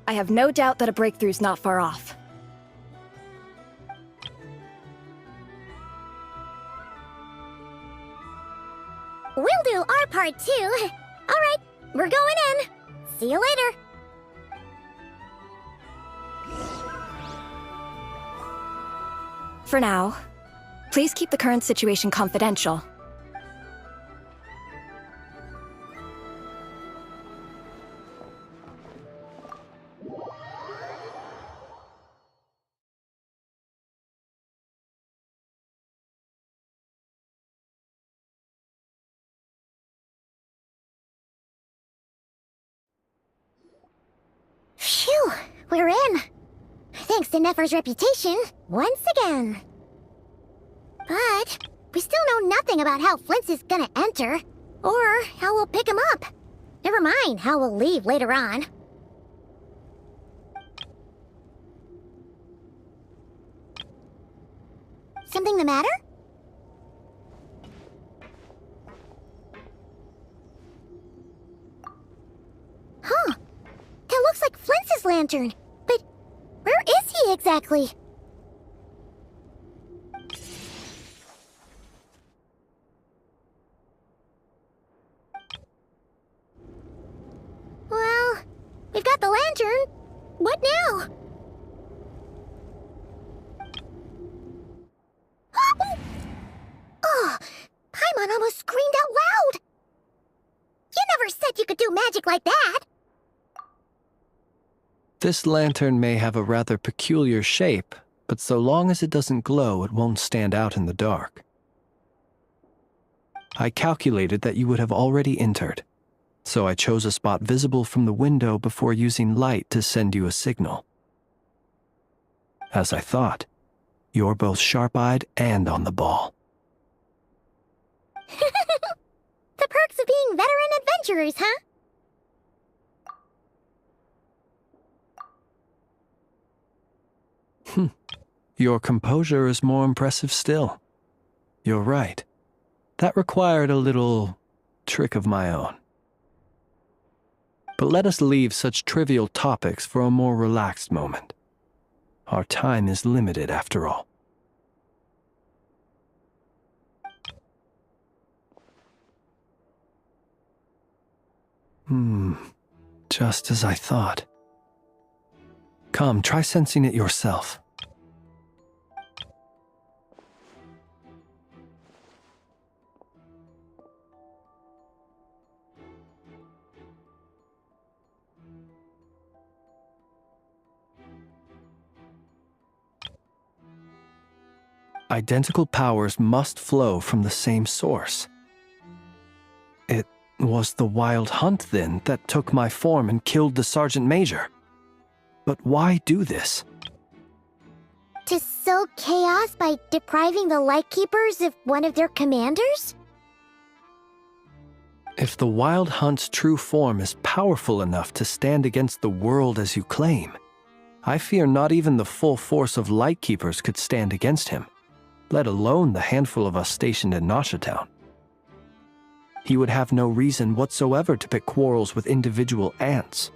N: I have no doubt that a breakthrough's not far off.
P: We'll do our part too. All right, we're going in. See you later.
N: For now, please keep the current situation confidential.
P: Phew, we're in. Thanks to Nefer's reputation, once again. But we still know nothing about how Flint's is gonna enter. Or how we'll pick him up. Never mind how we'll leave later on. Something the matter? Huh. That looks like Flintz's lantern. But where is he exactly? Well, we've got the lantern. What now? Oh, Paimon almost screamed out loud. You never said you could do magic like that.
E: This lantern may have a rather peculiar shape, but so long as it doesn't glow, it won't stand out in the dark. I calculated that you would have already entered, so I chose a spot visible from the window before using light to send you a signal. As I thought, you're both sharp-eyed and on the ball.
P: The perks of being veteran adventurers, huh?
E: Your composure is more impressive still. You're right. That required a little trick of my own. But let us leave such trivial topics for a more relaxed moment. Our time is limited after all. Just as I thought. Come, try sensing it yourself. Identical powers must flow from the same source. It was the Wild Hunt, then, that took my form and killed the Sergeant Major. But why do this?
P: To sow chaos by depriving the Lightkeepers of one of their commanders?
E: If the Wild Hunt's true form is powerful enough to stand against the world as you claim, I fear not even the full force of Lightkeepers could stand against him, let alone the handful of us stationed in Nasha Town. He would have no reason whatsoever to pick quarrels with individual ants.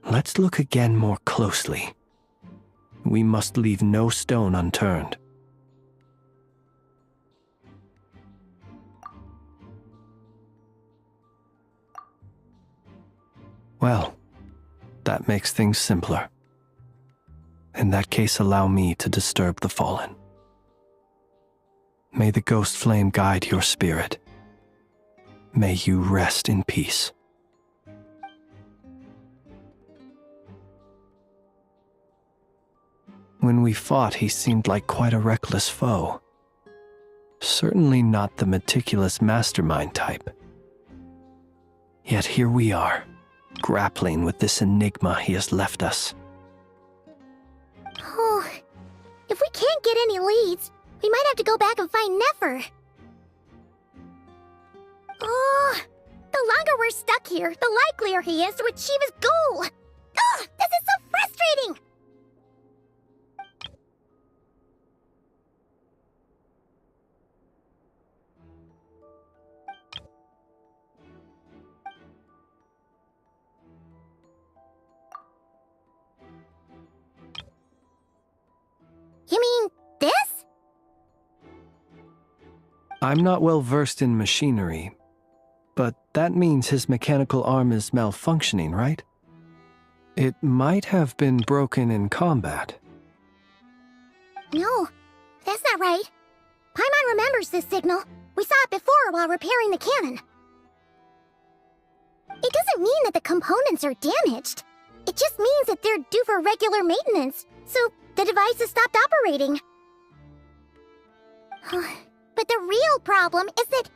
E: Let's look again more closely. We must leave no stone unturned. Well, that makes things simpler. In that case, allow me to disturb the fallen. May the ghost flame guide your spirit. May you rest in peace. When we fought, he seemed like quite a reckless foe. Certainly not the meticulous mastermind type. Yet here we are, grappling with this enigma he has left us.
P: Oh, if we can't get any leads, we might have to go back and find Nefer. Oh, the longer we're stuck here, the likelier he is to achieve his goal. Ugh, this is so frustrating! You mean this?
E: I'm not well versed in machinery, but that means his mechanical arm is malfunctioning, right? It might have been broken in combat.
P: No, that's not right. Paimon remembers this signal. We saw it before while repairing the cannon. It doesn't mean that the components are damaged. It just means that they're due for regular maintenance, so the device has stopped operating. But the real problem is that...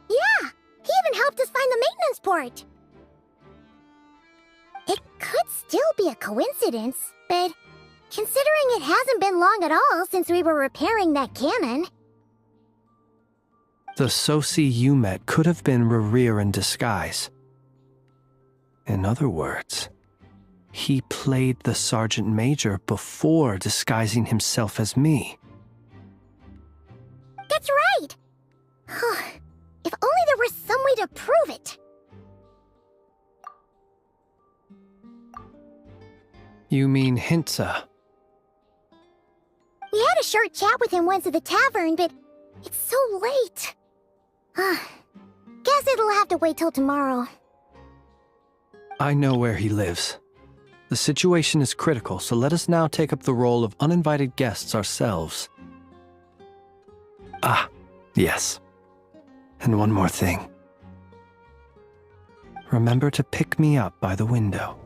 P: Yeah, he even helped us find the maintenance port. It could still be a coincidence, but considering it hasn't been long at all since we were repairing that cannon.
E: The Sosi you met could have been Rerir in disguise. In other words, he played the Sergeant Major before disguising himself as me.
P: That's right! If only there were some way to prove it.
E: You mean Hintsa?
P: We had a short chat with him once at the tavern, but it's so late. Guess it'll have to wait till tomorrow.
E: I know where he lives. The situation is critical, so let us now take up the role of uninvited guests ourselves. Ah, yes. And one more thing. Remember to pick me up by the window.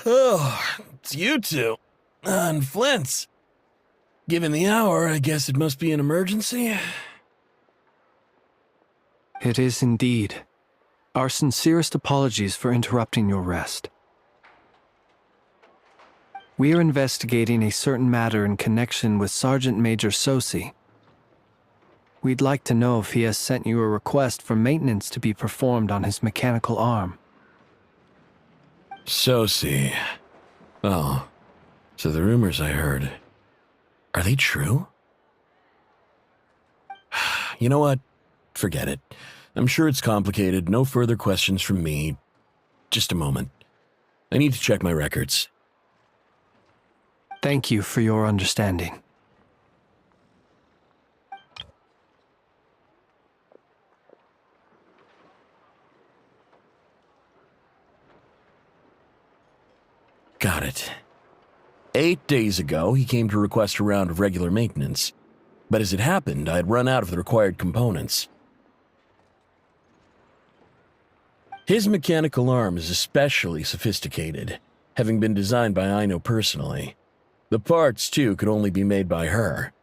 O: Oh, it's you two. And Flint's. Given the hour, I guess it must be an emergency.
E: It is indeed. Our sincerest apologies for interrupting your rest. We are investigating a certain matter in connection with Sergeant Major Sosi. We'd like to know if he has sent you a request for maintenance to be performed on his mechanical arm.
O: Sosi. Oh, so the rumors I heard, are they true? You know what? Forget it. I'm sure it's complicated. No further questions from me. Just a moment. I need to check my records.
E: Thank you for your understanding.
O: Got it. 8 days ago, he came to request a round of regular maintenance. But as it happened, I had run out of the required components. His mechanical arm is especially sophisticated, having been designed by Aino personally. The parts, too, could only be made by her.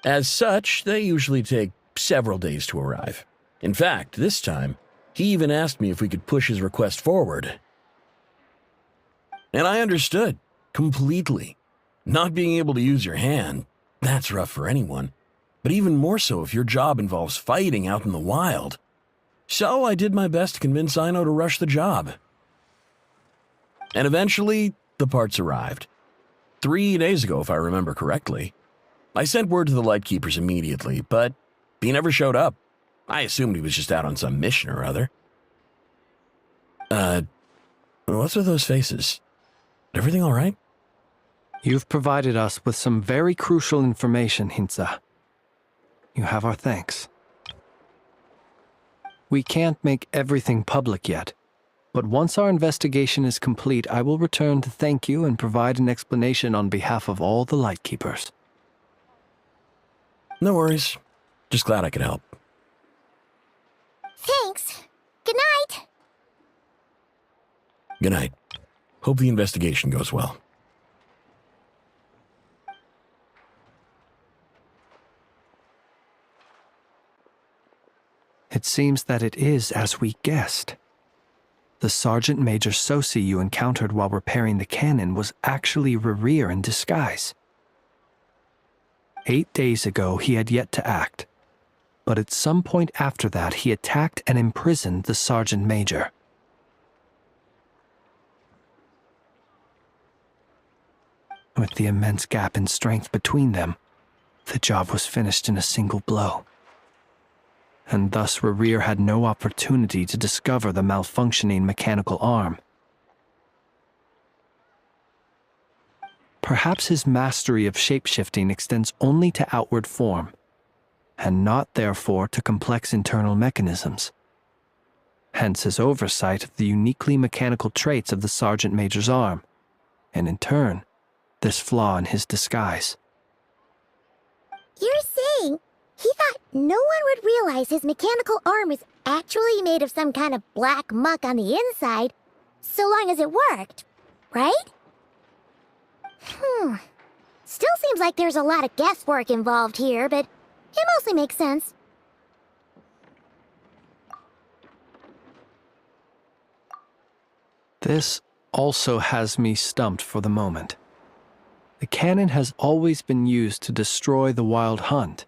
O: As such, they usually take several days to arrive. In fact, this time, he even asked me if we could push his request forward. And I understood, completely. Not being able to use your hand, that's rough for anyone. But even more so if your job involves fighting out in the wild. So I did my best to convince Aino to rush the job. And eventually, the parts arrived. 3 days ago, if I remember correctly. I sent word to the Lightkeepers immediately, but he never showed up. I assumed he was just out on some mission or other. What's with those faces? Everything all right?
E: You've provided us with some very crucial information, Hintsa. You have our thanks. We can't make everything public yet, but once our investigation is complete, I will return to thank you and provide an explanation on behalf of all the Lightkeepers.
O: No worries. Just glad I could help.
P: Thanks. Good night.
O: Good night. Hope the investigation goes well.
E: It seems that it is as we guessed. The Sergeant Major Sosi you encountered while repairing the cannon was actually Rerir in disguise. 8 days ago, he had yet to act, but at some point after that, he attacked and imprisoned the Sergeant Major. With the immense gap in strength between them, the job was finished in a single blow. and thus Rerir had no opportunity to discover the malfunctioning mechanical arm. Perhaps his mastery of shapeshifting extends only to outward form, and not therefore to complex internal mechanisms. Hence his oversight of the uniquely mechanical traits of the Sergeant Major's arm, and in turn, this flaw in his disguise.
P: You're saying he thought no one would realize his mechanical arm is actually made of some kind of black muck on the inside, so long as it worked, right? Still seems like there's a lot of guesswork involved here, but it mostly makes sense.
E: This also has me stumped for the moment. The cannon has always been used to destroy the wild hunt,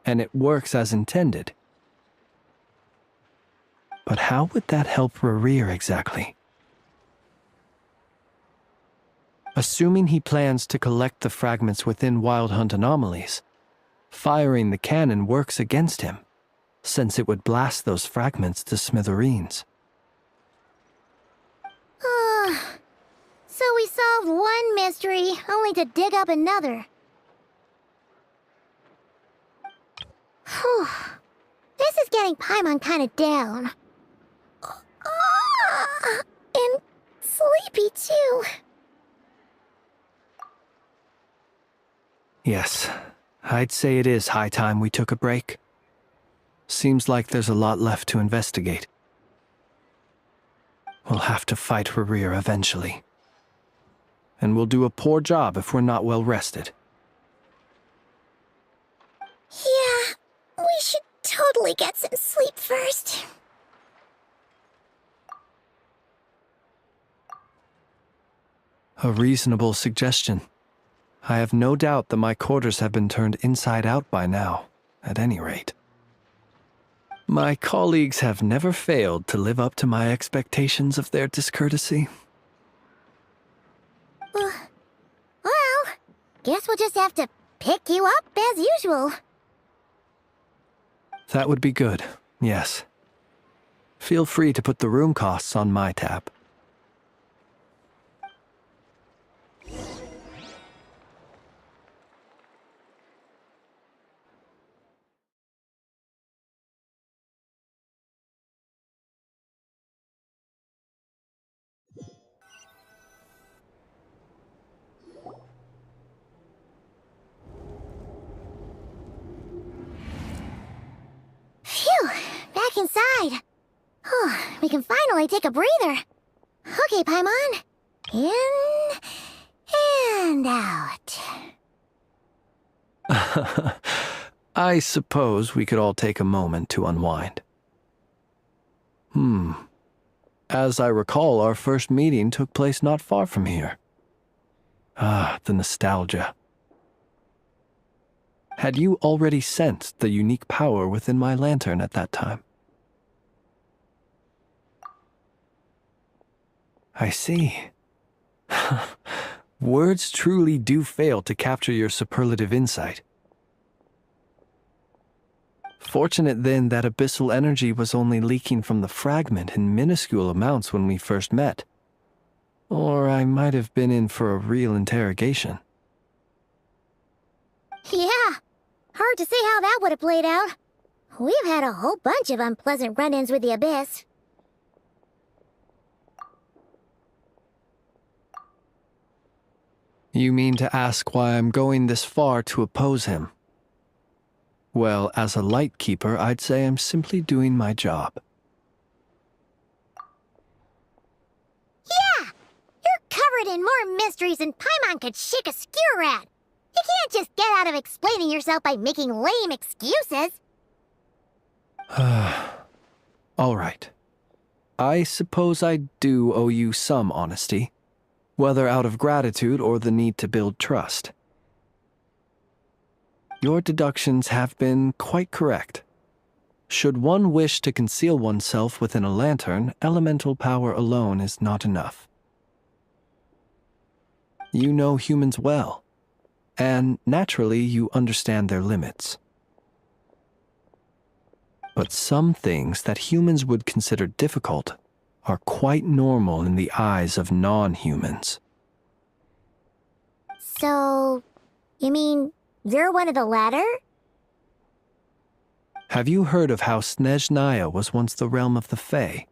E: and it works as intended. But how would that help Rerir exactly? Assuming he plans to collect the fragments within wild hunt anomalies, firing the cannon works against him, since it would blast those fragments to smithereens.
P: So we solved one mystery, only to dig up another. Whew. This is getting Paimon kinda down. And sleepy too.
E: Yes, I'd say it is high time we took a break. Seems like there's a lot left to investigate. We'll have to fight Rerir eventually. And we'll do a poor job if we're not well rested.
P: Yeah, we should totally get some sleep first.
E: A reasonable suggestion. I have no doubt that my quarters have been turned inside out by now, at any rate. My colleagues have never failed to live up to my expectations of their discourtesy.
P: Well, guess we'll just have to pick you up as usual.
E: That would be good, yes. Feel free to put the room costs on my tab.
P: Phew, back inside. We can finally take a breather. Okay, Paimon. In and out.
E: I suppose we could all take a moment to unwind. As I recall, our first meeting took place not far from here. Ah, the nostalgia. Had you already sensed the unique power within my lantern at that time? I see. Words truly do fail to capture your superlative insight. Fortunate then that abyssal energy was only leaking from the fragment in minuscule amounts when we first met. Or I might have been in for a real interrogation.
P: Yeah, hard to say how that would have played out. We've had a whole bunch of unpleasant run-ins with the Abyss.
E: You mean to ask why I'm going this far to oppose him? Well, as a light keeper, I'd say I'm simply doing my job.
P: Yeah! You're covered in more mysteries than Paimon could shake a skewer at. You can't just get out of explaining yourself by making lame excuses.
E: All right. I suppose I do owe you some honesty, whether out of gratitude or the need to build trust. Your deductions have been quite correct. Should one wish to conceal oneself within a lantern, elemental power alone is not enough. You know humans well, and naturally you understand their limits. But some things that humans would consider difficult are quite normal in the eyes of non-humans.
P: So, you mean you're one of the latter?
E: Have you heard of how Snezhnaya was once the realm of the Fae?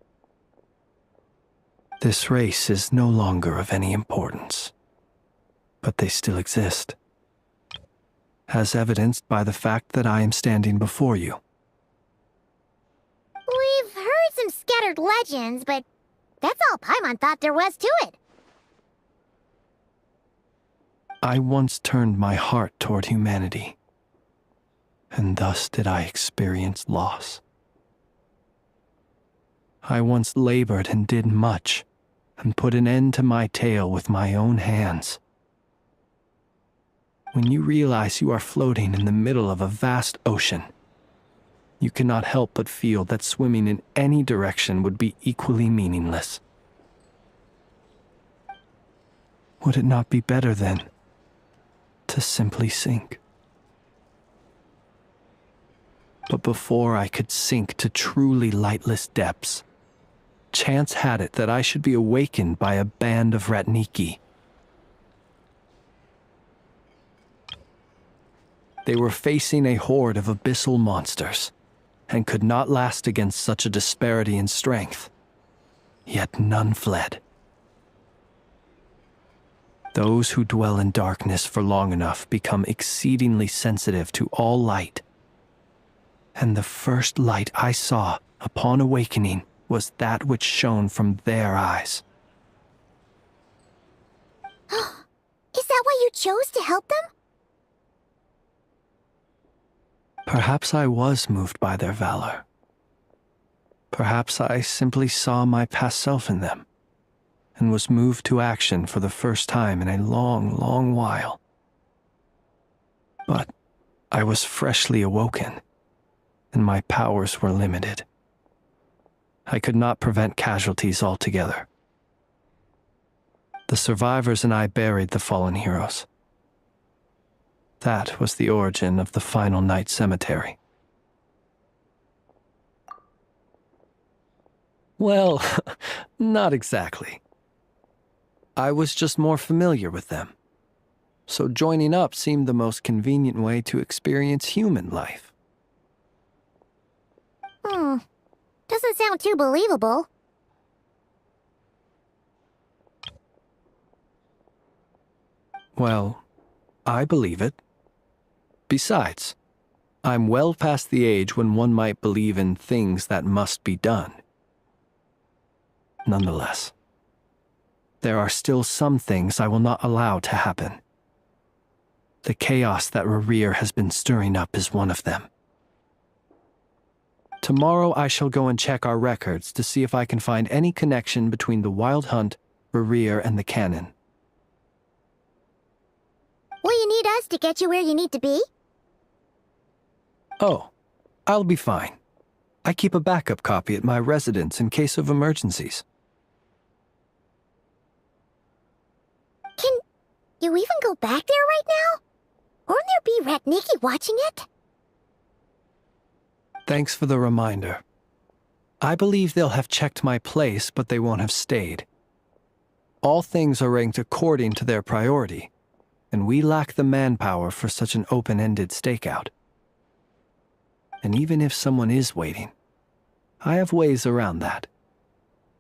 E: This race is no longer of any importance, but they still exist, as evidenced by the fact that I am standing before you.
P: We've heard some scattered legends, but that's all Paimon thought there was to it.
E: I once turned my heart toward humanity, and thus did I experience loss. I once labored and did much, and put an end to my tale with my own hands. When you realize you are floating in the middle of a vast ocean, you cannot help but feel that swimming in any direction would be equally meaningless. Would it not be better, then, to simply sink? But before I could sink to truly lightless depths, chance had it that I should be awakened by a band of Ratniki. They were facing a horde of abyssal monsters, and could not last against such a disparity in strength. Yet none fled. Those who dwell in darkness for long enough become exceedingly sensitive to all light. And the first light I saw upon awakening was that which shone from their eyes.
P: Is that why you chose to help them?
E: Perhaps I was moved by their valor. Perhaps I simply saw my past self in them, and was moved to action for the first time in a long, long while. But I was freshly awoken, and my powers were limited. I could not prevent casualties altogether. The survivors and I buried the fallen heroes. That was the origin of the final night cemetery. Well, not exactly. I was just more familiar with them, so joining up seemed the most convenient way to experience human life.
P: Doesn't sound too believable.
E: Well, I believe it. Besides, I'm well past the age when one might believe in things that must be done. Nonetheless, there are still some things I will not allow to happen. The chaos that Rerir has been stirring up is one of them. Tomorrow I shall go and check our records to see if I can find any connection between the Wild Hunt, Rerir, and the Canon.
P: Will you need us to get you where you need to be?
E: Oh, I'll be fine. I keep a backup copy at my residence in case of emergencies.
P: Can you even go back there right now? Won't there be Ratniki watching it?
E: Thanks for the reminder. I believe they'll have checked my place, but they won't have stayed. All things are ranked according to their priority, and we lack the manpower for such an open-ended stakeout. And even if someone is waiting, I have ways around that.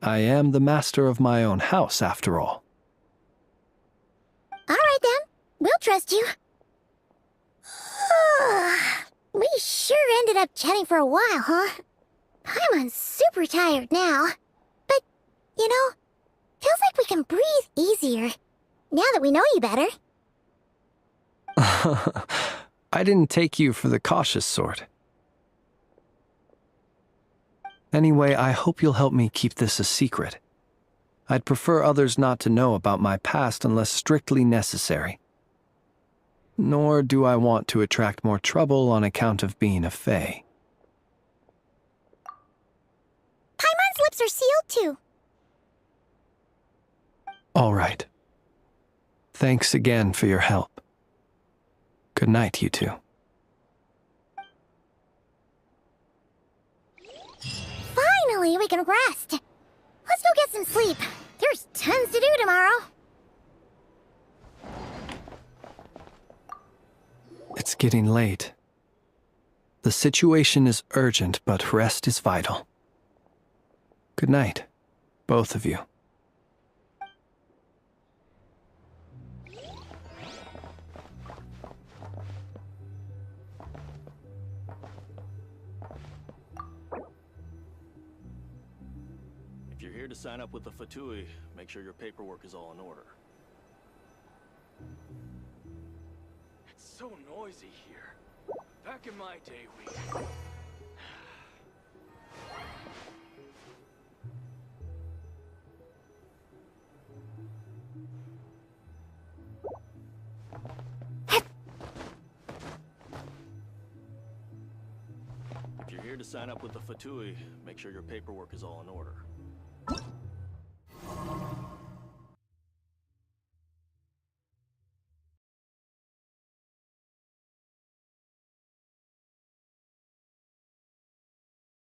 E: I am the master of my own house, after all.
P: All right then, we'll trust you. We sure ended up chatting for a while, huh? Paimon's super tired now. But, you know, feels like we can breathe easier, now that we know you better.
E: I didn't take you for the cautious sort. Anyway, I hope you'll help me keep this a secret. I'd prefer others not to know about my past unless strictly necessary. Nor do I want to attract more trouble on account of being a Fae.
P: Paimon's lips are sealed too.
E: All right. Thanks again for your help. Good night, you two.
P: we can rest. Let's go get some sleep. There's tons to do tomorrow.
E: It's getting late. The situation is urgent, but rest is vital. Good night, both of you.
K: If you're here to sign up with the Fatui, make sure your paperwork is all in order.
S: It's so noisy here. Back in my day,
K: If you're here to sign up with the Fatui, make sure your paperwork is all in order.